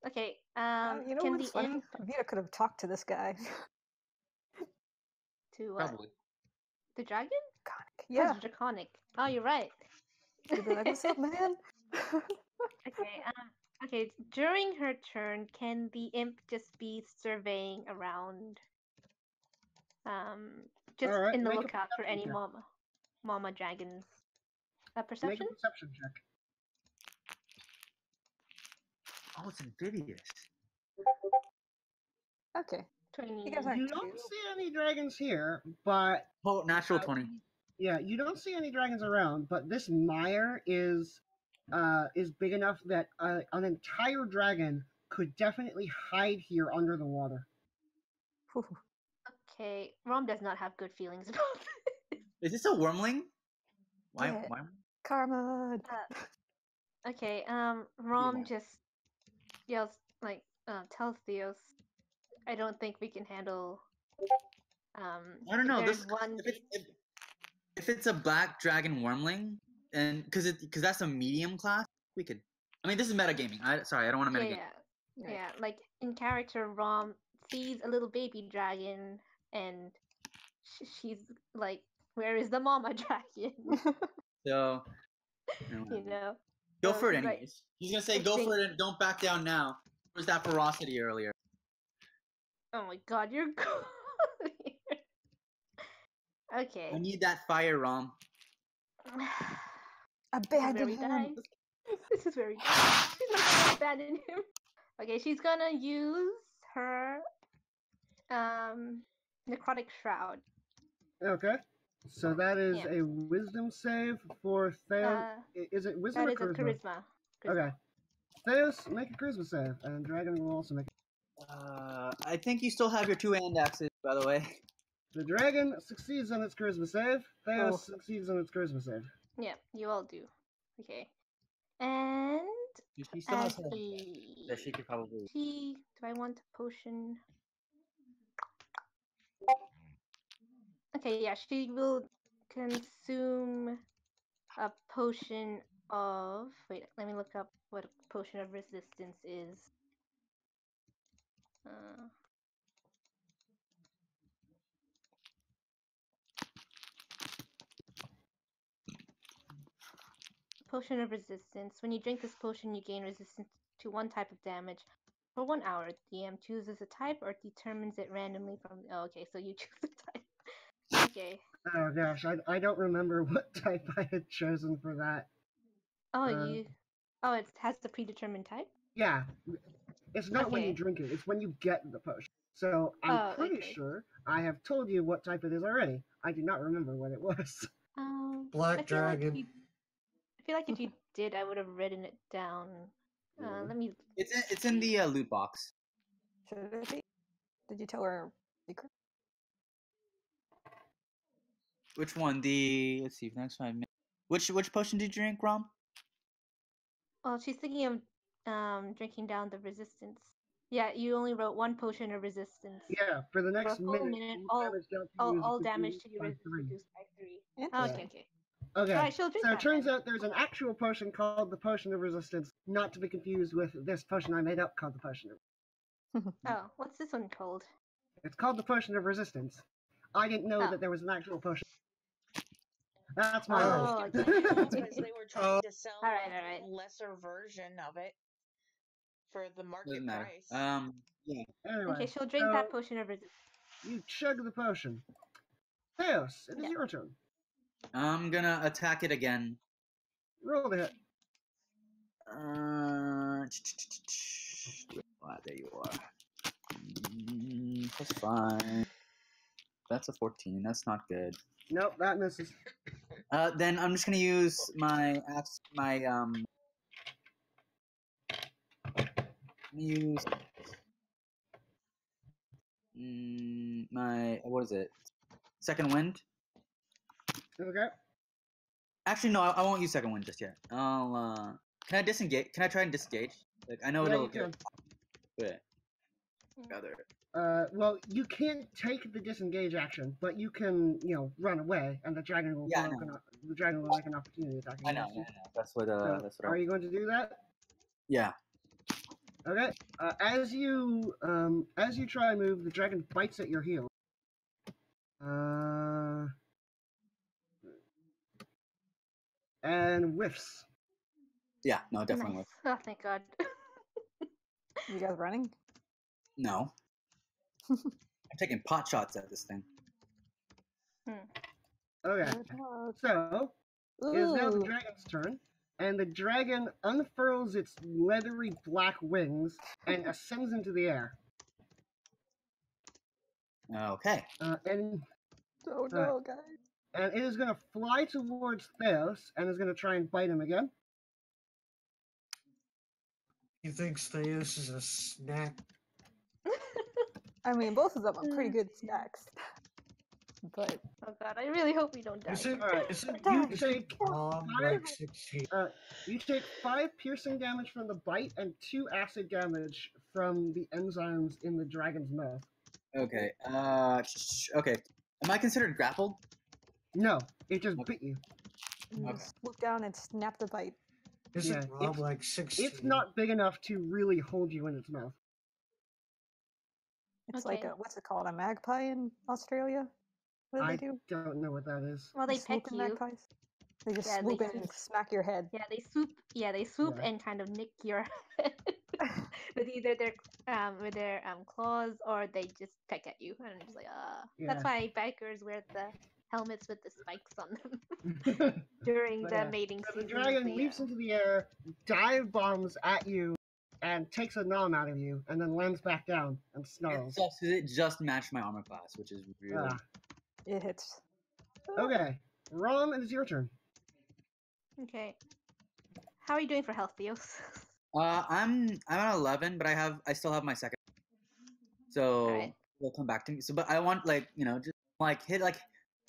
Okay. You know can what's the funny? imp Vita could have talked to this guy. to what? Probably. The dragon? Yeah. That's draconic. Oh, you're right. She'd be like, "What's up, man?" Okay. Okay. During her turn, can the imp just be surveying around? Just Alright, in the make a lookout for perception any check. mama dragons. Make a Perception? perception check. Oh, it's amphibious. Okay. 20. You guys aren't You don't see any dragons here, but Oh, natural 20. yeah, you don't see any dragons around. But this mire is big enough that an entire dragon could definitely hide here under the water. Okay. Rom does not have good feelings about this. Is this a wormling? Why? Yeah. Why? Karma. Okay. Rom Yeah. just yells like, tells Theos, "I don't think we can handle." I don't know. There's one. If it's a black dragon wormling, and because that's a medium class, we could. I mean, this is metagaming. Sorry, I don't want to Yeah, metagame. yeah. Like in character, Rom sees a little baby dragon, and she's like, "Where is the mama dragon?" So, You know. go So for it he's like, anyways. He's gonna say, I "Go think- for it and don't back down now." Where's that ferocity earlier? Oh my god, you're cool. Okay. I need that fire, Rom. Abandon Very him. nice. This is very nice. She's not gonna abandon him. Okay, she's gonna use her necrotic shroud. Okay. So that is a wisdom save for Theos. Is it wisdom That or is a charisma? charisma. Okay. Theos, make a charisma save, and Dragon will also make. I think you still have your 2 hand axes, by the way. The dragon succeeds on its charisma save. Theos succeeds on its charisma save. Yeah, you all do. Okay. And She still has as her that she could probably. do I want a potion? Okay, yeah, she will consume a potion of. Wait, let me look up what a potion of resistance is. Potion of resistance. When you drink this potion, you gain resistance to one type of damage for 1 hour. DM chooses a type or determines it randomly from. Oh, okay, so you choose the type. Okay. Oh gosh, I don't remember what type I had chosen for that. Oh, it has the predetermined type? Yeah. It's not when you Okay. drink it, it's when you get the potion. So I'm pretty sure I have told you what type it is already. I do not remember what it was. Black I feel like dragon. I feel like if you did, I would have written it down. Let me. It's in the loot box. Should it be? Did you tell her secret? Which one? Let's see. Next 5 minutes. Which potion did you drink, Rom? Oh, she's thinking of drinking down the resistance. Yeah, you only wrote 1 potion of resistance. Yeah, for the For next a full minute, all damage to your resistance reduced by 3. Oh, okay, okay. Okay, Alright, she'll drink so it that turns out there's an actual potion called the Potion of Resistance, not to be confused with this potion I made up called the Potion of Oh, what's this one called? It's called the Potion of Resistance. I didn't know that there was an actual potion. That's my Oh, Because okay. they were trying to sell Alright, a alright. lesser version of it for the market Doesn't matter. price. Yeah. Anyway, Okay, she'll drink so that potion of resistance. you chug the potion. Theos, it is Yeah. your turn. I'm gonna attack it again. Roll the hit. There you are. That's fine. That's a 14. That's not good. Nope, that misses. Then I'm just gonna use my use my what is it? Second wind. Okay. Actually, no, I won't use second wind just yet. I'll can I disengage? Can I try and disengage? Like I know Yeah, it'll you can. But rather. Well, you can't take the disengage action, but you can, run away, and the dragon will make an opportunity attack. I know. That's what. That's what. Are you going to do that? Yeah. Okay. As you try and move, the dragon bites at your heel. And whiffs. Yeah. No, definitely Nice. whiffs. Oh, thank God. You guys running? No. I'm taking pot shots at this thing. Okay. So it is now the dragon's turn, and the dragon unfurls its leathery black wings and ascends into the air. Okay. And oh no, guys. And it is going to fly towards Theos and is going to try and bite him again. He thinks Theos is a snack. I mean, both of them are pretty good snacks. But oh God, I really hope we don't die. You take you take 5 piercing damage from the bite and 2 acid damage from the enzymes in the dragon's mouth. Okay. Okay. Am I considered grappled? No, it just bit you. Okay. Swoop down and snap the bite. Isn't Rob like 16? It's not big enough to really hold you in its mouth. It's like what's it called? A magpie in Australia? What do they do? I don't know what that is. Well, they peck you. Magpies? They just swoop in and smack your head. Yeah, they swoop. Yeah, they swoop and kind of nick your head with either their claws or they just peck at you. And I'm just like, That's why bikers wear the helmets with the spikes on them during the mating season. The dragon leaps into the air, dive bombs at you, and takes a nom out of you, and then lands back down and snarls. It just matched my armor class, which is really. It hits. Okay, Rom, it is your turn. Okay. How are you doing for health, Theos? I'm at 11, but I still have my second. So they'll come back to me. So, but I want just hit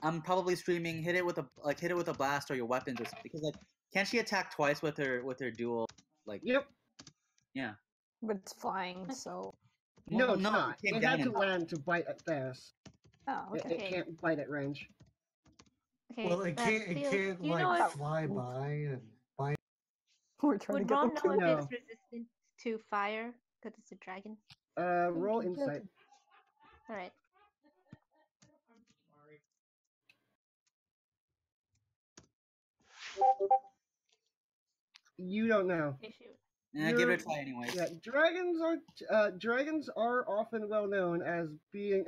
I'm probably streaming. Hit it with a blast or your weapons or something. Because can't she attack twice with her dual? Yep. Yeah. But it's flying, so. No, it's not. It had to land to bite at Theos. Oh, okay. It can't bite at range. Okay. Well, it can't fly by and bite. We're trying Would to get Ron them know if it's resistant to fire because it's a dragon? Roll insight. All right. You don't know. Yeah, give it a try anyway. Yeah, dragons are often well known as being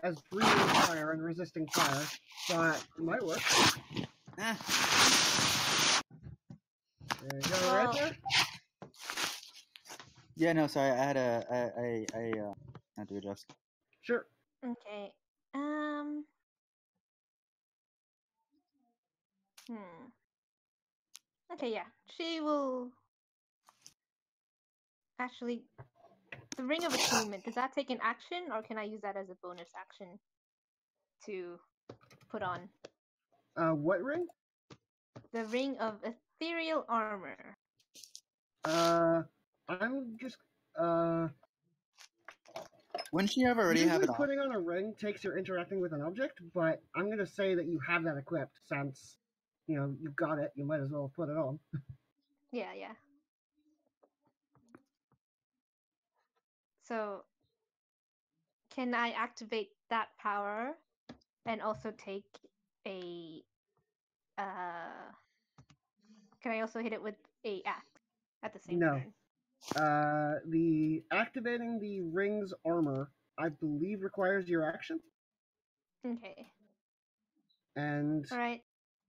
as breathing fire and resisting fire, but it might work. There you go, right there. Yeah, no, sorry, I had to adjust. Sure. Okay. Okay, yeah. She will. Actually, the Ring of Attunement, does that take an action, or can I use that as a bonus action to put on? What ring? The Ring of Ethereal Armor. I'm just, Wouldn't she have already have it on? Putting on a ring takes her interacting with an object, but I'm gonna say that you have that equipped since, you've got it, you might as well put it on. Yeah. So, can I activate that power and also take a, can I also hit it with a axe at the same time? The activating the ring's armor, I believe, requires your action. Okay. And all right.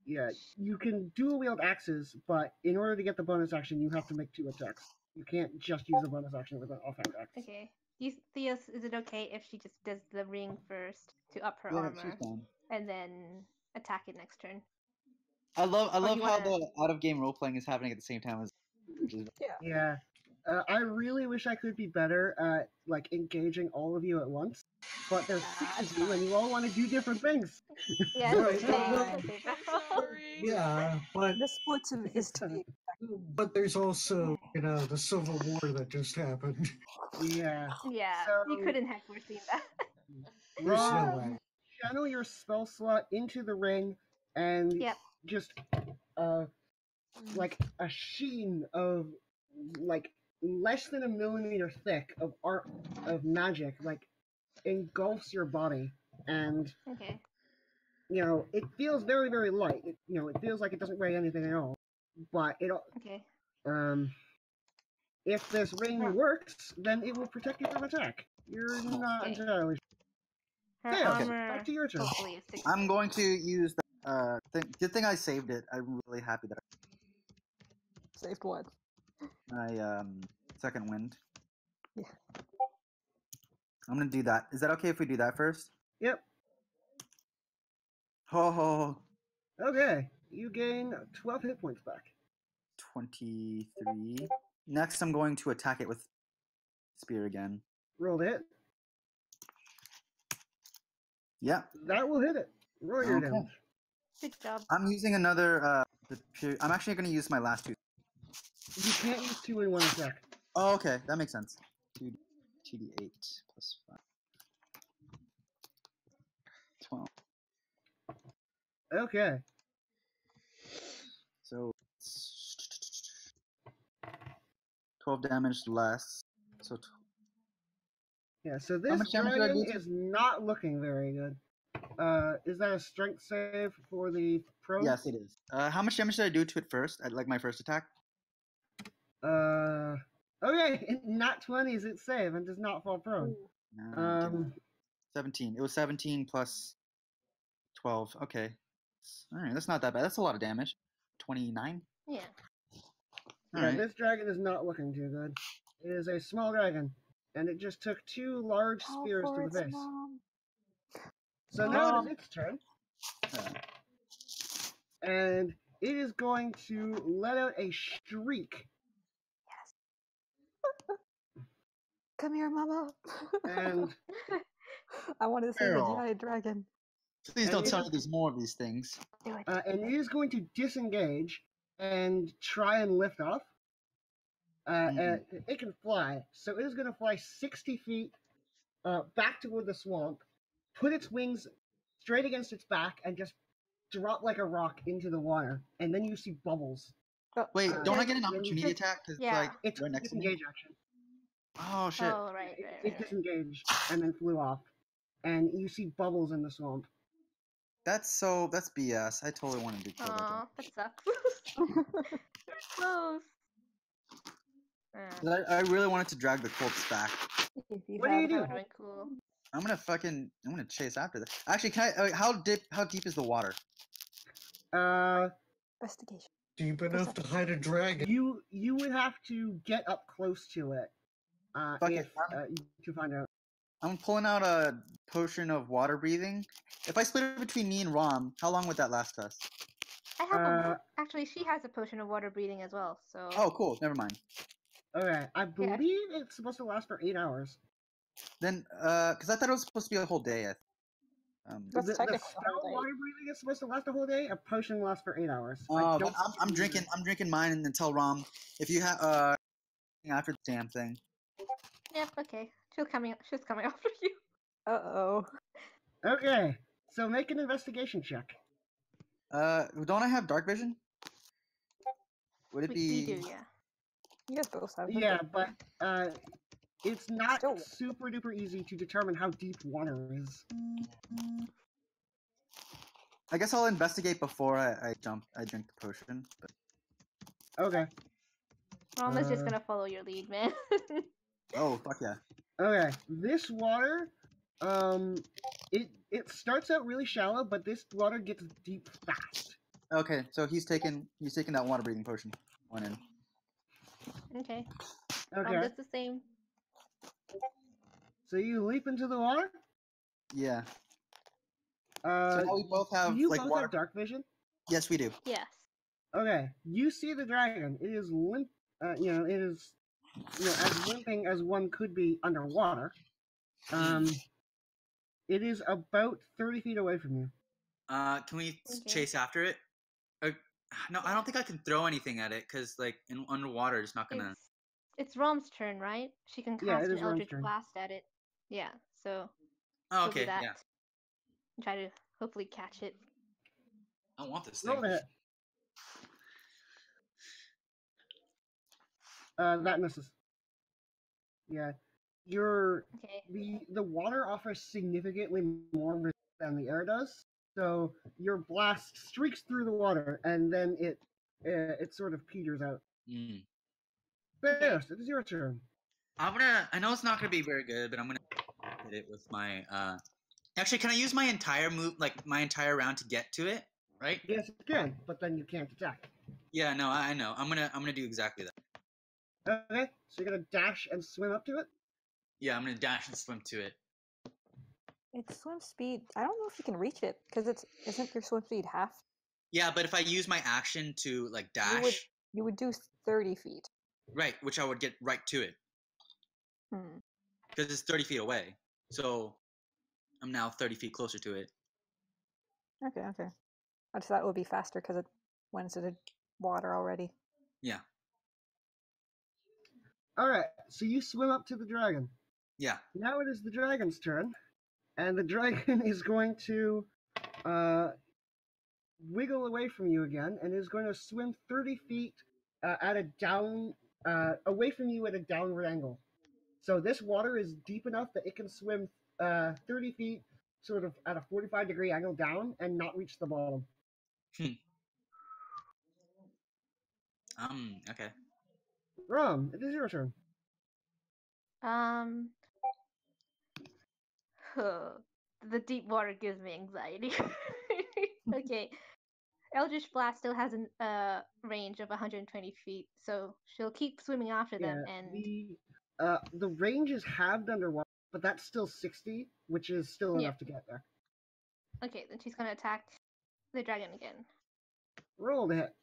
Yeah, you can dual wield axes, but in order to get the bonus action, you have to make 2 attacks. You can't just use the bonus action with an offhand axe. Okay. Theos, is it okay if she just does the ring first to up her Yeah, armor, she's fine. and then attack it next turn? I love you how wanna- the out of game role playing is happening at the same time as. Yeah. I really wish I could be better at like engaging all of you at once, but there's 6 of you and you all want to do different things. Yeah, Right, it's well, okay. Yeah, but The sports is but there's also the Civil War that just happened. Yeah. Yeah, you So- couldn't have foreseen that. There's no Rob, way. channel your spell slot into the ring and Yep. just like a sheen of like less than a millimeter thick of art of magic like engulfs your body, and Okay. it feels very, very light. It feels like it doesn't weigh anything at all, but Okay. if this ring works, then it will protect you from attack. You're not Okay. entirely Her Theo, armor back to your turn. hopefully is 6. I'm going to use the good thing I saved it. I'm really happy that saved what? my second wind. Yeah. I'm gonna do that. Is that okay if we do that first? Yep. Oh, Okay, you gain 12 hit points back. 23. Next, I'm going to attack it with spear again. Roll to hit. Yeah. That will hit it. Roll your Okay. damage. Good job. I'm using another. I'm actually going to use my last 2. You can't use 2 in 1 attack. Oh, okay, that makes sense. 2d8 plus 5. 12. Okay. So 12 damage less. So Yeah, so How this much damage do I dragon do to- is not looking very good. Is that a strength save for the prone? yes, it is. How much damage did I do to it first? Like my first attack? Okay, not 20 is its save and does not fall prone. No, 17. It was 17 plus 12. Okay. All right, that's not that bad. That's a lot of damage. 29. Yeah. All Yeah, right. this dragon is not looking too good. It is a small dragon, and it just took 2 large spears to the face. So now it is its turn, and it is going to let out a shriek. Come here, mama. And I want to see the Girl. giant dragon. Please don't tell me there's more of these things. And it is going to disengage and try and lift off. And it can fly, so it is going to fly 60 feet back toward the swamp, put its wings straight against its back, and just drop like a rock into the water. And then you see bubbles. Wait, don't I get an then you opportunity can- attack? Cause Yeah. like It's right a next to me. disengage action. Oh shit! Oh, right, right, It right. disengaged and then flew off. And you see bubbles in the swamp. That's BS. I totally wanted to kill that. Aw, that sucks. Close. 'Cause I really wanted to drag the corpse back. What do you That do? would've been cool. I'm gonna chase after this. Actually, can I? How deep is the water? Investigation. Deep enough to hide a dragon. You would have to get up close to it. Fuck it, To find out. I'm pulling out a potion of water breathing. If I split it between me and Rom, how long would that last us? I have actually, she has a potion of water breathing as well, so. Oh, cool. Never mind. Okay, I believe it's supposed to last for 8 hours. Then, because I thought it was supposed to be a whole day. The spell water breathing is supposed to last a whole day. A potion lasts for 8 hours. Oh, but I'm drinking mine and then tell Rom if you have after the damn thing. Yep. Okay. She's coming after you. Uh-oh. Okay, so make an investigation check. Don't I have dark vision? Would it be? We do, yeah. You guys both have. Yeah, but it's not super duper easy to determine how deep water is. I guess I'll investigate before I drink the potion. But... Okay. Mama's just gonna follow your lead, man. Oh, fuck yeah. Okay, this water, it starts out really shallow, but this water gets deep fast. Okay, so he's taking that water breathing potion. One in. Okay. Okay. That's the same. So you leap into the water. Yeah. So now we both have do you like both water. have dark vision? Yes, we do. Yes. Okay. You see the dragon. It is limp. It is as limping as one could be underwater. It is about 30 feet away from you. Can we chase after it? No, I don't think I can throw anything at it because, like, in underwater, it's not gonna. It's Rom's turn, right? She can cast an Eldritch Blast at it. Yeah, so. Oh, she'll do okay, that. yeah. And try to hopefully catch it. I want this thing. Roll it. That misses. Yeah. The water offers significantly more resistance than the air does. So your blast streaks through the water, and then it sort of peters out. Bears, it is your turn. I know it's not gonna be very good, but I'm gonna hit it with my. Actually, can I use my entire move, like my entire round, to get to it? Right? Yes, you can, but then you can't attack. Yeah, no, I know. I'm gonna do exactly that. Okay, so you're gonna dash and swim up to it. Yeah, I'm gonna dash and swim to it. Its swim speed. I don't know if you can reach it because isn't your swim speed half? Yeah, but if I use my action to like dash, you would do 30 feet. Right, which I would get right to it. Because it's 30 feet away, so I'm now 30 feet closer to it. Okay. I just thought it would be faster because it went into the water already. Yeah. All right, so you swim up to the dragon. Yeah. Now it is the dragon's turn, and the dragon is going to wiggle away from you again, and is going to swim 30 feet away from you at a downward angle. So this water is deep enough that it can swim 30 feet, sort of at a 45-degree angle down, and not reach the bottom. Okay. Rom, it is your turn. The deep water gives me anxiety. Okay. Eldritch Blast still has a range of 120 feet, so she'll keep swimming after them. And the range is halved underwater, but that's still 60, which is still enough to get there. Okay, then she's gonna attack the dragon again. Roll the hit.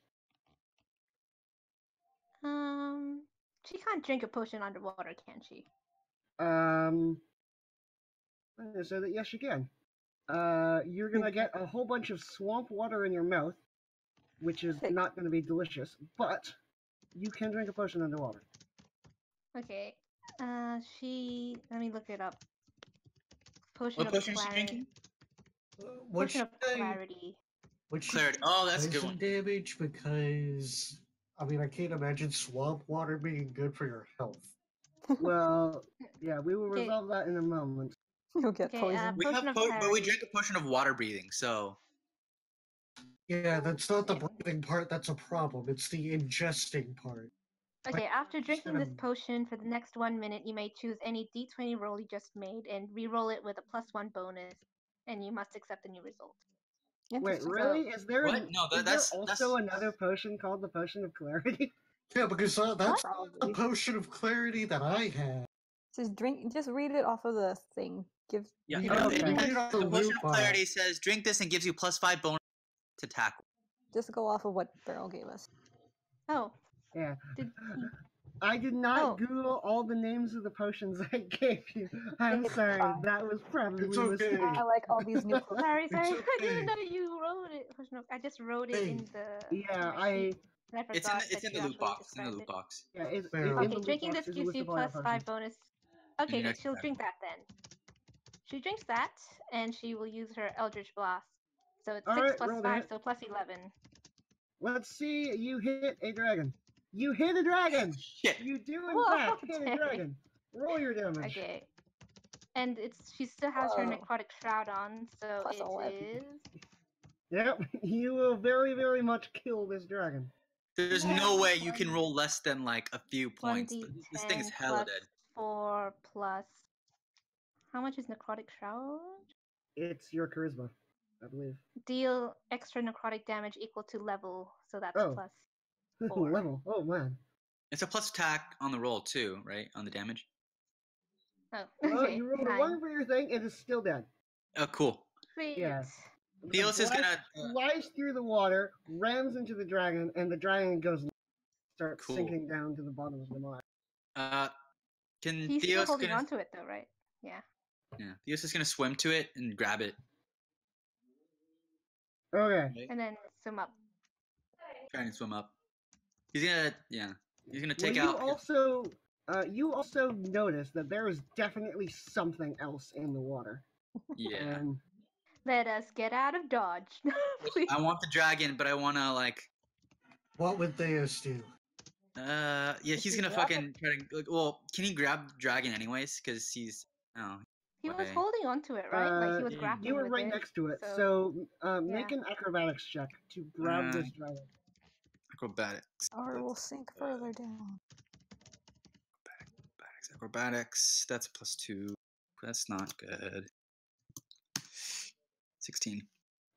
She can't drink a potion underwater, can she? I'm gonna say that yes, you can. You're gonna get a whole bunch of swamp water in your mouth, which is not gonna be delicious, but you can drink a potion underwater. Okay. Let me look it up. What potion is she drinking? Potion of Clarity. Clarity. Oh, that's a good one. Damage because I can't imagine swamp water being good for your health. Well, yeah, we will resolve that in a moment. You'll get poisoned. We drink a potion of water breathing, so. Yeah, that's not the breathing part that's a problem. It's the ingesting part. Okay, after drinking this potion for the next 1 minute, you may choose any d20 roll you just made and re-roll it with a +1 bonus, and you must accept the new result. Wait, really? Is there also another potion called the Potion of Clarity? Yeah, because that's the Potion of Clarity that I had. Just read it off of the thing. The Potion of Clarity says, drink this and gives you +5 bonus to tackle. Just go off of what Beryl gave us. Oh. Yeah. I did not Google all the names of the potions I gave you. I'm sorry. That was probably a mistake. I like all these new Sorry. I didn't know you wrote it. I just wrote it in the. Yeah, It's in the loot box. In the loot box. Yeah, okay, drinking this gives you +5 bonus. Okay, she'll drink that then. She drinks that, and she will use her Eldritch Blast. So it's 6 + 5, so +11. Let's see. You hit a dragon. You hit a dragon! Shit. You do in fact hit a dragon. Roll your damage. Okay. And she still has her necrotic shroud on, so it is. Yep, you will very, very much kill this dragon. There's no way you can roll less than like a few points. This thing is hella dead. 4 plus. How much is necrotic shroud? It's your charisma. I believe. Deal extra necrotic damage equal to level, so that's Oh. plus 4. Level. Oh man. It's a plus attack on the roll too, right? On the damage. Oh, Well, okay. you rolled a 9. 1 for your thing. It is still dead. Oh, cool. Sweet. Yeah. Theos is gonna. Flies through the water, rams into the dragon, and the dragon starts Cool. sinking down to the bottom of the mire. Can He's still Theos holding gonna? on to it though, right? Yeah. Yeah, Theos is gonna swim to it and grab it. Okay. And then swim up. Trying to swim up. He's gonna. Yeah. He's gonna take Well, out. you also notice that there is definitely something else in the water. Yeah. Let us get out of Dodge. Please. I want the dragon, but I wanna like. What would Theos do? Yeah, he's gonna fucking try to. Well, can he grab the dragon anyways? Because he's. Oh. He was holding onto it, right? Like he was grappling You were with right it, next to it, so make an acrobatics check to grab this dragon. Acrobatics. Or we'll sink further down. Acrobatics. That's +2. That's not good. 16.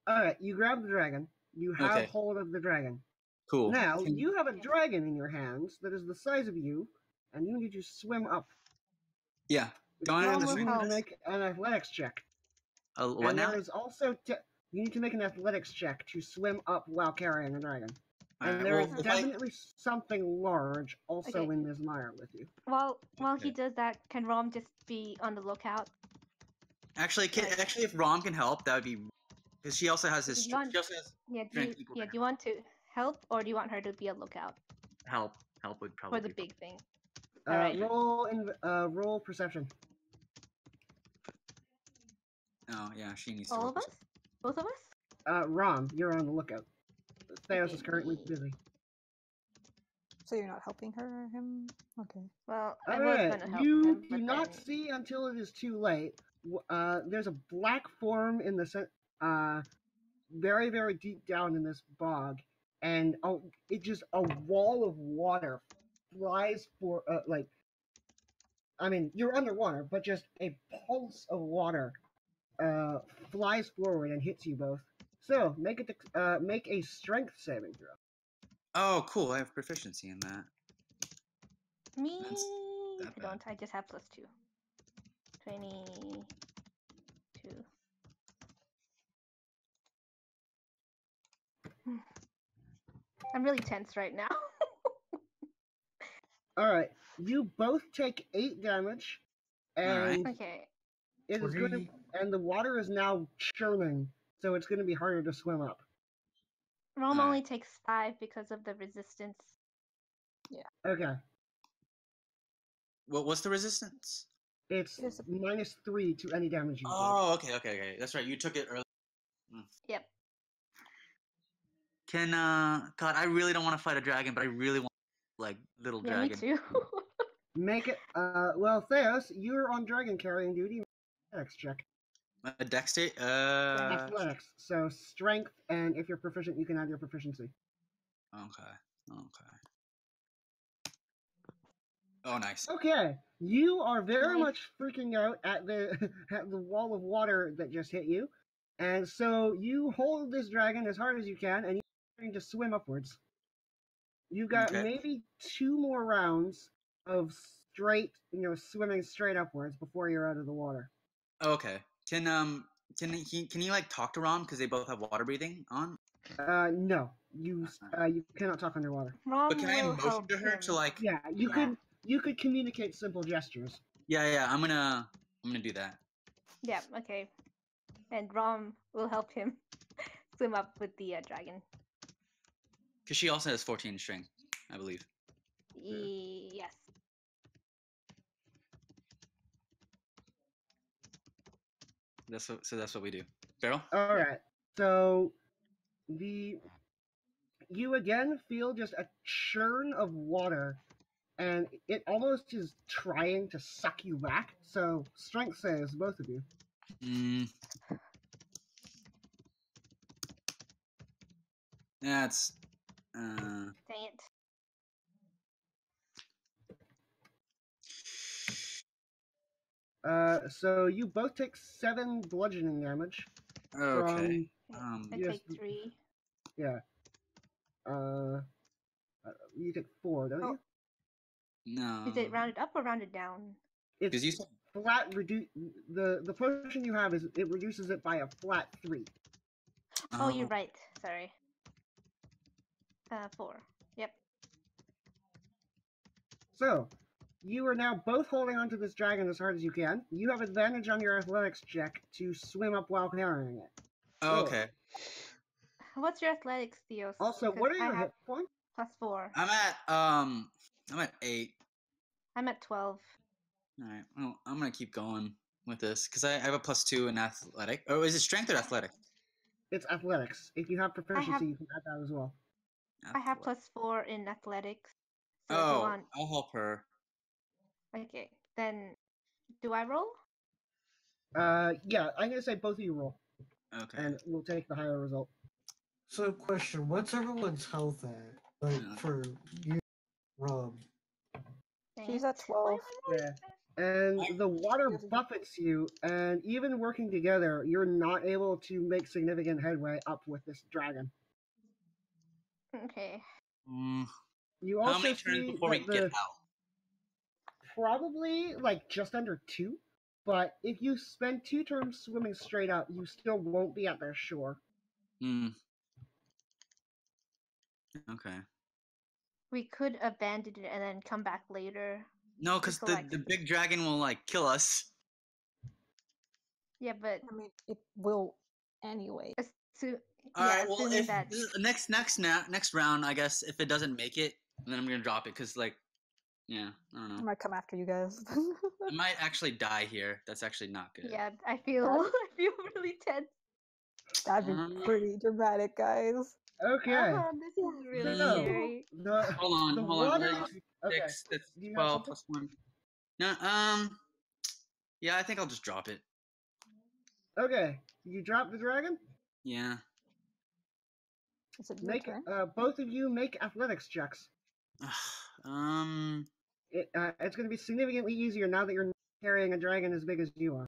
Alright, you grab the dragon. You have Okay. hold of the dragon. Cool. Now, you have a dragon in your hands that is the size of you, and you need to swim up. Yeah. Go on and You swim. need to make an athletics check. What And now? there is also you need to make an athletics check to swim up while carrying a dragon. And Alright, there well, is if I- definitely something large also Okay. in this mire with you. while he does that, can Rom just be on the lookout? Actually, if Rom can help, that would be. Because she also has his. Do you want- She also has Yeah, do strength you, equal yeah, to do you want to help or do you want her to be a lookout help. Help would probably. for the be- big thing? Alright. Roll perception. Oh yeah, she needs to. All roll of us? Both of us? Rom, you're on the lookout. Theos is Okay. currently busy. So you're not helping her or him? Okay. Well, I was Alright, gonna help you him, do but not then see until it is too late. There's a black form in the very, very deep down in this bog, and it just a wall of water flies for I mean, you're underwater, but just a pulse of water flies forward and hits you both. So make a strength saving throw. Oh, cool! I have proficiency in that. me that I bad. don't, I just have +2. 22. I'm really tense right now. Alright, you both take 8 damage, and Okay. it is going to, and the water is now churning, so it's going to be harder to swim up. Rom only takes 5 because of the resistance. Yeah. Okay, What's the resistance? it's -3 to any damage you take. Oh, okay. That's right. You took it early. Yep. Can God, I really don't want to fight a dragon, but I really want like little Yeah, me dragon. too. Make it, well, Theos, you're on dragon carrying duty. Athletics check. A dex state. Athletics. So strength, and if you're proficient, you can add your proficiency. Okay. Oh, nice. Okay, you are very much freaking out at the at the wall of water that just hit you, and so you hold this dragon as hard as you can, and you're starting to swim upwards. You've got Okay. maybe 2 more rounds of straight, swimming straight upwards before you're out of the water. Okay. Can he like talk to Rom because they both have water breathing on? No, you cannot talk underwater. Rom But can I will motion help to her to him. like? Yeah, you could communicate simple gestures. Yeah. I'm gonna do that. Yeah, okay. And Rom will help him swim up with the dragon. Because she also has 14 strength, I believe. Yes. That's what we do. Beryl? All right. So you again feel just a churn of water, and it almost is trying to suck you back. So strength saves, both of you. That's Dang it. So you both take 7 bludgeoning damage. Okay. I yes, take 3. Yeah. You take 4, don't you? No. Is it rounded up or rounded down? It's you said flat. The potion you have is it reduces it by a flat 3. Oh, you're right. Sorry. 4. Yep. So, you are now both holding onto this dragon as hard as you can. You have advantage on your athletics check to swim up while carrying it. Oh, okay. What's your athletics, Theos? Also, 'Cause what are I your have hit points? +4. I'm at 8. I'm at 12. All right. Well, I'm gonna keep going with this because I have a +2 in athletic. Oh, is it strength or athletic? It's athletics. If you have proficiency, you can add that as well. I have +4 in athletics. So if you Oh, want... I'll help her. Okay, then do I roll? Yeah, I'm gonna say both of you roll. Okay. And we'll take the higher result. So, question: what's everyone's health at? Like for you, Rob? She's at 12. Yeah. And the water buffets you, and even working together, you're not able to make significant headway up with this dragon. Okay. You How also many turns see before we that get out? probably like just under 2. But if you spend 2 turns swimming straight up, you still won't be at their shore. Okay. We could abandon it and then come back later. No, because the big dragon will like kill us. Yeah, but I mean, it will anyway. All right. Well, if next round, I guess if it doesn't make it, then I'm gonna drop it because I don't I know. might come after you guys. I might actually die here. That's actually not good. Yeah, I feel really tense. That'd be pretty dramatic, guys. Okay. This is really So, scary. Hold on. water... Okay. Six. That's Do you have 12 something? plus 1. No. Yeah, I think I'll just drop it. Okay. You drop the dragon? Yeah. Is it your Make turn? both of you make athletics checks. It's going to be significantly easier now that you're carrying a dragon as big as you are.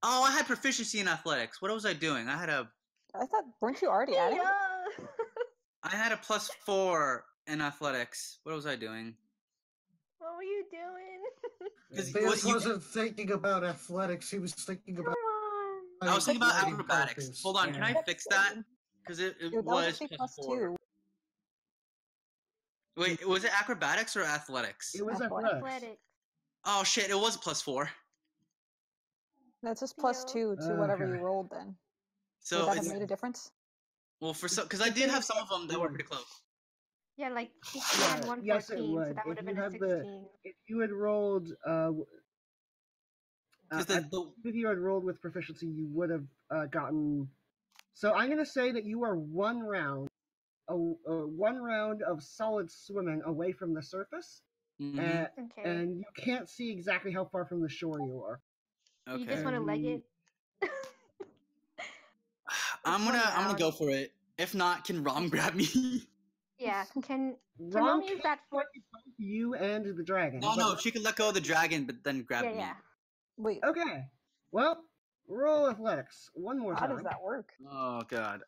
Oh, I had proficiency in athletics. What was I doing? I thought, weren't you already at it? I had a +4 in athletics. What was I doing? What were you doing? Vance wasn't thinking about athletics. He was thinking about. I was thinking about fighting acrobatics. purpose. Hold on, can I fix that? Because it Dude, was that +4. Wait, was it acrobatics or athletics? It was athletics. Oh shit, it was +4. That's just +2 to whatever you rolled then. So would that have made a difference? Well, because I did have some of them that were pretty close. Yeah, like he had 114, yes, it would. so that would have been a had 16. If you had rolled, if you had rolled with proficiency, you would have gotten. So I'm gonna say that you are one round of solid swimming away from the surface, and you can't see exactly how far from the shore you are. Okay. You just want to leg it. I'm gonna go for it. If not, can Rom grab me? Yeah, can Rom use that for you and the dragon? No, she could let go of the dragon, but then grab me. Yeah. Wait. Okay. Well, roll athletics one more time. How does that work? Oh god.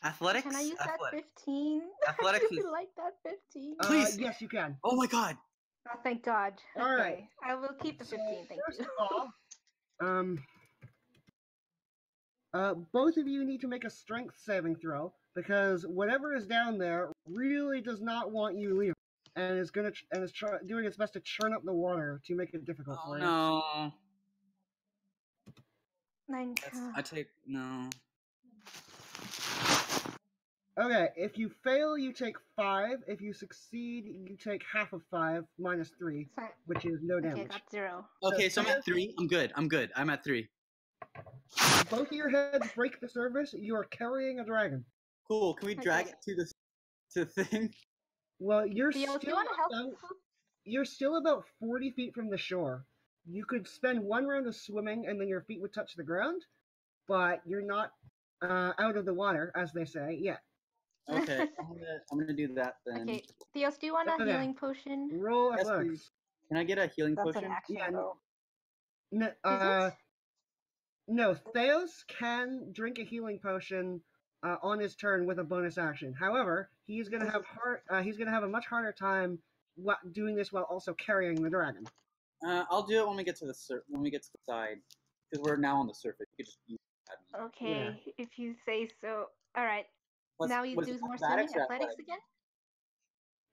Athletics. Can I use that 15? Athletics I really like that 15. Please. Yes, you can. Oh my god. Oh, thank God. All right. I will keep the 15. Thank First you. of all, both of you need to make a strength saving throw because whatever is down there really does not want you leaving, and is doing its best to churn up the water to make it difficult for you. No. 9. I take no. Okay, if you fail, you take 5. If you succeed, you take half of 5 minus 3, which is no damage. Okay, I got 0. Okay, so I'm at 3. I'm good. I'm at 3. Both of your heads break the surface. You are carrying a dragon. Cool. Can we drag it to the thing? Well, you're Theo, still do you want to help? You're still about 40 feet from the shore. You could spend one round of swimming and then your feet would touch the ground, but you're not out of the water, as they say, yet. Okay, I'm gonna do that then. Okay, Theos, do you want a healing potion? Roll Yes, athletics. Can I get a healing That's potion? an action, Yeah, though. No, Theos can drink a healing potion on his turn with a bonus action. However, he's gonna have a much harder time doing this while also carrying the dragon. I'll do it when we get to the side, because we're now on the surface. You could just use that. Okay, if you say so. All right. Now you what is do it, more acrobatics swimming, or athletics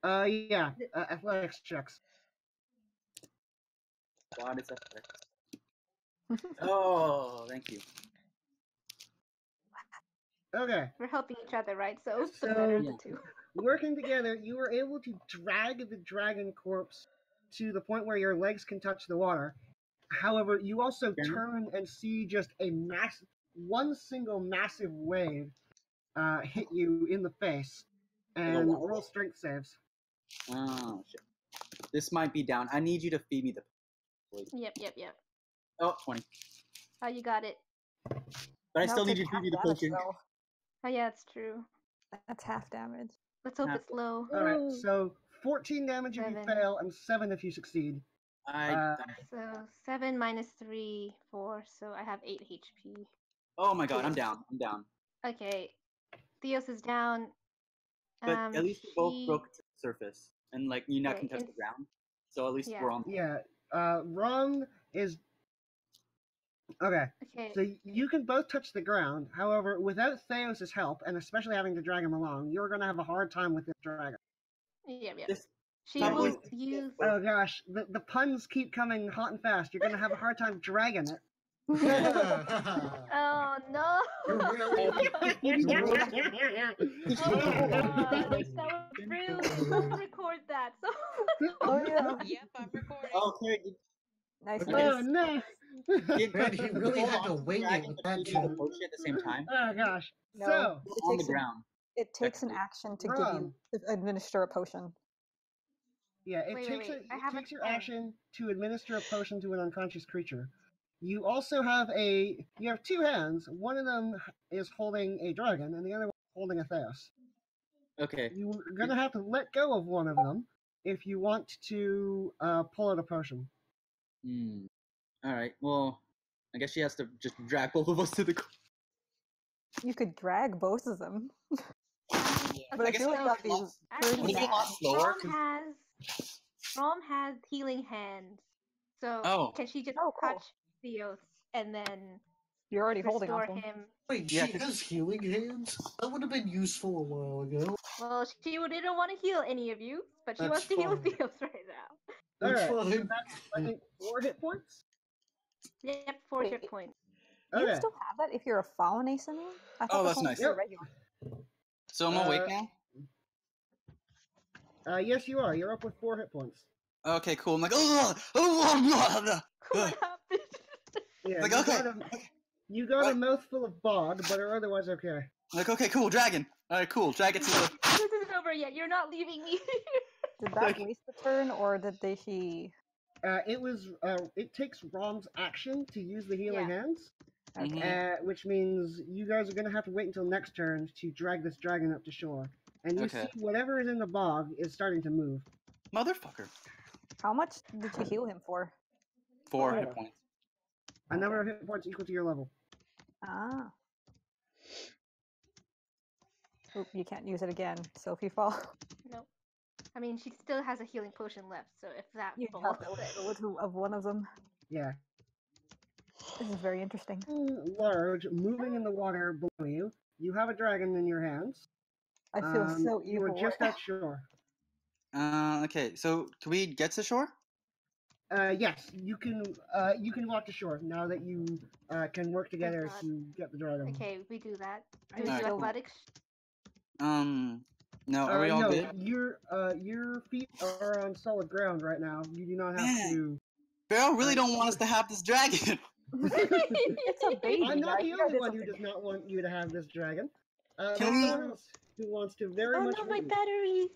athletics? again. Athletics checks. God, it's athletics. Oh, thank you. Okay. We're helping each other, right? So the So- better of the two. Working together, you were able to drag the dragon corpse to the point where your legs can touch the water. However, you also turn and see just one single massive wave hit you in the face, and what? roll strength saves. Oh shit. This might be down. I need you to feed me the. Yep. Oh, 20. Oh, you got it. But I Now still need take you to feed me the half damage, potion. though. Oh yeah, it's true. That's half damage. Let's hope Half- it's low. All right, so 14 damage if you 7. fail, and 7 if you succeed. So 7 minus 3, 4. So I have 8 HP. Oh my god, I'm down. Okay, Theos is down. But at least we both she- broke to the surface, and like you now Okay, can touch the it's- ground. So at least Yeah. we're on. Yeah, Ron is. Okay, Okay. so you can both touch the ground. However, without Theos' help, and especially having to drag him along, you're going to have a hard time with this dragon. Yep. This- She that will was- use. Oh gosh, the puns keep coming hot and fast. You're going to have a hard time dragging it. Oh no! You're really- Oh god, that was rude. Don't record that. So. Oh yeah. Yep, I'm recording. Oh, Carrie, Nice. Oh no! Man, he really had to wing it with that the jump. potion at the same time. Oh gosh. No. So, It On the takes, ground. it takes an action to give you to administer a potion. yeah, it Wait, takes wait, I have takes a your pen. action to administer a potion to an unconscious creature. You also have two hands. One of them is holding a dragon, and the other one is holding a Theos. Okay. You're gonna have to let go of one of them if you want to pull out a potion. All right. Well, I guess she has to just drag both of us to the. You could drag both of them. But I guess feel like I'll that'd be walk- pretty Would it be a bad. lot slower? Rom has healing hands. So Oh. can she just Oh, cool. touch Theos and then You're already holding on restore to him. him? Wait, Yeah, she has healing hands? That would have been useful a while ago. Well, she didn't want to heal any of you, but she That's wants to heal fine. Theos right now. That's Alright, so fine. that's I think 4 hit points. Yep, 4 Wait, hit points. You Okay. still have that if you're a fallen Asinian? I thought Oh, the that's whole nice. thing was Yep. regular. So I'm awake Uh, now. Yes, you are. You're up with 4 hit points. Okay, cool. I'm like, What happened? Yeah, Like, you okay. You got a What? mouthful of bog, but are otherwise okay. like, okay, cool, dragon. All right, cool. Drag it to the. This isn't over yet. You're not leaving me. Did that waste the turn, or did he? It takes Rom's action to use the healing Yeah. hands, Mhm. which means you guys are gonna have to wait until next turn to drag this dragon up to shore. And you Okay. see whatever is in the bog is starting to move. Motherfucker. How much did you heal him for? 4 Oh. hit points. A number of hit points equal to your level. Ah. Oop, you can't use it again. So if you fall, Nope. I mean, she still has a healing potion left, so if that you falls, have to let go of one of them. Yeah. This is very interesting. Large, moving in the water below you. You have a dragon in your hands. I feel so You are evil. just at shore. Okay, so can we get to shore? Yes, you can walk to shore now that you can work together God. to get the dragon. okay, we do that. I Do we Alright, do cool. athletics? No, are we all no, good? your feet are on solid ground right now. You do not have Man. to. Barrel really don't want us to have this dragon. It's a baby. I'm not guys. the You gotta only do one who something. does not want you to have this dragon. There's Can we- someone else who wants to very Oh much. no, my want you. battery!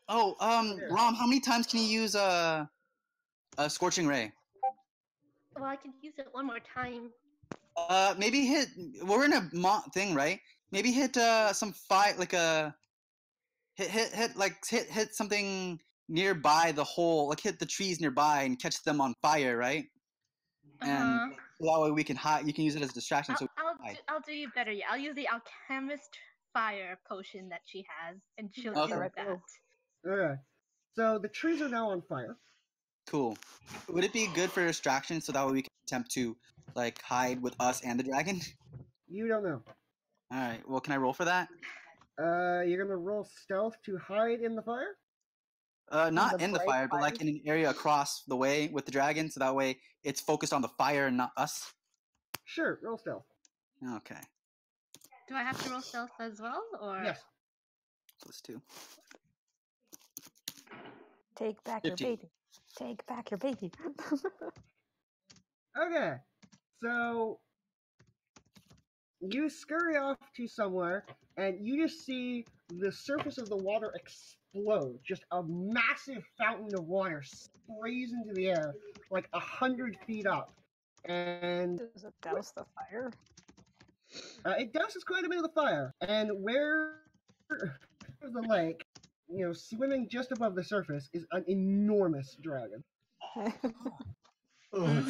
Oh, There. Rom, how many times can you use a scorching ray? Well, I can use it one more time. Maybe hit. We're in a thing, right? Maybe hit some fight like a hit something nearby the hole, like hit the trees nearby and catch them on fire, right? And Uh-huh. That way we can hide. You can use it as a distraction. So I'll do you better. Yeah, I'll use the alchemist fire potion that she has, and she'll Okay. do that. Okay. So the trees are now on fire. Cool. Would it be good for distraction so that way we can attempt to like hide with us and the dragon? You don't know. All right. Well, can I roll for that? You're gonna roll stealth to hide in the fire. Not in the fire, but like in an area across the way with the dragon, so that way it's focused on the fire and not us. Sure, roll stealth. Okay. Do I have to roll stealth as well, or? Yes. +2. Take back 15. your baby. Take back your baby. Okay. So you scurry off to somewhere, and you just see the surface of the water explode. Just a massive fountain of water sprays into the air, like 100 feet up. And does it douse the fire? It douses quite a bit of the fire. And where the lake, swimming just above the surface, is an enormous dragon. Yep.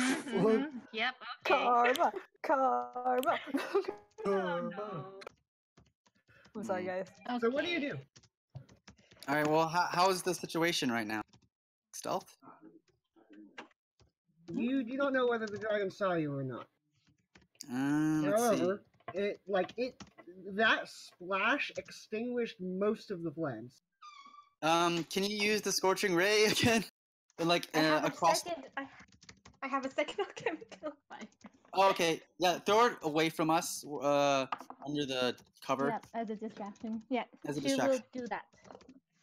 Okay. Karma. Karma. Oh no. I'm sorry, guys. So what do you do? All right. Well, how is the situation right now? Stealth. You don't know whether the dragon saw you or not. Let's However, that splash extinguished most of the flames. Can you use the scorching ray again? Like across. I have a second alchemical fire. Oh, okay. Yeah, throw it away from us. Under the cover. Yeah, as a distraction. Yeah. As a she distraction. will do that.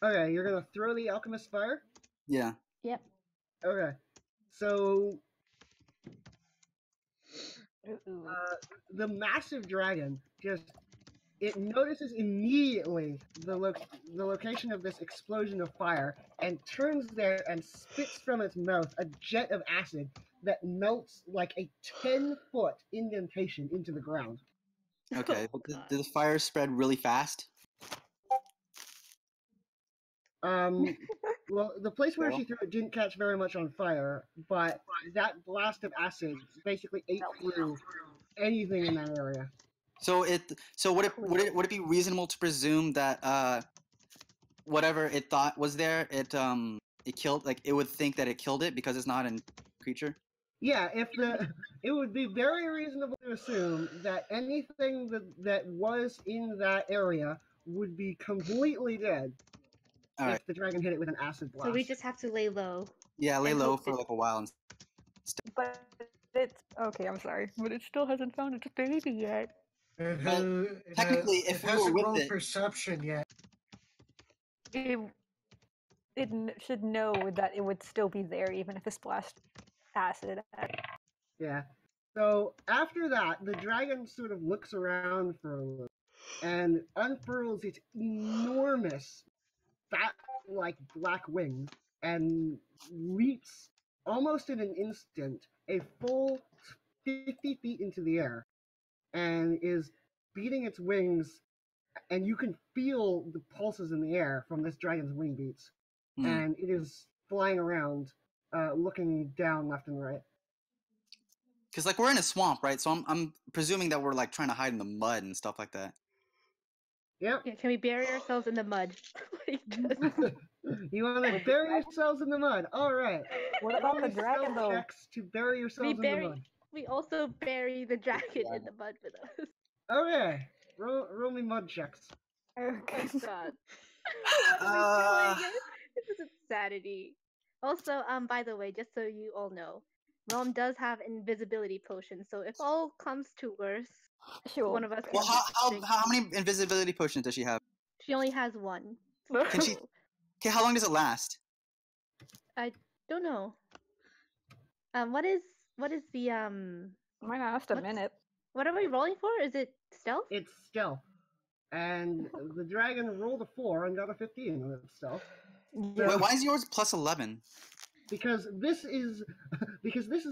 Okay, you're gonna throw the alchemist fire? Yeah. Yep. Okay. So the massive dragon it notices immediately the location of this explosion of fire and turns there and spits from its mouth a jet of acid that melts like a 10-foot indentation into the ground. Okay. But did the fire spread really fast? Well, the place where she threw it didn't catch very much on fire, but that blast of acid basically ate through anything in that area. So would it be reasonable to presume that whatever it thought was there, it killed, like it would think that it killed it because it's not a creature? Yeah, it would be very reasonable to assume that anything that was in that area would be completely dead. If the dragon hit it with an acid blast. So we just have to lay low. Yeah, lay low for like a while. But it's okay. I'm sorry, but it still hasn't found its baby yet. Technically, if we were with it, perception yet. It should know that it would still be there even if it splashed acid at it. Yeah. So after that, the dragon sort of looks around for a little and unfurls its enormous fat like black wings and leaps almost in an instant a full 50 feet into the air and is beating its wings, and you can feel the pulses in the air from this dragon's wing beats. And it is flying around looking down left and right. Because like we're in a swamp, right? So I'm presuming that we're like trying to hide in the mud and stuff like that. Yep. Yeah, can we bury ourselves in the mud? You want to bury yourselves in the mud? All right. What about the dragon though? Checks to bury yourselves in the mud. We also bury the dragon in the mud with us. Okay. Roll me mud checks. Okay. Oh God. This is insanity. Also, by the way, just so you all know, Rome does have invisibility potions, so if all comes to worse, one of us. Well, how many invisibility potions does she have? She only has one. Can she? Okay, how long does it last? I don't know. What is the Might last a minute. What are we rolling for? Is it stealth? It's stealth. And the dragon rolled a 4 and got a 15 on its stealth. Yeah. Wait, why is yours +11? Because this is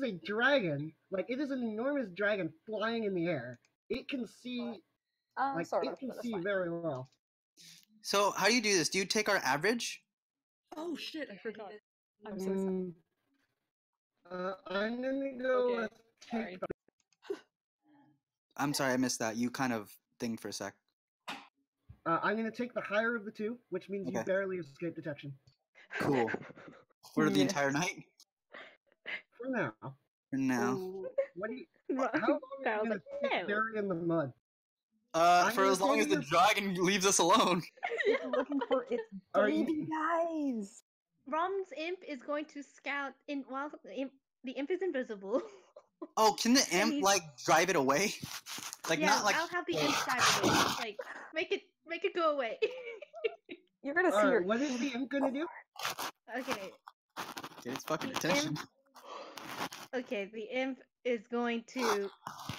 a dragon. Like, it is an enormous dragon flying in the air. It can see it can see very well. So how do you do this? Do you take our average? Oh shit! I forgot. I'm so sorry. I'm gonna go with take I'm sorry, I missed that. You kind of thinged for a sec. I'm going to take the higher of the two, which means you Okay. barely escape detection. Cool. For the Yeah. entire night? For now. For now. What do you? Ron- How long are Carol's you going like, to no. bury in the mud? For as long as the dragon leaves us alone. It's looking for its Are baby you- guys. Rom's imp is going to scout in while the imp is invisible. Oh, can the And imp he's- like drive it away? Like yeah, not like I'll have the imp drive it away. Like make it go away. You're gonna see Alright, your. what is the imp going to do? Okay. get its fucking The attention. imp- Okay, the imp is going to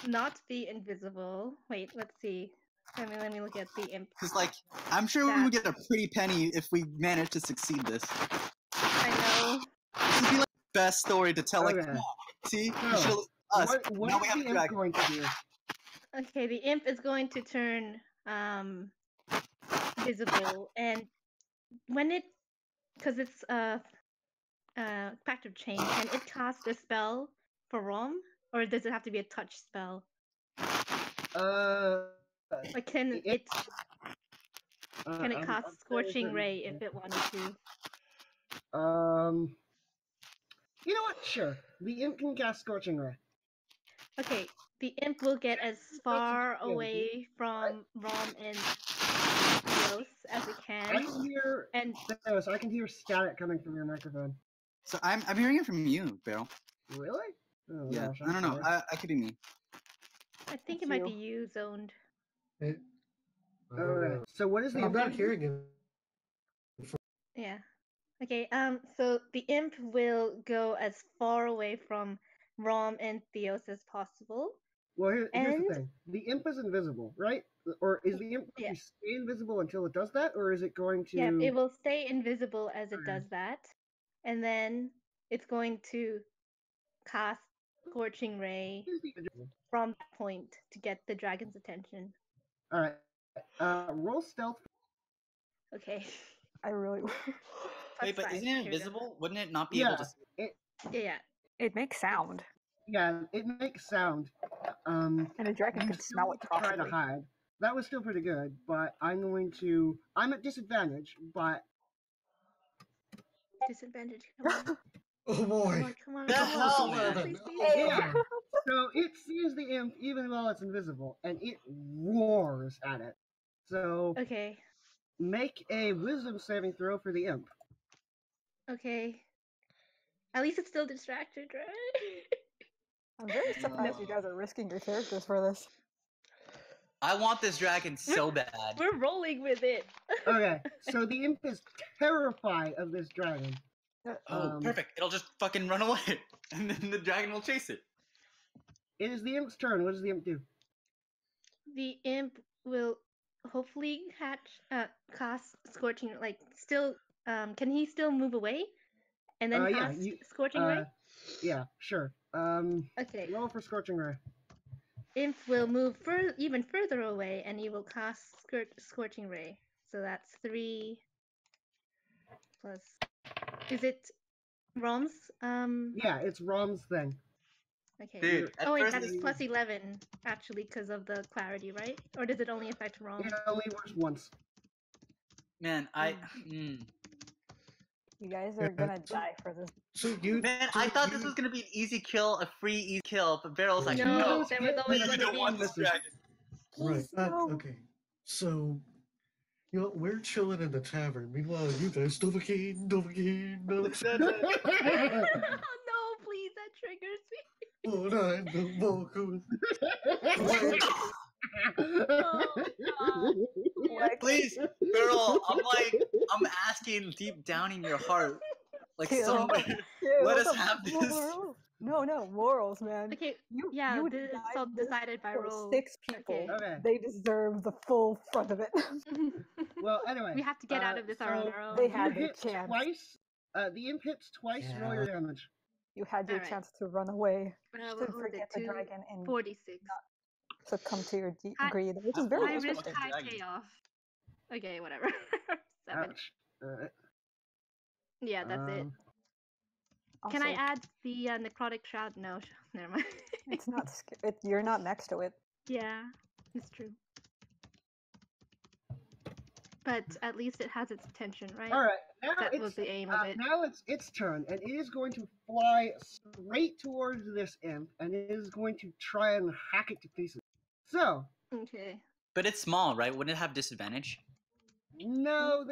not be invisible. Wait, let's see. Let me look at the imp. Cause like I'm sure we would get a pretty penny if we managed to succeed this. I know. This would be like the best story to tell. Like, Okay. see, you So, should us. What now is we have the a imp dragon. going to do? Okay, the imp is going to turn visible, and when it, because it's Pact of Chain, can it cast a spell for Rom, or does it have to be a touch spell? Like can it cast I'm Scorching fairly Ray certain- if it wanted to? You know what? Sure. The imp can cast Scorching Ray. Okay, the imp will get as far Yeah, away from Rom and Theos as it I can, can hear and Theos, I can hear static coming from your microphone. So I'm hearing it from you, Beryl. Really? Oh, Yeah. gosh, I don't know. sorry. I could be me. I think it It's might be you. you zoned. Okay. So what is the I'm imp not going to do? hearing it. Yeah. Okay, so the imp will go as far away from Rom and Theos as possible. Well, here's And- the thing. The imp is invisible, right? Or is the imp going Yeah. to stay invisible until it does that, or is it going to? Yeah, it will stay invisible as it Okay. does that. And then it's going to cast Scorching Ray from that point to get the dragon's attention. All right. Roll stealth. Okay. I really. Wait, but +5, isn't it here we go. invisible? Wouldn't it not be Yeah. able to? Yeah. It makes sound, Yeah, it makes sound. and a dragon You can still smell need it to try to properly. hide. That was still pretty good, but I'm at disadvantage, but Disadvantage. Come on. Oh Come boy. on, come on, The come on. hell, Please, man? please, please. yeah. So it sees the imp even while it's invisible, and it roars at it. So Okay. make a wisdom saving throw for the imp. Okay. At least it's still distracted, right? I'm very surprised you guys are risking your characters for this. I want this dragon so bad. We're rolling with it. Okay, so the imp is terrified of this dragon. Oh, perfect. It'll just fucking run away. And then the dragon will chase it. It is the imp's turn. What does the imp do? The imp will hopefully cast Scorching, like, still, can he still move away? And then Yeah, cast Scorching Ray? Yeah, sure. Okay. Roll for Scorching Ray. Imp will move even further away, and he will cast Scorching Ray. So that's 3 plus. Is it Rom's? Yeah, it's Rom's thing. Okay. Dude, at Oh wait, first that's this- plus 11 actually because of the clarity, right? Or does it only affect Rom? It only works once. Man, You guys are gonna die for this. So you. Man, so I thought this you- was gonna be an easy kill, a free easy kill, but Barrel's like, No, no. there was always we gonna don't be want this dragon. Right. No. Okay. So, you know, we're chilling in the tavern. Meanwhile, you guys, Novocaine, Novocaine, Novocaine. Oh no, please, that triggers me. Oh, no, no, Moku. Please, Barrel, I'm asking deep down in your heart. Like, Kill. somewhere, Kill let us the have this. morals. No, morals, man. Okay, You, yeah, you this is denied all this decided by for roll. 6 people. Okay. Okay. They deserve the full front of it. Well, anyway. We have to get out of this on so our own. They you had their hit chance. twice. The imp hits twice. Roll your damage. You had your Alright. chance to run away, What to was forget the it? dragon, and 46. succumb to your High- greed, which is very High risk, interesting. high Dragon. payoff. Okay, whatever. 7. Ouch. Yeah, that's it. Can I Also, add the necrotic shroud? No, never mind. It's not. You're not next to it. Yeah, it's true. But at least it has its attention, right? All right, now That it's was the aim of it. now it's its turn, and it is going to fly straight towards this imp, and it is going to try and hack it to pieces. So, Okay. But it's small, right? Wouldn't it have disadvantage? no,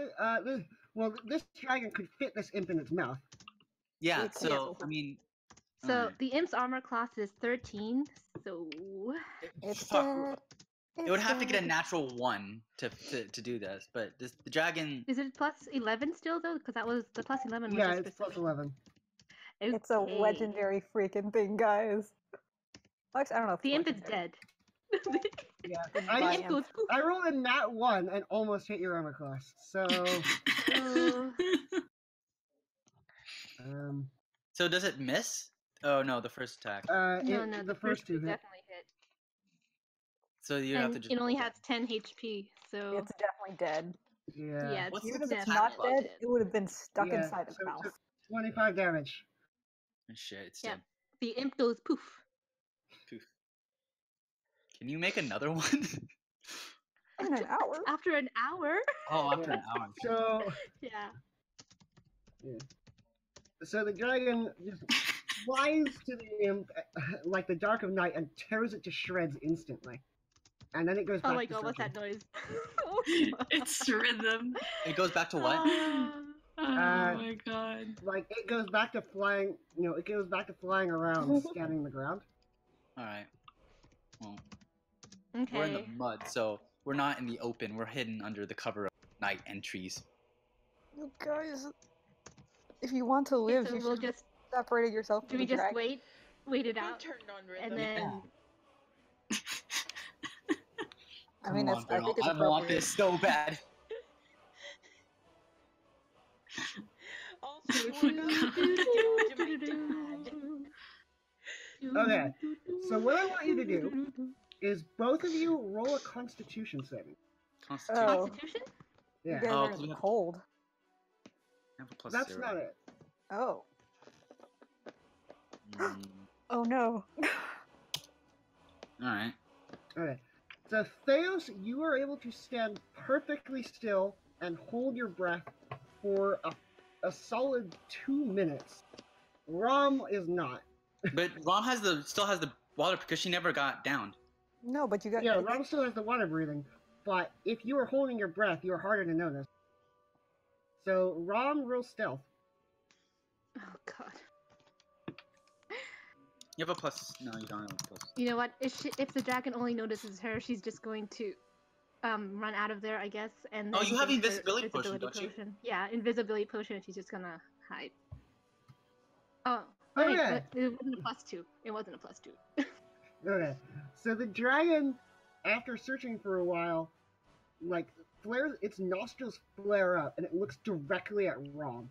well, this dragon could fit this imp in its mouth. Yeah. It's So cancelled. I mean, So alright. the imp's armor class is 13. So It's Fuck. dead. It would have to get a natural 1 to do this, but the dragon. is it plus 11 still though? Because that was the plus 11 was Yeah, just it's plus precision. 11. It's a Okay. legendary freaking thing, guys. Actually, I don't know if The it's imp is legendary. dead. Yeah, Goodbye, The imp. imp goes poof. I rolled a nat 1 and almost hit your armor class. So, So does it miss? Oh no, the first attack. No, the first two hit. definitely hit. So you have And to just. it only has 10 HP, so It's definitely dead. Yeah. yeah, What's it's Even if it's definitely not dead, dead. it would have been stuck Yeah, inside its so it mouth. took 25 damage. Shit, it's Yeah. dead. The imp goes poof. Poof. Can you make another one? In an hour. After an hour? Oh, after an hour. So, Yeah. so the dragon just flies to the imp like the dark of night and tears it to shreds instantly. And then it goes back Oh my to god, what's searching. that noise? It's rhythm. It goes back to what? Oh my god. Like it goes back to flying, it goes back to flying around, scanning the ground. All right. Well, we're in the Okay. mud, so we're not in the open. We're hidden under the cover of night and trees. You guys, if you want to Okay, live, so you we'll should just separate yourself do from we the just dragon. wait it Who out, turned on and rhythm? then I mean, Come it's, on, I girl. think it's I want appropriate. this so bad. Also, Oh my God. Okay, so what I want you to do is both of you roll a Constitution saving. Constitution. Oh. Constitution? You Yeah, guys Oh, are 'cause in we the have- cold. I have a plus that's 0. not it. Oh. Mm, Oh no. all right. Okay, so Theos, you are able to stand perfectly still and hold your breath for a solid 2 minutes. Rom is not. But Rom still has the water because she never got downed. No, but you got. Yeah, Rom still has the water breathing, but if you are holding your breath, you are harder to notice. So Rom roll stealth. Oh god. You have a plus. No, you don't have a plus. You know what? If the dragon only notices her, she's just going to run out of there, I guess. And Oh, then you have drink her invisibility potion, don't you? potion. Yeah, invisibility potion. She's just gonna hide. Oh, Oh, wait, yeah. but it wasn't a +2. It wasn't a +2. Okay, so the dragon, after searching for a while, like flares, its nostrils flare up, and it looks directly at Rom,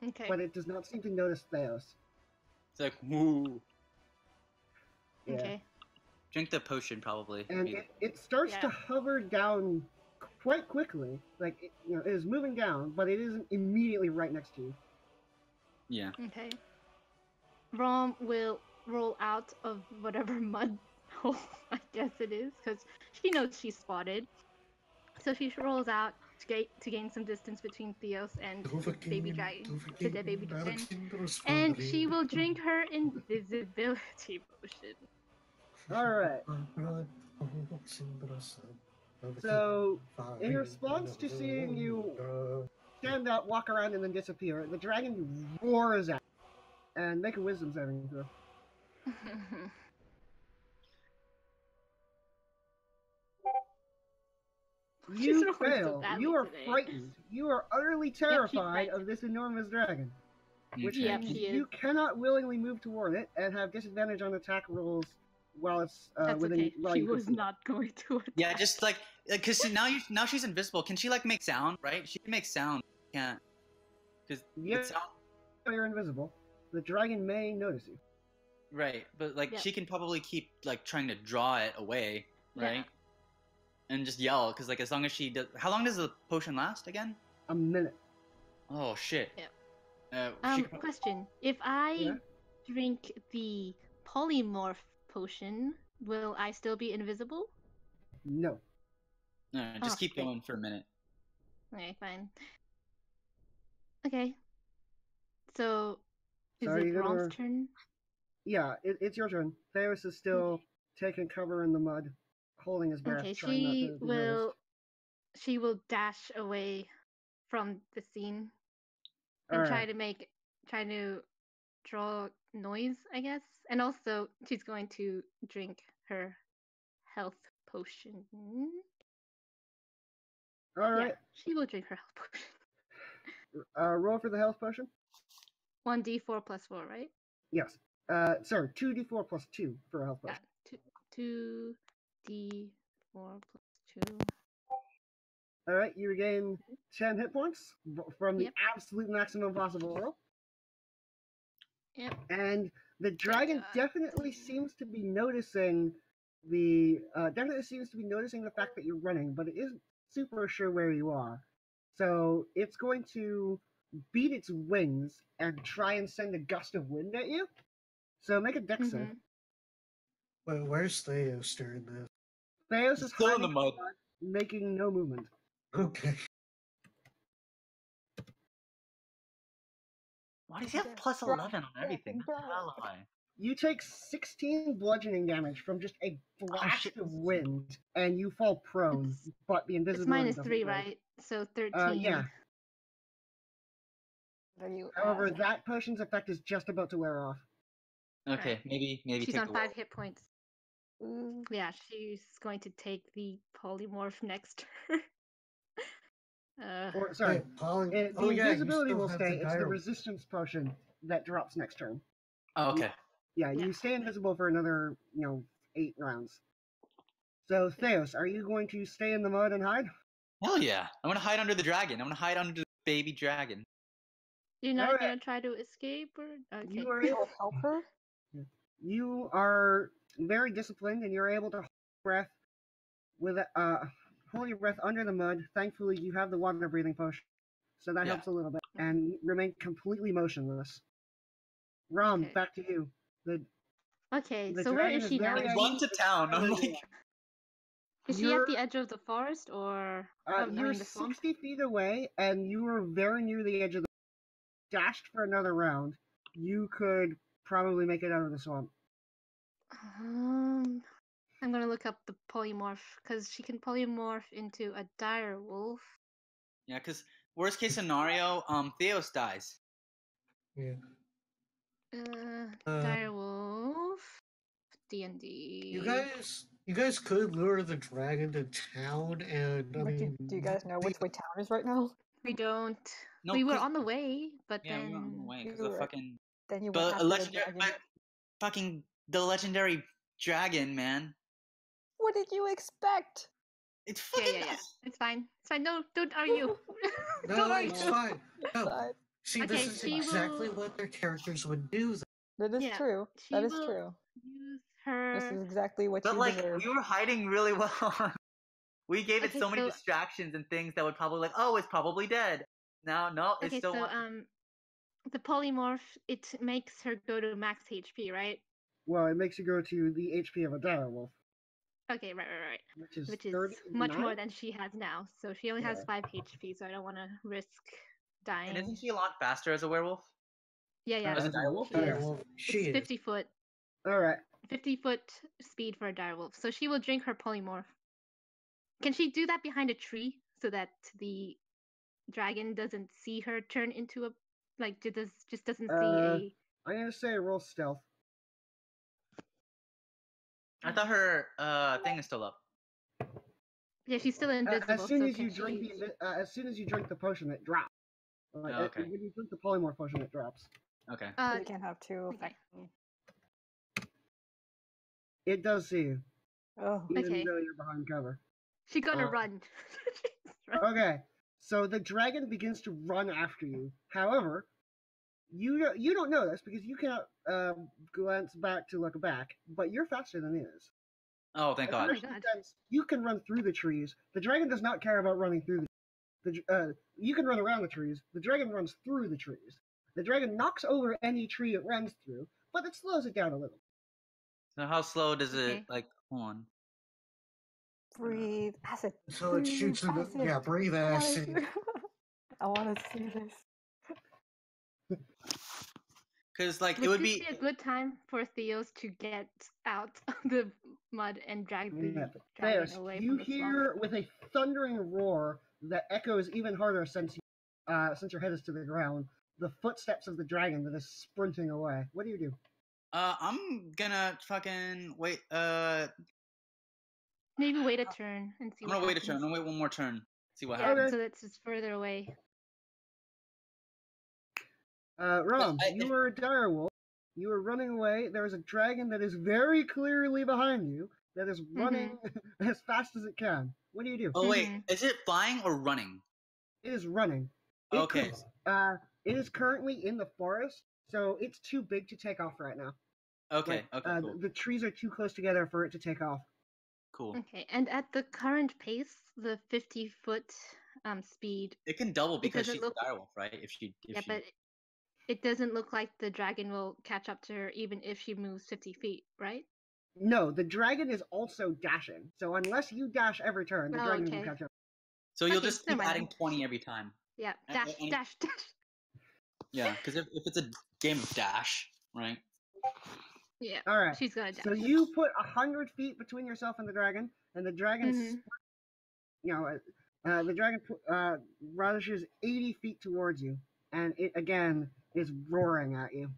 Okay. but it does not seem to notice Theos. It's like woo. Yeah. Okay. Drink the potion probably. And Maybe. it starts Yeah. to hover down quite quickly. Like, it is moving down, but it isn't immediately right next to you. Yeah. Okay. Rom will roll out of whatever mud hole I guess it is, because she knows she's spotted. So she rolls out to gain some distance between Theos and the baby dragon, the dead baby dragon, and she will drink her invisibility potion. Alright, so in response to seeing you stand up, walk around, and then disappear, the dragon roars out. And make a wisdom saving throw. She's You rolling so fail. badly You are today. frightened. You are utterly terrified of this enormous dragon. Which Okay. Yep, means she is. you cannot willingly move toward it and have disadvantage on attack rolls while it's That's within. okay. While She you can was see it. not going to attack. Yeah, just like because now she's invisible. Can she like make sound? Right? She can make sound. Can't. Because Yeah. You're invisible. The dragon may notice you. right, but like Yep. she can probably keep like trying to draw it away, Yeah. right? And just yell because like as long as she does. How long does the potion last again? A minute. Oh shit. Yep. She could- Question: if I Yeah? drink the polymorph potion, will I still be invisible? No. No, just Oh, keep great. going for a minute. Okay, fine. Okay. So, is So are it you gonna- Brom's turn? Yeah, it's your turn. Theos is still taking cover in the mud, holding his breath, Okay, trying not to be noticed. she will dash away from the scene and Alright. try to draw noise, I guess. And also she's going to drink her health potion. Alright. Yeah, she will drink her health potion. Roll for the health potion. 1d4 plus 4, right? Yes. Sorry, 2d4 plus 2 for a health potion. Yeah, 2d4 plus 2. Alright, you regain 10 hit points from the Yep. absolute maximum possible roll. Yep. And the dragon definitely seems to be noticing the fact that you're running, but it isn't super sure where you are. So it's going to beat its wings and try and send a gust of wind at you. So make a dex save. Wait, where's Theos during this? Theos is Still in hiding the mud. making no movement. Okay. Why does he have plus 11 on everything? That's hella high. You take 16 bludgeoning damage from just a blast of wind, and you fall prone. But the It's invisibility -3, doesn't break. right? So 13. Yeah. Are you However, that potion's effect is just about to wear off. Okay, Right. maybe She's take on the 5 hit points. Yeah, she's going to take the polymorph next turn. Or sorry, the invisibility will stay. It's the resistance potion that drops next turn. Oh, okay. Yeah, you stay invisible for another, 8 rounds. So Theos, are you going to stay in the mud and hide? Hell yeah! I'm gonna hide under the dragon. I'm gonna hide under the baby dragon. You're not gonna try to escape, or okay? You are able to help her. You are very disciplined, and you're able to hold your breath with hold your breath under the mud. Thankfully, you have the water breathing potion, so that helps a little bit, and remain completely motionless. Rom, back to you. Okay, the so where dragon is she now? Run to town. I'm like, Is she at the edge of the forest, or you're the swamp? 60 feet away, and you are very near the edge of the. Dashed for another round, you could probably make it out of the swamp. I'm gonna look up the polymorph because she can polymorph into a dire wolf. yeah, because worst case scenario, Theos dies. Yeah. Dire wolf. D&D. You guys could lure the dragon to town, and do you guys know which way town is right now? We don't. No, we were 'cause- on the way, but Yeah, then we were on the way because You the were- fucking. Then you went But after a the legendary, dragon. but fucking the legendary dragon, man. What did you expect? It's yeah, fucking. yeah. It's fine. It's fine. No, don't argue. No, don't argue. it's fine. No. Fine. See, Okay, this is she exactly will- what their characters would do. That is Yeah, true. she That is will true. Use This her. is exactly what But you like deserve. we were hiding really well. We gave it Okay, so many so- distractions and things that would probably like, oh, it's probably dead. No, it Okay, still so wants. the polymorph, it makes her go to max HP, right? Well, it makes you go to the HP of a dire wolf, Okay, right. which is Which 30. is much more than she has now. So she only has 5 HP, so I don't want to risk dying. And isn't she a lot faster as a werewolf? Yeah, As a direwolf? She is. Direwolf, she It's is. 50 foot. All right. 50 foot speed for a direwolf. So she will drink her polymorph. Can she do that behind a tree so that the dragon doesn't see her turn into a just doesn't see a. I'm gonna say roll stealth. I thought her thing is still up. Yeah, she's still invisible. As soon so as you can drink she- as soon as you drink the potion, it drops. Like, Oh, okay. When you drink the polymorph potion, it drops. Okay. You can't have two effects. It does see you, Oh. even Okay. though you're behind cover. She's gonna run. Okay, so the dragon begins to run after you. However, you don't know this because you cannot glance back to look back, but you're faster than it is. Oh, thank God. Since you can run through the trees. The dragon does not care about running through you can run around the trees. The dragon runs through the trees. The dragon knocks over any tree it runs through, but it slows it down a little. So how slow does it Okay. like? Hold on. Breathe acid. So it shoots in the acid. yeah, breathe acid. I want to see this. Because like it Would would this be. be a good time for Theos to get out of the mud and drag the Yeah. dragon Theos, away you from the swamp? hear with a thundering roar that echoes even harder since your head is to the ground, the footsteps of the dragon that is sprinting away. What do you do? I'm gonna fucking wait. Maybe wait a turn and see I'm what gonna wait a happens. turn. I'm gonna wait one more turn. See what Yeah, happens. so that's just further away. Rom, I- you are a direwolf. You are running away. There is a dragon that is very clearly behind you that is running as fast as it can. What do you do? Oh wait, is it flying or running? It is running. It Okay. it is currently in the forest, so it's too big to take off right now. Okay. Like, Okay. Cool. The trees are too close together for it to take off. Cool. Okay, and at the current pace, the 50-foot speed. It can double because doesn't she's look- a direwolf, right? If she. But it doesn't look like the dragon will catch up to her even if she moves 50 feet, right? No, the dragon is also dashing. So unless you dash every turn, the dragon will okay. catch up. So you'll Okay, just never keep mind adding then. 20 every time. Yeah, A- dash, any- dash, dash. Yeah, because if it's a game of dash, right? Yeah, All right. she's gonna dash. So you put 100 feet between yourself and the dragon, and the dragon, the dragon rushes 80 feet towards you, and it again is roaring at you.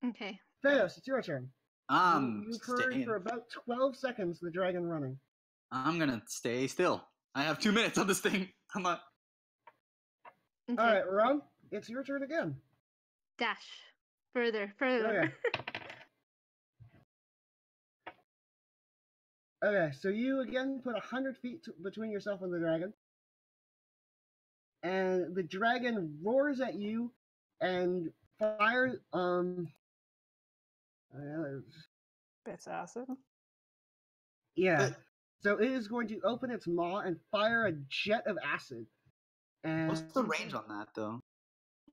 Okay. Theos, it's your turn. I'm You've heard staying. for about 12 seconds the dragon running. I'm gonna stay still. I have 2 minutes on this thing. I'm not. Okay. All right, Ron, it's your turn again. Dash. Further. Okay. Okay, so you again put 100 feet between yourself and the dragon. And the dragon roars at you and fires, Bits acid. yeah. So it is going to open its maw and fire a jet of acid. And What's the range on that though?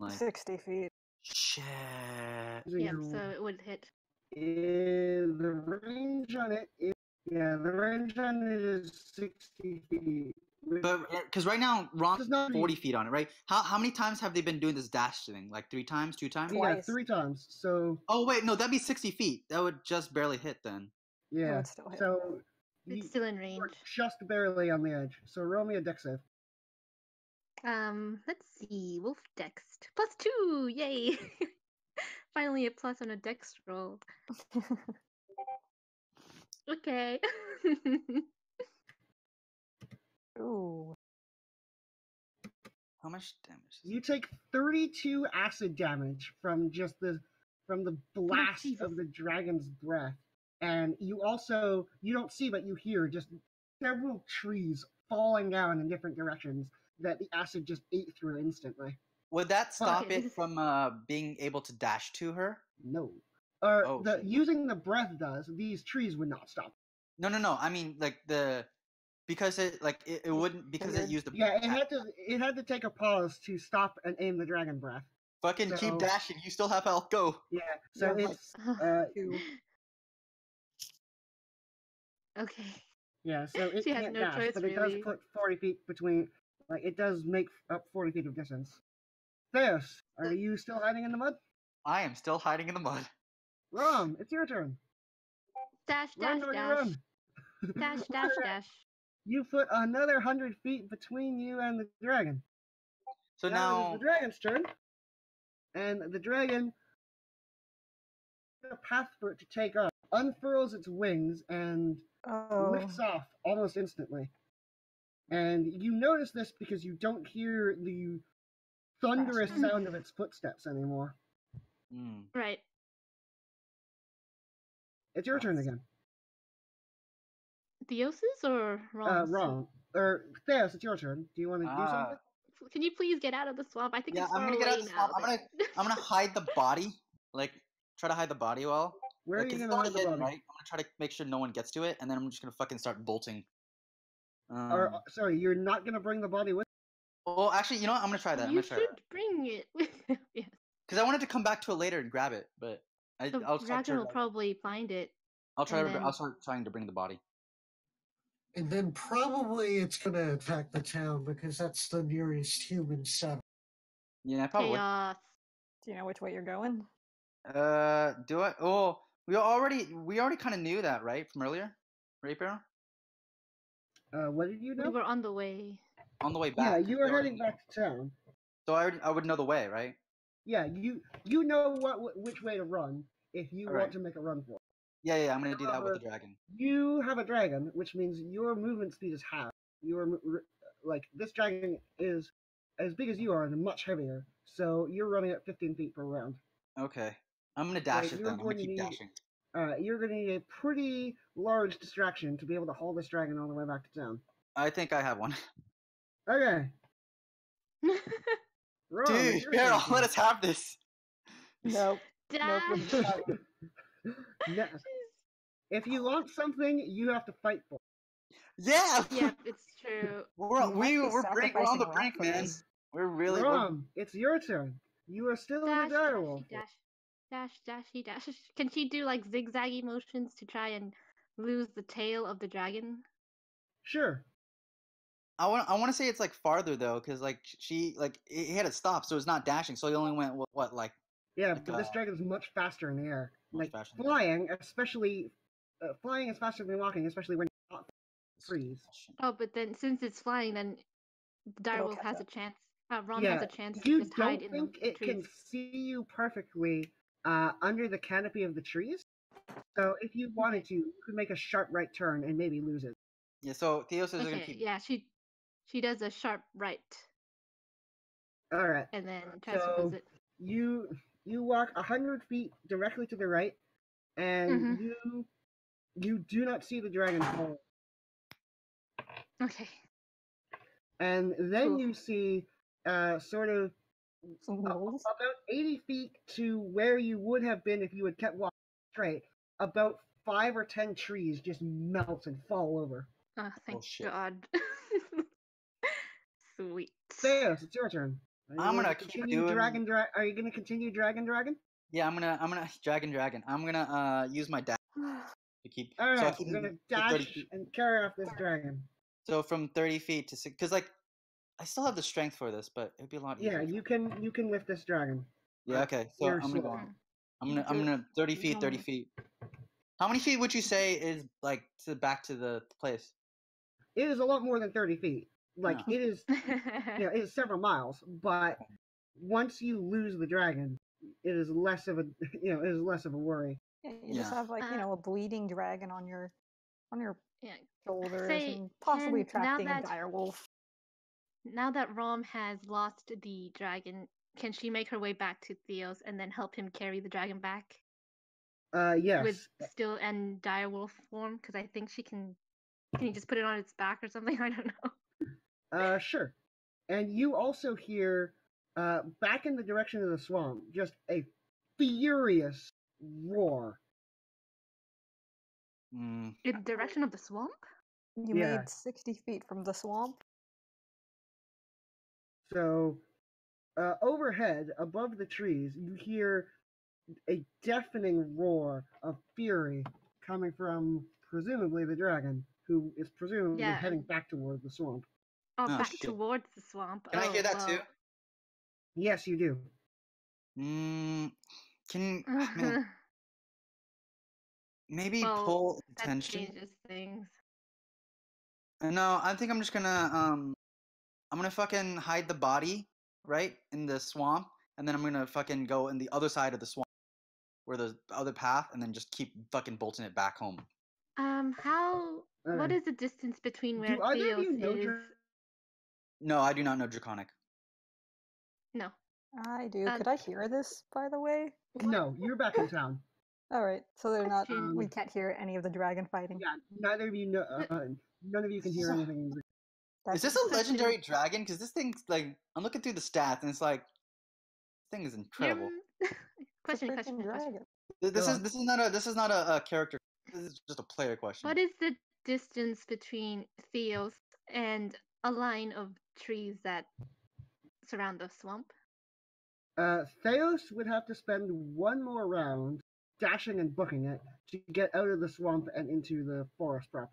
Like 60 feet. shit. Yeah, so it would hit. The range on it is, the range on it is 60 feet. But because right now Ron's Does not 40 feet on it, right? How many times have they been doing this dash thing? Like 3 times, 2 times? Yeah, 3 times. So Oh wait, no, that'd be 60 feet. That would just barely hit then. yeah. it's still hit. So It's still in range. just barely on the edge. So roll me a dex save. Let's see. Wolf Dex. +2! Yay! Finally a plus on a Dex roll. Okay. Ooh. How much damage? You take 32 acid damage from the blast of the dragon's breath. And you don't see, but you hear just several trees falling down in different directions that the acid just ate through instantly. Would that stop Okay, it from being able to dash to her? No. Oh, Using the breath does. These trees would not stop. No. I mean, like because it wouldn't because it used the Yeah, it had to take a pause to stop and aim the dragon breath. fucking keep So- dashing. You still have health. Go. Yeah. So Yeah, it's Okay. yeah. So it She has can't no dash, choice, but it really. does put 40 feet between. Like it does make up 40 feet of distance. Theos, are you still hiding in the mud? I am still hiding in the mud. Rom, it's your turn. Dash, Run, dash, doggy, dash. run. Dash, dash, dash. You put another 100 feet between you and the dragon. So Now now, it is the dragon's turn, and the dragon, a path for it to take off, unfurls its wings and lifts off almost instantly. And you notice this because you don't hear the thunderous sound of its footsteps anymore. Right. It's your turn again. Theos's or Rom's? Wrong. Or Theos, it's your turn. Do you want to do something? Can you please get out of the swamp? I think yeah, it's I'm far gonna get away out. Of the now. swamp. I'm gonna hide the body. Like try to hide the body well. Where are Like, you 'cause gonna it's hide the hidden, body? right? I'm gonna try to make sure no one gets to it, and then I'm just gonna fucking start bolting. Or sorry, you're not gonna bring the body with. Well, actually, you know what? I'm gonna try that. I'm You gonna try should that bring it with you. Yes. because I wanted to come back to it later and grab it, but The I'll talk to dragon her. will probably find it. I'll try. And then- I'll start trying to bring the body. And then probably it's gonna attack the town because that's the nearest human center. Yeah, probably. Chaos. Do you know which way you're going? Do I? Oh, we already kind of knew that, right, from earlier, right, Barrow? What did you We know? were on the way. On the way back. Yeah, you were we already heading knew. back to town. So I would know the way, right? Yeah, you know which way to run if you Alright. want to make a run for it. Yeah, I'm gonna do that with the dragon. You have a dragon, which means your movement speed is half. Like this dragon is as big as you are and much heavier, so you're running at 15 feet per round. Okay, I'm gonna dash it you're then. I'm gonna going to keep need- dashing. You're going to need a pretty large distraction to be able to haul this dragon all the way back to town. I think I have one. Okay. Ron, it's Dude, your Barrel, turn. let us have this. Nope. Dash. No. If you want something, you have to fight for it. Yeah. Yep, it's true. We're You might be on the sacrificing brink, Rock for man. this. We're really. Ron, it's your turn. You are still in Dash, the direwolf. dashy, dash. Can she do like zigzaggy motions to try and lose the tail of the dragon? Sure. I want to say it's like farther though, because like she like he had to stop, so it's not dashing. So he only went what like Yeah, Like, but this dragon is much faster in the air. much Like faster than that. flying, especially flying is faster than walking, especially when you're not trees. Oh, but then since it's flying, then Direwolf catch has a up. chance. Ron Yeah, has a chance to you just don't hide in think the it trees. can see you perfectly under the canopy of the trees. So if you wanted to, you could make a sharp right turn and maybe lose it. Yeah. So Theos is gonna Okay, keep. yeah, she does a sharp right All right. and then tries to So lose it. you walk 100 feet directly to the right, and you do not see the dragon fall. Okay. And then Cool. you see sort of Some moles. about 80 feet to where you would have been if you had kept walking straight. About 5 or 10 trees just melt and fall over. Oh, thank shit. God. Sweet. Theos, it's your turn. Are you I'm going gonna to keep continue doing- Are you going to continue dragon? Yeah, I'm gonna dragon. I'm gonna use my dash to keep. All so I right, keep you're going moving to to 30 dash feet. and carry off this dragon. So from 30 feet to 6, because like I still have the strength for this, but it'd be a lot easier. Yeah, you can lift this dragon. Yeah. Okay. So You're I'm gonna go. slow. I'm gonna 30 feet. 30 No. feet. How many feet would you say is like to back to the place? It is a lot more than 30 feet. Like Yeah. it is, it is several miles. But once you lose the dragon, it is less of a, it is less of a worry. Yeah, you just Yeah. have like a bleeding dragon on your Yeah. shoulders Say, and possibly now attracting a that- dire wolf. Now that Rom has lost the dragon, can she make her way back to Theos and then help him carry the dragon back Yes. with still in direwolf form? Because I think she can. Can you just put it on its back or something? I don't know. Sure. And you also hear, back in the direction of the swamp, just a furious roar. Mm, In the direction of the swamp? You Yeah. made 60 feet from the swamp. So, overhead, above the trees, you hear a deafening roar of fury coming from presumably the dragon, who is presumably Yeah. heading back toward the swamp. Oh, Oh, back shit. towards the swamp. Can I Oh, hear that too? well. Yes, you do. Can man, maybe Well, pull that attention? changes things. No, I think I'm just gonna I'm gonna fucking hide the body right in the swamp, and then I'm gonna fucking go in the other side of the swamp, where the other path, and then just keep fucking bolting it back home. How? What Okay. is the distance between where Do either of Theos you know is? No, I do not know Draconic. No. I do. Um, Could I hear this, by the way? No, you're back in town. All right, so they're not. Question. We can't hear any of the dragon fighting. Yeah, neither of you know. None of you can hear anything. Is this a legendary dragon? Because this thing's like, I'm looking through the stats, and it's like, this thing is incredible. Question. Freaking dragon. This Go is on. this is not a character. This is just a player question. What is the distance between Theos and a line of trees that surround the swamp? Theos would have to spend one more round dashing and booking it to get out of the swamp and into the forest proper.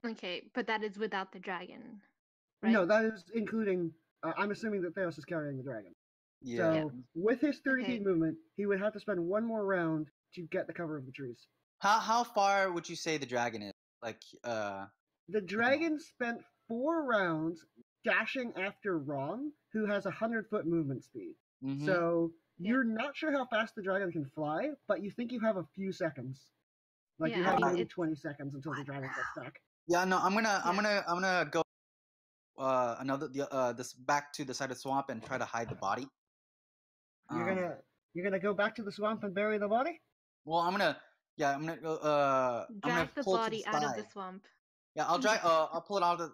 Okay, but that is without the dragon, right? No, that is including. I'm assuming that Theos is carrying the dragon. Yeah. So with his 30 Okay. feet movement, he would have to spend one more round to get the cover of the trees. How far would you say the dragon is? Like The dragon spent 4 rounds dashing after Rom, who has 100-foot movement speed. mhm. So you're not sure how fast the dragon can fly, but you think you have a few seconds. Like you Yeah, I have mean, maybe it's- 20 seconds until the dragon gets back. Yeah, no, I'm gonna go this back to the side of the swamp and try to hide the body. You're gonna go back to the swamp and bury the body? Well, I'm gonna go. I'm gonna Drag the pull to body out of the side. swamp. Yeah, I'll drag. I'll pull it out of.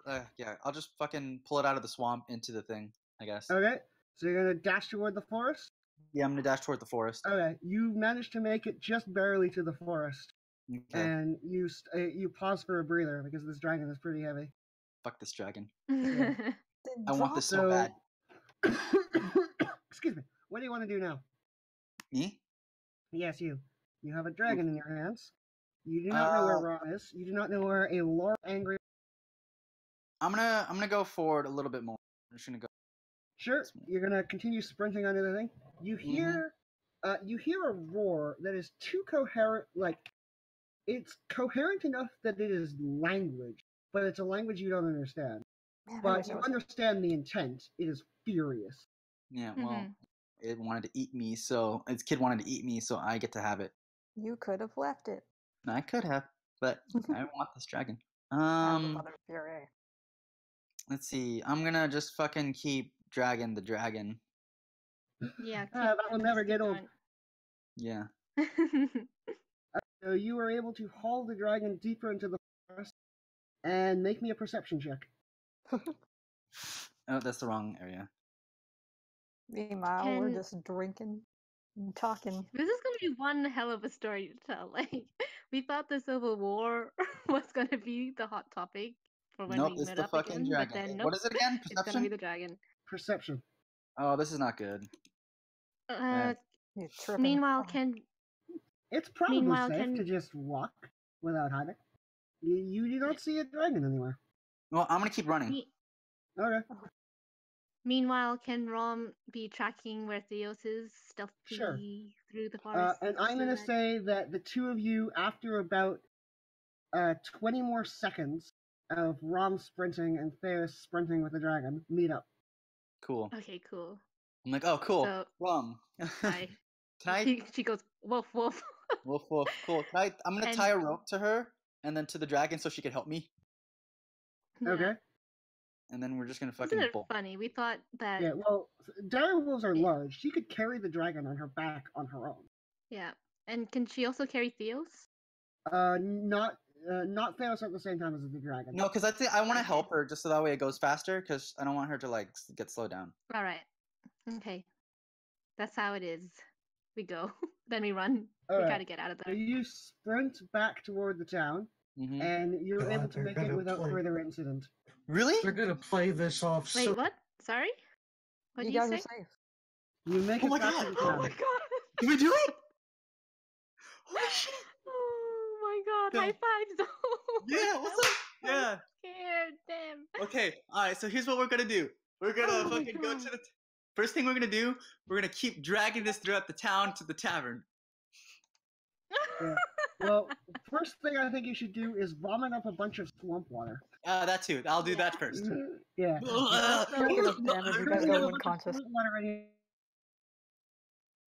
I'll just fucking pull it out of the swamp into the thing. I guess. Okay. So you're gonna dash toward the forest? Yeah, I'm gonna dash toward the forest. Okay. You managed to make it just barely to the forest. Okay. And you pause for a breather because this dragon is pretty heavy. Fuck this dragon. Yeah. I want this so So- bad. Excuse me. What do you want to do now? Me? Yes, you. You have a dragon in your hands. You do not know where Ron is. You do not know where a Laura angry. I'm gonna go forward a little bit more. I'm just gonna go. Sure, you're gonna continue sprinting under the thing. You hear, you hear a roar that is too coherent. Like, it's coherent enough that it is language, but it's a language you don't understand. Man, I But wish I you was- understand the intent. It is furious. Yeah. Well, Mhm. it wanted to eat me, so its kid wanted to eat me, so I get to have it. You could have left it. I could have, but I want this dragon. Have the mother fury. Let's see. I'm gonna just fucking keep dragging the dragon. Yeah. That will never get old. Yeah. So you were able to haul the dragon deeper into the forest and make me a perception check. Oh, that's the wrong area. Meanwhile, we're Can- just drinking and talking. This is gonna be one hell of a story to tell. Like, we thought the Civil War was gonna be the hot topic for when Nope, we it's met the up fucking again, dragon. but then What nope, is it again? it's gonna be Perception? the dragon. Perception. Oh, this is not good. Uh, You tripping. meanwhile, can It's probably Meanwhile, safe can- to just walk without hiding. You do not see a dragon anywhere. Well, I'm gonna keep running. me- Okay. meanwhile can Rom be tracking where Theos is stealthily Sure. through the forest? And I'm so going to that- say that the two of you, after about 20 more seconds of Rom sprinting and Theos sprinting with the dragon, meet up. Cool. Okay, cool. I'm like, oh, cool. So Rum. I, Can I? she goes woof woof. Woof woof. Cool. Can I? I'm gonna And- tie a rope to her and then to the dragon so she can help me. Yeah. Okay. And then we're just gonna Isn't fucking it bolt. funny? We thought that Yeah, well, dire wolves are large. She could carry the dragon on her back on her own. yeah. And can she also carry Theos? Not Theos at the same time as the dragon. No, because I think I want to help her just so that way it goes faster. Because I don't want her to like get slowed down. All right. Okay. That's how it is. We go. Then we run. We try Alright. to get out of So there. you sprint back toward the town, Mm-hmm. and you're God, able to they're make it gonna without play. further incident. Really? They're gonna play this off. Wait, so what? Sorry? What You did you guys say? are safe. You make Oh it my back God. to the Oh town. my god! Did we do it? Holy shit! Oh my god! Yeah. High fives! though. Yeah. What's up? Yeah. Scared. Damn. Okay. All right. So here's what we're gonna do. We're gonna Oh my fucking go God. to the. First thing we're gonna do, we're gonna keep dragging this throughout the town to the tavern. Yeah. Well, first thing I think you should do is vomit up a bunch of swamp water. That too. I'll do that first. Yeah. Take enough damage, you guys go unconscious. Swamp water in-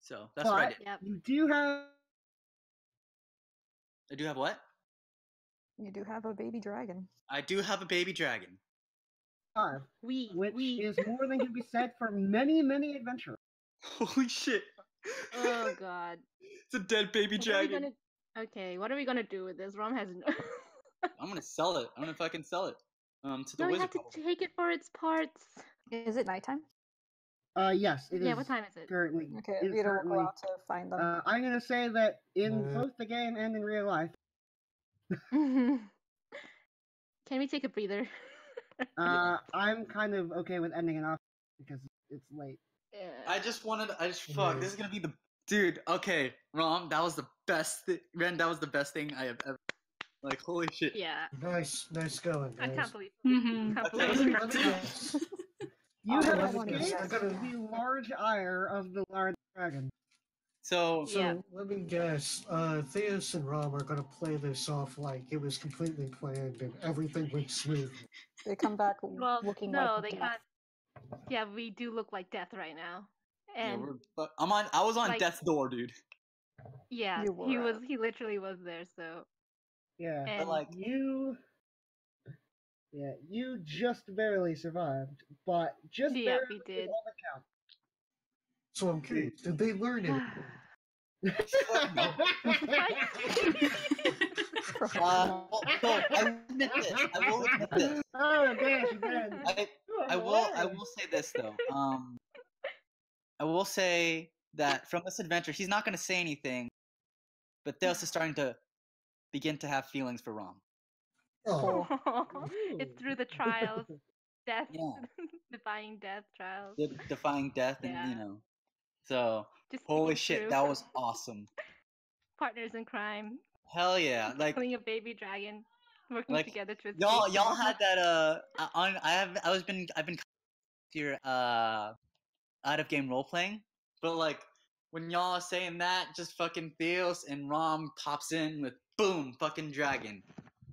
So that's what I But did. Yep. you do have I do have what? You do have a baby dragon. I do have a baby dragon. 5, We. which we. is more than can be said for many, many adventurers. Holy shit! Oh god. It's a dead baby What are we dragon. gonna... Okay, what are we gonna do with this? Rom has no. I'm gonna sell it. I'm gonna fucking sell it. To the No, we wizard. have to probably. take it for its parts. Is it nighttime? Yes, it is. Yeah, what time is it? Currently. Okay, it is Vito will currently- go out to find them. I'm gonna say that in Mm. both the game and in real life, Can we take a breather? I'm kind of okay with ending it off because it's late. Yeah. I just wanted. Fuck. This is gonna be the. Dude, okay, Rom, that was the best thing. Ren, that was the best thing I have ever. Like, holy shit. Yeah. Nice going, I guys. can't believe. Mhm. Can't Okay, believe Let me guess. You So have let me wanna guess. escaped I gotta. the large ire of the large dragon. So, So Yeah. let me guess. Theos and Rom are gonna play this off like it was completely planned and everything went smoothly. They come back Well, looking no, like they death. can't. Yeah, we do look like death right now, yeah, and I was on like- death's door, dude. yeah, You he were. he literally was there. So Yeah. and like, You just barely survived, but just yeah, barely we is did. all that counts. So I'm curious. Did they learn it? Well, so I will admit this. I will admit this. Oh gosh, Ben. I will say this though. I will say that from this adventure, he's not going to say anything, but Theos is starting to begin to have feelings for Rom. Oh, It's through the trials, death, Yeah. defying death trials. Defying death, and Yeah. you know. So Just holy being shit, true. that was awesome. Partners in crime, Hell yeah! Like killing a baby dragon, working like, together to escape. y'all had that I've been your out of game role playing, but like when y'all are saying that, just fucking Theos and Rom pops in with boom, fucking dragon.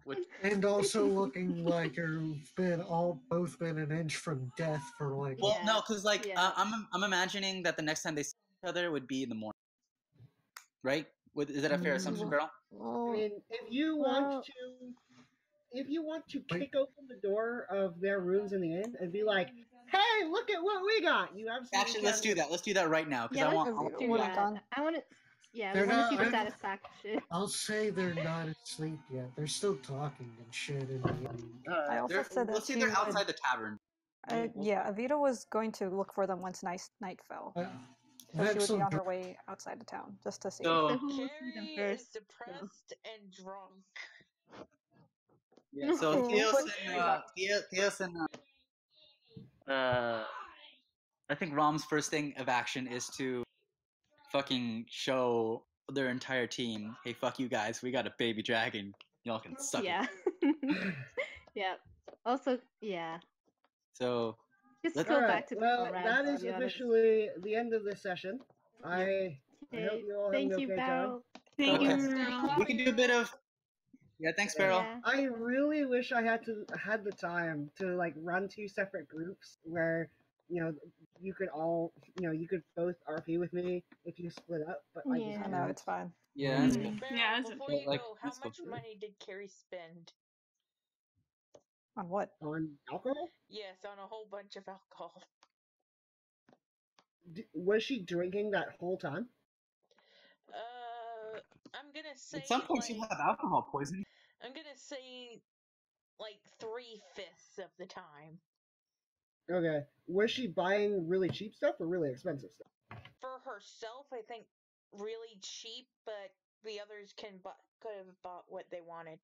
Which and also looking like you've both been an inch from death for like. well, Yeah, no, because like yeah. I'm imagining that the next time they see each other would be in the morning, right? Is that a fair assumption, Beryl? I mean, if you want to kick open the door of their rooms in the inn and be like, "Hey, look at what we got!" You absolutely Actually, let's do that. Let's do that right now because Yeah, I let's want. do What that. done? I want to. Yeah, They're we want to see not- the I'm- satisfaction. I'll say they're not asleep yet. They're still talking and shit in the inn. I also They're, said that let's say she they're would- outside the tavern. yeah, Avita was going to look for them once night fell. So she That's would be some on her way outside the town just to see. So- So who will see them Carrie is first? depressed and drunk. Yeah. So Oh, Theos and I think Rom's first thing of action is to fucking show their entire team, hey, fuck you guys, we got a baby dragon. Y'all can suck Yeah. it. Yeah. Also, yeah. So Just Let- go All right. back to the Well, comrades, that to is be honest. officially the end of this session. I hope Okay. you all have Thank an you, okay time. Beryl. Thank Okay. you, Beryl. we can do a bit of thanks, Beryl. Yeah. I really wish I had the time to like run two separate groups where you could both RP with me if you split up, but I just Yeah. I know, it's fine. Yeah, that's Mm. cool. Beryl, Yeah, it's- before you like, go, how that's cool. much money did Carrie spend? On what? on alcohol. Yes, on a whole bunch of alcohol. Was she drinking that whole time? I'm gonna say At some point, you like, have alcohol poisoning. I'm gonna say like 3/5 of the time. Okay. Was she buying really cheap stuff or really expensive stuff? For herself, I think really cheap, but the others could have bought what they wanted.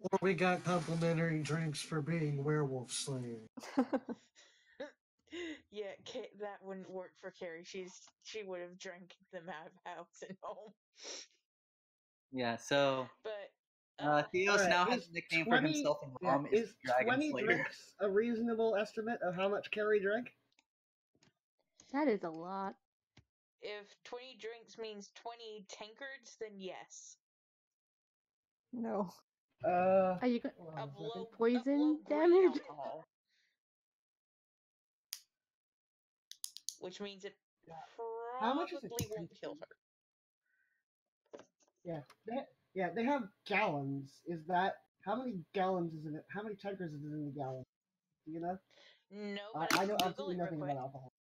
Or we got complimentary drinks for being werewolf slayers. Yeah, that wouldn't work for Carrie. She would have drank them out of house and home. Yeah. So But Theos Alright, now has is a nickname 20 for himself, and Yeah, Rom is is Dragon 20 Slayer. drinks a reasonable estimate of how much Carrie drank? That is a lot. if 20 drinks means 20 tankards, then yes. No. Are you go- Of low poison low grade damage? alcohol. Which means it How much is probably it? won't kill her. Yeah, they have gallons. Is that how many gallons is in it? How many tankards is in the gallon? Do you know? No, but I I know can Google absolutely it real nothing quick. about alcohol.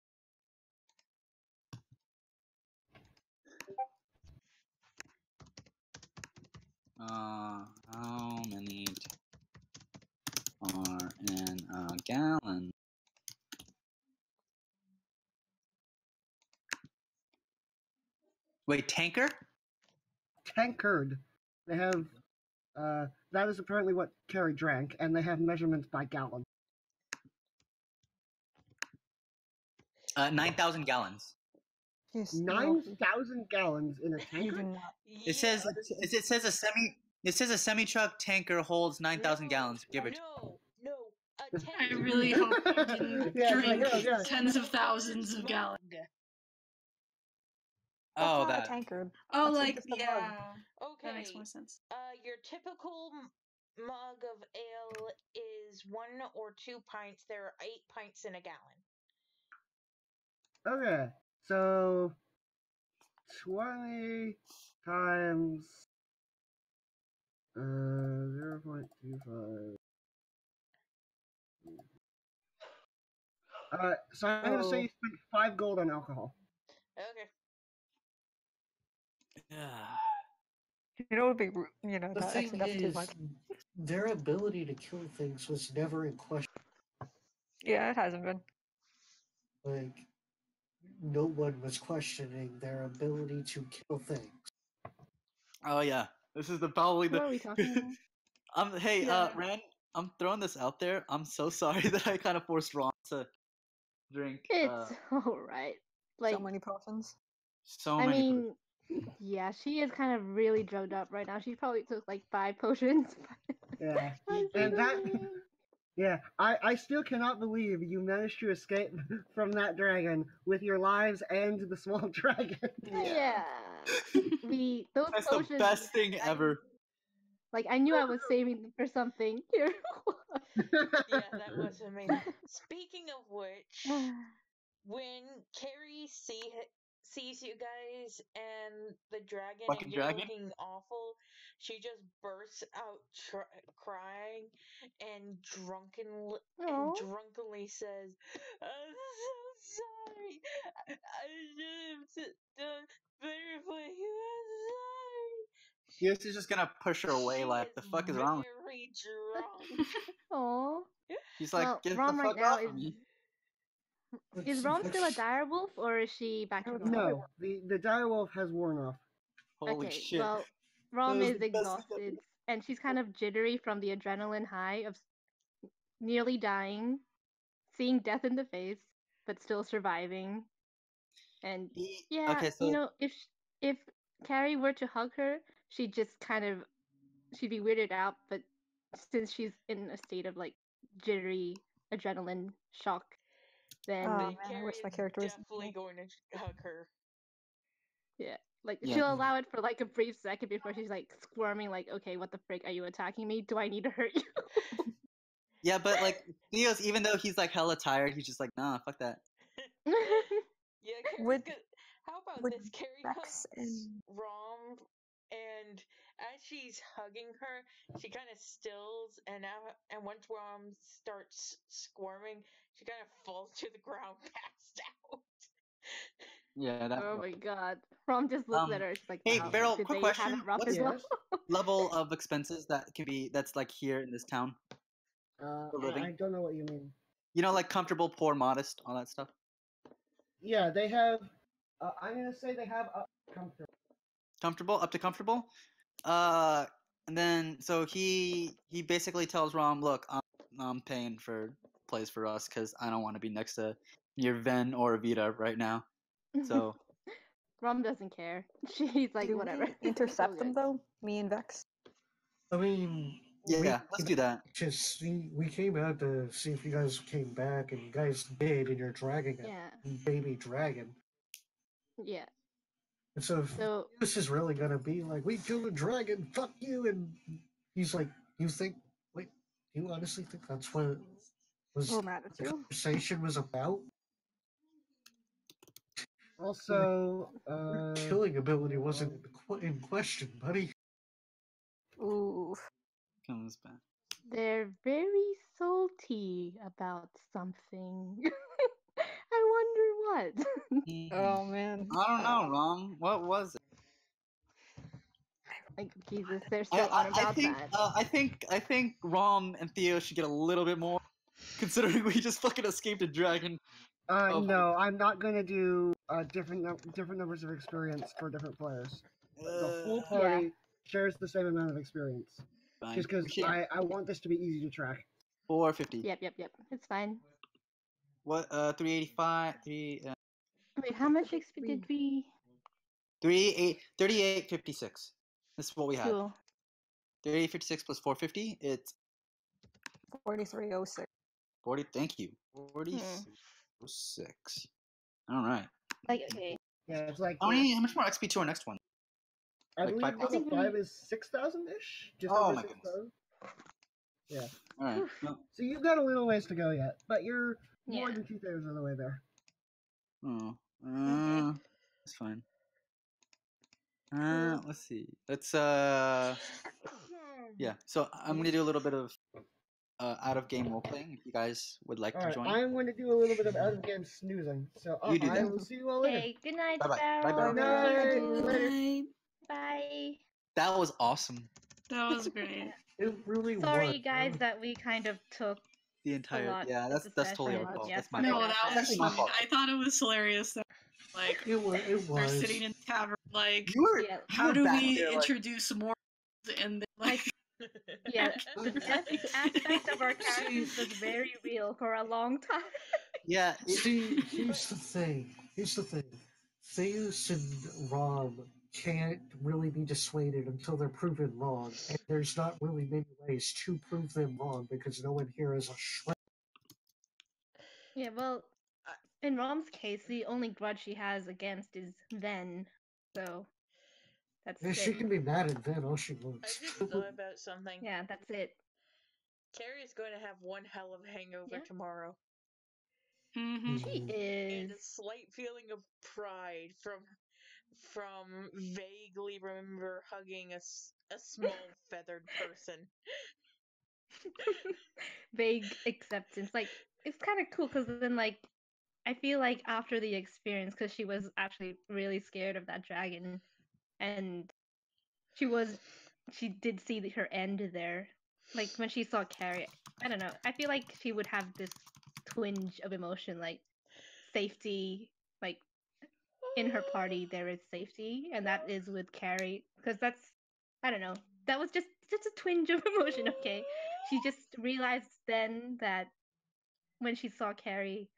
How many are in a gallon? Wait, tanker? Tankard. They have. That is apparently what Carrie drank, and they have measurements by gallon. 9,000 gallons. 9,000 gallons in a tanker? It says it says a semi truck tanker holds 9,000 gallons. Give it. No. I really hope you didn't drink yeah. tens of thousands of gallons. Oh, That's not that. a tankard. Oh, That's like just a yeah. mug. Okay. That makes more sense. Your typical mug of ale is 1 or 2 pints. There are 8 pints in a gallon. Okay, so 20 times 0.25. So I'm gonna say you spent 5 gold on alcohol. Okay. You know, it would be, you know, The that thing actually that's too is, much. their ability to kill things was never in question. Yeah, it hasn't been. Like, no one was questioning their ability to kill things. Oh yeah, this is probably What are we talking about? Hey, Yeah. Ren, I'm throwing this out there. I'm so sorry that I kind of forced Ron to drink. It's alright. Like, So many potions. So I many. mean, yeah, she is kind of really drugged up right now. She probably took like 5 potions. Yeah, I'm and that. kidding. Yeah, I still cannot believe you managed to escape from that dragon with your lives and the small dragon. Yeah. Those That's potions. the best thing ever. Like, I knew I was saving them for something. Here. Yeah, that was amazing. Speaking of which, when Carrie sees you guys and the dragon Fucking and you're dragon? looking awful, she just bursts out crying and drunkenly says, "I'm so sorry. I should have done better for you. I'm sorry." Yes, is just gonna push her away. She Like, the fuck is wrong with very drunk. Aw. He's like, Well, get Rom the right fuck now off of me. is Rom still a direwolf or is she back to normal? No, the direwolf has worn off. Holy Okay, shit. well, Rom That was is the best thing exhausted and she's kind of jittery from the adrenaline high of nearly dying, seeing death in the face, but still surviving. And yeah, okay, so you know, if Carrie were to hug her, she'd be weirded out. But since she's in a state of like jittery adrenaline shock, then Oh man, I wish my character was. Definitely going to hug her. yeah, like Yeah. she'll allow it for like a brief second before she's like squirming, like, okay, what the frick, are you attacking me? Do I need to hurt you? yeah, but like Theo's, even though he's like hella tired, he's just like, nah, fuck that. Yeah, Would- how about would this? Carrie Rex hugs Rom, and as she's hugging her, she kind of stills, and once Rom starts squirming, she kind of falls to the ground, passed out. Yeah, that. Oh my god, Rom just looks at her. She's like, Hey, wow, Beryl, did quick they have question. it rough What's as well? level of expenses that's like here in this town? For living? I don't know what you mean. You know, like comfortable, poor, modest, all that stuff. Yeah, they have. I'm gonna say they have comfortable. Comfortable, up to comfortable. And then so he basically tells Rom, look, I'm paying for place for us because I don't want to be next to near Ven or Evita right now. So Rom doesn't care. She's like, Do whatever. we intercept It's all them good. though? Me and Vex. I mean, yeah, let's do that. we came out to see if you guys came back, and you guys did, and you're dragging a Yeah. baby dragon. Yeah. And so, if So this is really gonna be like, we killed a dragon, fuck you, and he's like, you honestly think that's what We're mad at the you. conversation was about? Also, Killing ability wasn't in question, buddy. Ooh. Comes back. they're very salty about something. I wonder what. Oh man. I don't know, Rom. What was it? Like Jesus, they're still on about that. I think Rom and Theo should get a little bit more, considering we just fucking escaped a dragon. no, I'm not gonna do different numbers of experience for different players. The whole party shares the same amount of experience. Fine. Just because I want this to be easy to track. 450. Yep. It's fine. What? 385. Wait, how much XP did we? 3856. This is what we had. Cool. 3856 plus 450. It's 4306. 40. Thank you. 46. All right. Like, okay. Yeah, it's like How much more XP to our next one? I like believe 5,000? level 5 is 6,000 ish. Oh my goodness. Yeah. All right. Well, So you've got a little ways to go yet, but you're more Yeah. than 2/3 of the way there. oh. Okay. That's fine. Cool. Let's see. Let's yeah. So I'm gonna do a little bit of out of game role playing. If you guys would like All to right, join. I'm going to do a little bit of out of game snoozing. So You do I that. will see you all later. Okay, good night, Bye-bye. Sparrow. Bye, Sparrow. Good night. Night. Bye. That was awesome. That was great. It really Sorry, was. guys, that we kind of took The a entire lot. yeah. of That's totally our session. fault. Yeah, That's my sorry No, fault. about that That's was actually my fun. fault. I thought it was hilarious. That, like, It we're was. sitting in the tavern, like, You were. Yeah. how were do back we there, like- introduce more? And then, like, Yeah, the death aspect of our characters was very real for a long time. Yeah. See, here's the thing. Theus and Rom can't really be dissuaded until they're proven wrong, and there's not really many ways to prove them wrong because no one here is a shred. Yeah, well, in Rom's case, the only grudge she has against is Ven, so that's Yeah, it. she can be mad at Ven all she I wants. just thought about something. Yeah, that's it. Carrie is going to have one hell of a hangover Yeah. tomorrow. mm-hmm. She And is. a slight feeling of pride from vaguely remember hugging a small feathered person. Vague acceptance. Like, it's kind of cool because then, like, I feel like after the experience, because she was actually really scared of that dragon, and she did see her end there. Like, when she saw Carrie, I don't know. I feel like she would have this twinge of emotion, like safety, like in her party there is safety, and that is with Carrie, because that's, I don't know, that was just a twinge of emotion. Okay, she just realized then that when she saw Carrie,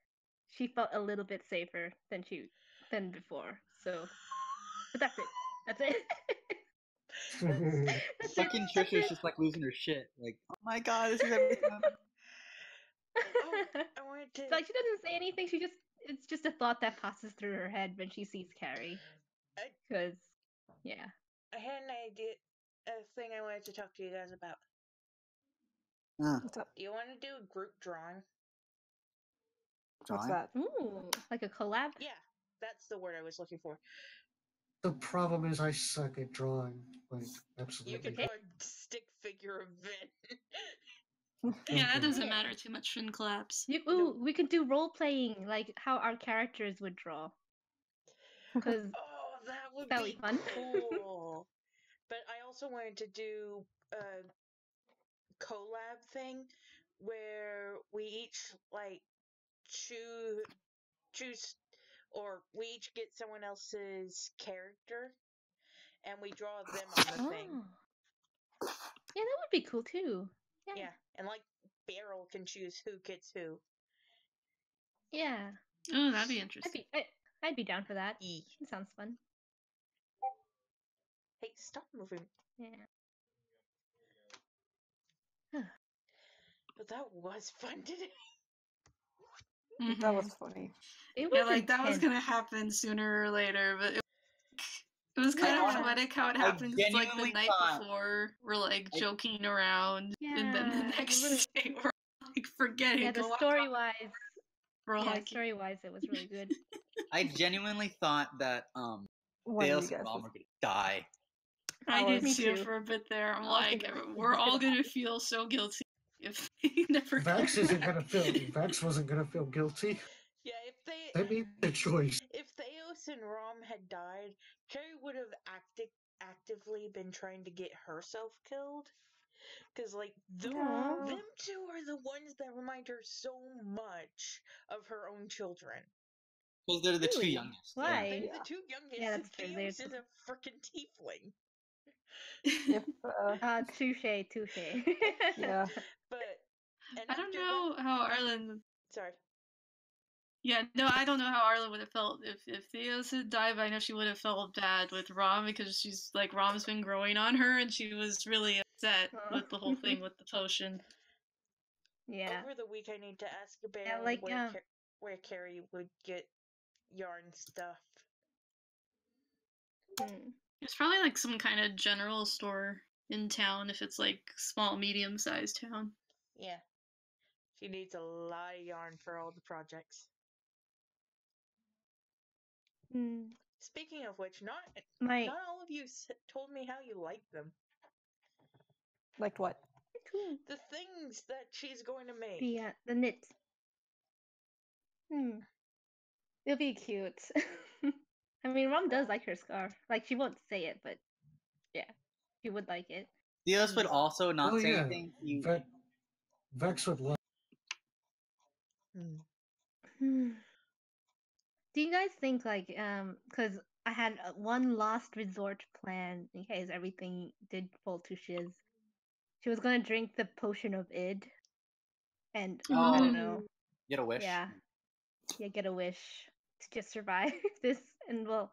she felt a little bit safer than before. So, but that's it. That's it. Fucking Trisha is just like losing her shit. Like, oh my god, this is everything. I wanted to. Like, she doesn't say anything. It's just a thought that passes through her head when she sees Carrie. Because, yeah. I had an idea, a thing I wanted to talk to you guys about. What's up? Do you want to do a group drawing? What's that? Ooh, like a collab? Yeah, that's the word I was looking for. The problem is I suck at drawing. Like, You absolutely. can draw a stick figure of Vin. Yeah, that doesn't Yeah. matter too much in collabs. We could do role playing, like how our characters would draw. Because Oh, that would that'll be be fun. cool. But I also wanted to do a collab thing where we each like choose, or we each get someone else's character, and we draw them on the thing. Oh. Yeah, that would be cool too. Yeah, and like Beryl can choose who gets who. Yeah. Oh, that'd be interesting. I'd be down for that. E. It sounds fun. Hey, stop moving. Yeah. But that was fun today. That was funny. It Yeah, was like that was intense. gonna happen sooner or later, but it was kind Yeah. of poetic how it I happens. Like the genuinely night thought- before, we're like joking around, and then the Yeah, next really- day we're like forgetting. Yeah, to the walk story off. wise. We're Yeah, like, story wise, it was really good. I genuinely thought that One of Dale's you and guys Rom was- were gonna die. I was- did Me too too. for a bit there. I'm I was like, thinking we're all gonna feel so guilty if they never. Vax isn't gonna feel. Vax wasn't gonna feel guilty. Yeah, They made the choice. if Theos and Rom had died, Carrie would have actively been trying to get herself killed. Because, like, them two are the ones that remind her so much of her own children. Because they're the two Really? youngest. Why? They're the two youngest, Yeah, and that's true. Theos They're- is a freaking tiefling. If, Touche. yeah. But, and I don't after know how Ireland. Sorry. Yeah, no, I don't know how Arlen would have felt if Theos had died, but I know she would have felt bad with Rom because she's like Rom's been growing on her and she was really upset with the whole thing with the potion. Yeah. Over the week, I need to ask Baron Yeah, like, where Carrie would get yarn stuff. It's probably like some kind of general store in town if it's like small, medium-sized town. Yeah. She needs a lot of yarn for all the projects. Speaking of which, not all of you told me how you like them. Like what? The things that she's going to make. The knits. It'll be cute. I mean, Rom does like her scarf. Like, she won't say it, but yeah, she would like it. Theos would also not say anything. Vex would love. Do you guys think, like, because I had one last resort plan in case everything did fall to shiz. She was gonna drink the potion of id, and I don't know. Get a wish. Yeah, get a wish to just survive this, and well,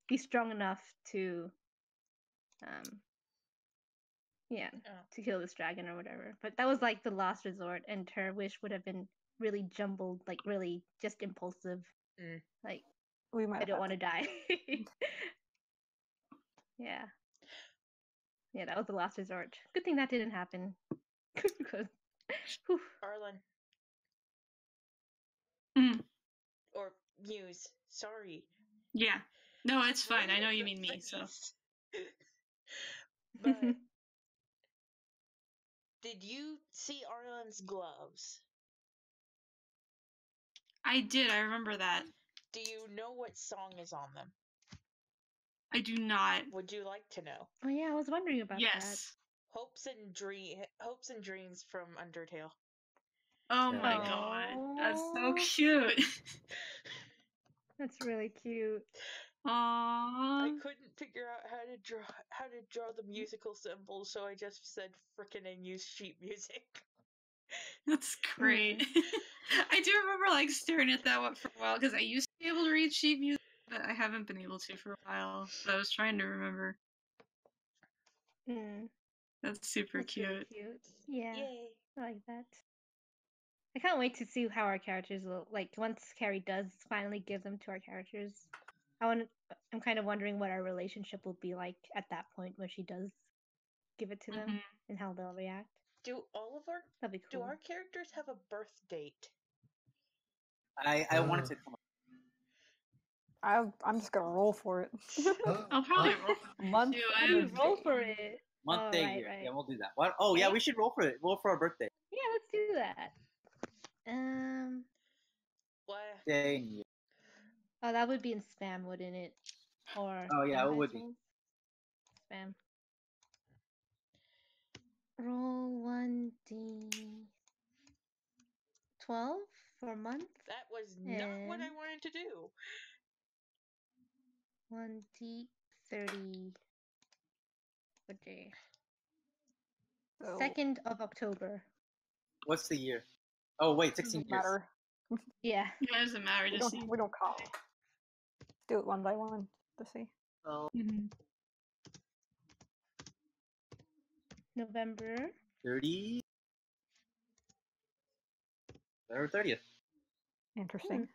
be strong enough to, to kill this dragon or whatever. But that was like the last resort, and her wish would have been really jumbled, like really just impulsive. Like, I don't want to die. Yeah, that was the last resort. Good thing that didn't happen. Because, Arlen. Or Muse. Sorry. Yeah. No, it's fine. I know you mean me, so. But did you see Arlen's gloves? I did. I remember that. Do you know what song is on them? I do not. Would you like to know? Oh yeah, I was wondering about that. Yes. Hopes and Dreams from Undertale. Oh my god. That's so cute. That's really cute. Aww. I couldn't figure out how to draw the musical symbols, so I just said frickin' and used sheet music. That's great. I do remember like staring at that one for a while because I used to be able to read sheet music, but I haven't been able to for a while. So I was trying to remember. That's super cute. Really cute. Yeah. Yay. I like that. I can't wait to see how our characters will, like, once Carrie does finally give them to our characters. I'm kind of wondering what our relationship will be like at that point when she does give it to them and how they'll react. Do That'd be cool. Do our characters have a birth date? I wanted to come up. I'm just gonna roll for it. I'll probably roll month. Roll for it. Month, day, year. Yeah, we'll do that. What? Oh yeah, we should roll for it. Roll for our birthday. Yeah, let's do that. What? Day and year. Oh, that would be in spam, wouldn't it? Or oh yeah, it would be. Spam. Roll 1d12 for month. That was not what I wanted to do. 1d30 for day. 2nd of October. What's the year? Oh wait, 16 years. Matter. Yeah. It doesn't matter. We don't call. Do it one by one to see. Oh. November 30. November 30th. Interesting.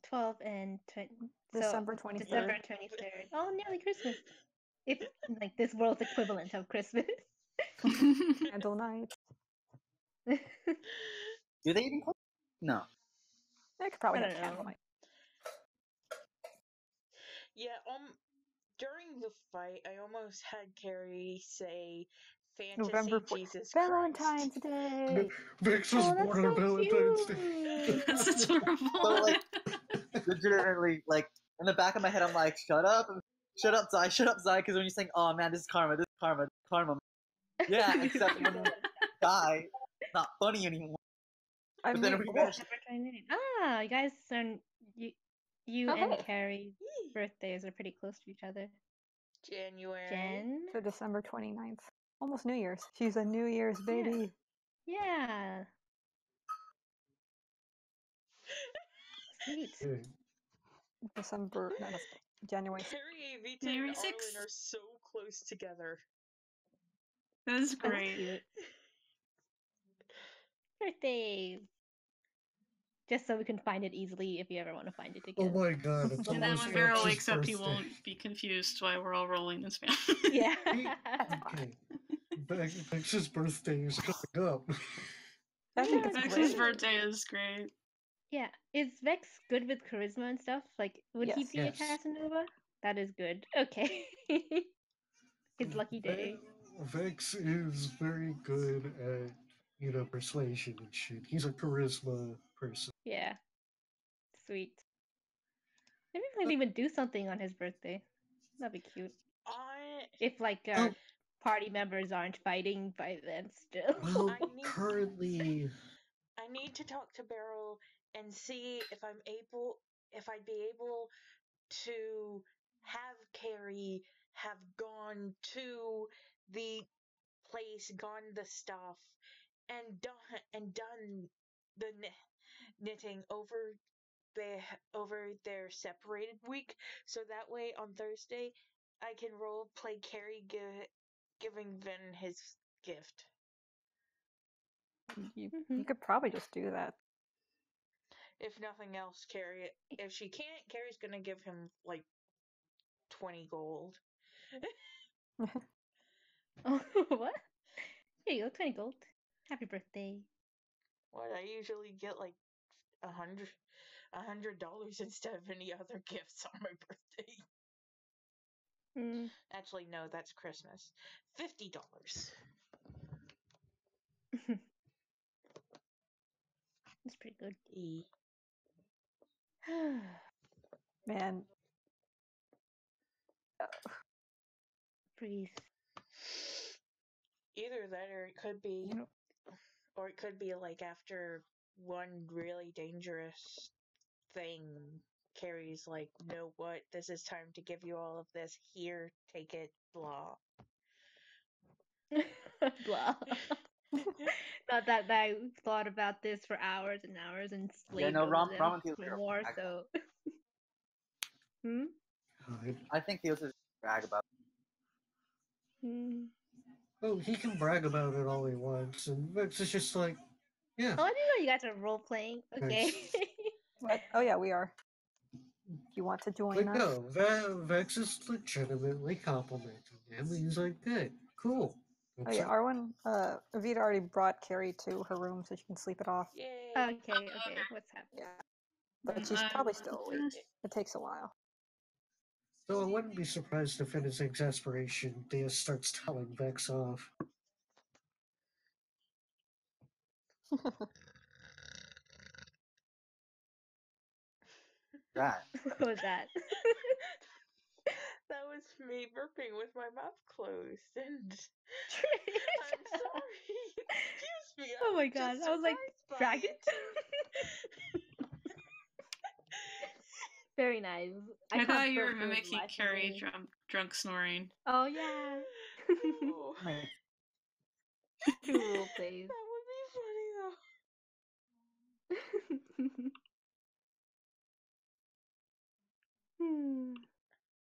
12 and 20. December 23rd. December 23rd. Oh, nearly Christmas. If like this world's equivalent of Christmas. Candle night. Do they even cook? No. They could probably I have don't candle know. night. Yeah, during the fight, I almost had Carrie say fantasy November Jesus Valentine's Christ. Day. Vix was born on Valentine's Day. That's adorable. So like, legitimately, like in the back of my head, I'm like, shut up, Zai, because when you're saying, oh man, this is karma, Yeah, except when you die, it's not funny anymore. But then we managed. Ah, you guys are you and Carrie's birthdays are pretty close to each other. January. Jen. So December 29th. Almost New Year's. She's a New Year's baby. Yeah. Sweet. December, no, that's January. Carrie, Evita, January and 6th. Arlen are so close together. That's That's great. cute. Birthdays. Just so we can find it easily if you ever want to find it Oh again. my god, it's And then almost when Beryl Vex's wakes up, he birthday. won't be confused why we're all rolling in Spanish. Yeah. Okay. Vex's birthday is coming up. I think it's Vex's great. birthday is great. Yeah. Is Vex good with charisma and stuff? Like, would he Yes. be Yes. a Casanova? That is good. Okay. His lucky day. Vex is very good at, persuasion and shit. He's a charisma person. Yeah. Sweet. Maybe we could even do something on his birthday. That'd be cute. If like our party members aren't fighting by then still. Well, I need- currently, I need to talk to Beryl and see if I'd be able to have Carrie have gone to the place, gotten the stuff, and done the knitting over their separated week, so that way on Thursday I can role play Carrie giving Vin his gift. You could probably just do that. If nothing else, Carrie. If she can't, Carrie's gonna give him like 20 gold. Oh, what? Here you go, 20 gold. Happy birthday. What, I usually get like $100 instead of any other gifts on my birthday. Actually, no, that's Christmas. $50. That's pretty good. Man. Breathe. Either that, or it could be like after one really dangerous thing, Carrie's like, "Know what? This is time to give you all of this. Here, take it." Blah. Blah. Not that I thought about this for hours and hours and slaved over them ramen feels for terrible. more. So. I think Theo's just brag about it. Oh, he can brag about it all he wants, and Vex is just like, yeah. Oh, I didn't know you guys are role playing. Okay. What? Oh yeah, we are. Do you want to join But us? no, Vex is legitimately complimenting him. He's like, good, cool. Oh yeah, Arwen, Evita already brought Carrie to her room so she can sleep it off. Yay. Okay. What's happening? Yeah. But she's probably still awake. It takes a while. So I wouldn't be surprised if in his exasperation, Thea starts telling Vex off. Right. What was that? That was me burping with my mouth closed, and I'm sorry. Excuse me. Oh my god, I was like, dragon? Very nice. I can't thought you were burp for the mimicking life of Carrie me. drunk snoring. Oh yeah. True role plays. That would be funny though.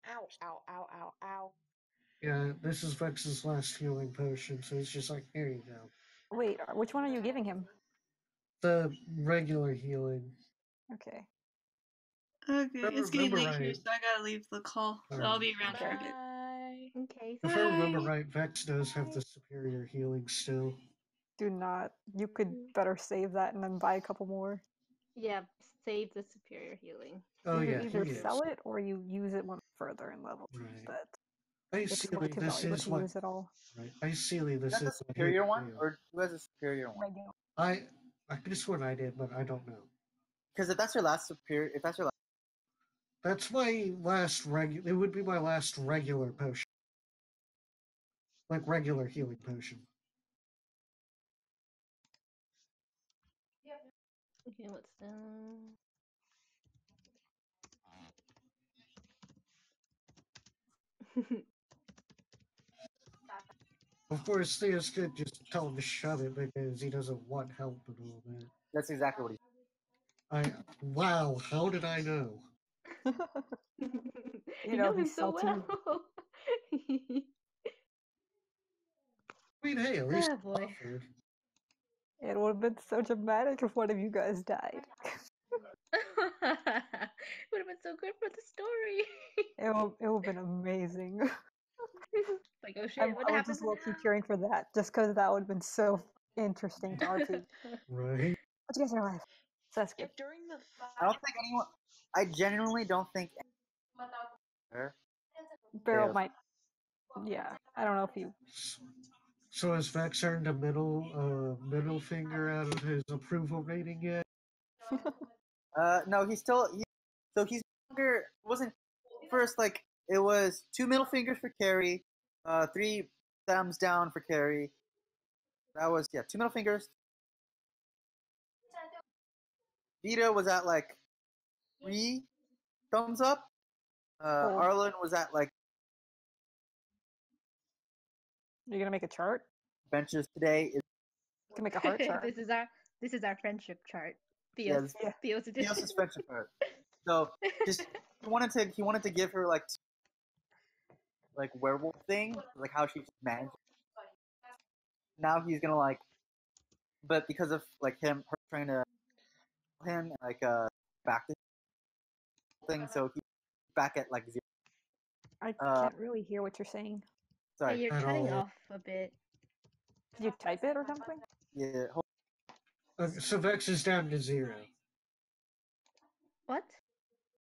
Ow, ow, ow, ow, ow. Yeah, this is Vex's last healing potion, so he's just like, here you go. Wait, which one are you giving him? The regular healing. Okay. Okay, it's getting remember late here, right- so I gotta leave the call. So I'll be around for a bit. Okay. If I remember right, Vex does have the superior healing still. Do not. You could better save that and then buy a couple more. Yeah, save the superior healing. Oh you yeah, either he is. sell it or you use it one further in level. Right. But Ideally, it's way too this valuable is to what. use it all. Right. Ideally, this Is that the is what he superior would one, do. or who has a superior one? Regular. I could have sworn I did, but I don't know. Because if that's your last superior, That's my last regular. It would be my last regular potion, like regular healing potion. Okay, what's Of course, Theos could just tell him to shove it because he doesn't want help and all that. That's exactly what he. Wow, how did I know? You know know him he's so salty. well. I mean, hey, at least Oh boy. offered. It would have been so dramatic if one of you guys died. Would have been so good for the story. It would have been amazing. Like, oh shit, what I would happens just love to now? cheering for that, just because that would have been so interesting to RP. Right? But you guys are alive, so that's good. If during the I don't think anyone. I genuinely don't think. Barrel Theos. might. Yeah, I don't know if you. So has Vex earned a middle finger out of his approval rating yet? No, he's still. So he's longer. It wasn't first like it was 2 middle fingers for Carrie, 3 thumbs down for Carrie. That was 2 middle fingers. Vita was at like 3 thumbs up. Arlen was at like You're gonna make a chart. benches today. You can make a heart chart. This is our friendship chart. Theos edition. Theos' friendship chart. So just he wanted to give her like werewolf thing, like how she managed. Now he's gonna like, but because of like her trying to him like back to thing, so he's back at like 0. I can't really hear what you're saying. Sorry. Hey, you're cutting off a bit. Did you type it or something? Yeah. So Vex is down to 0. What?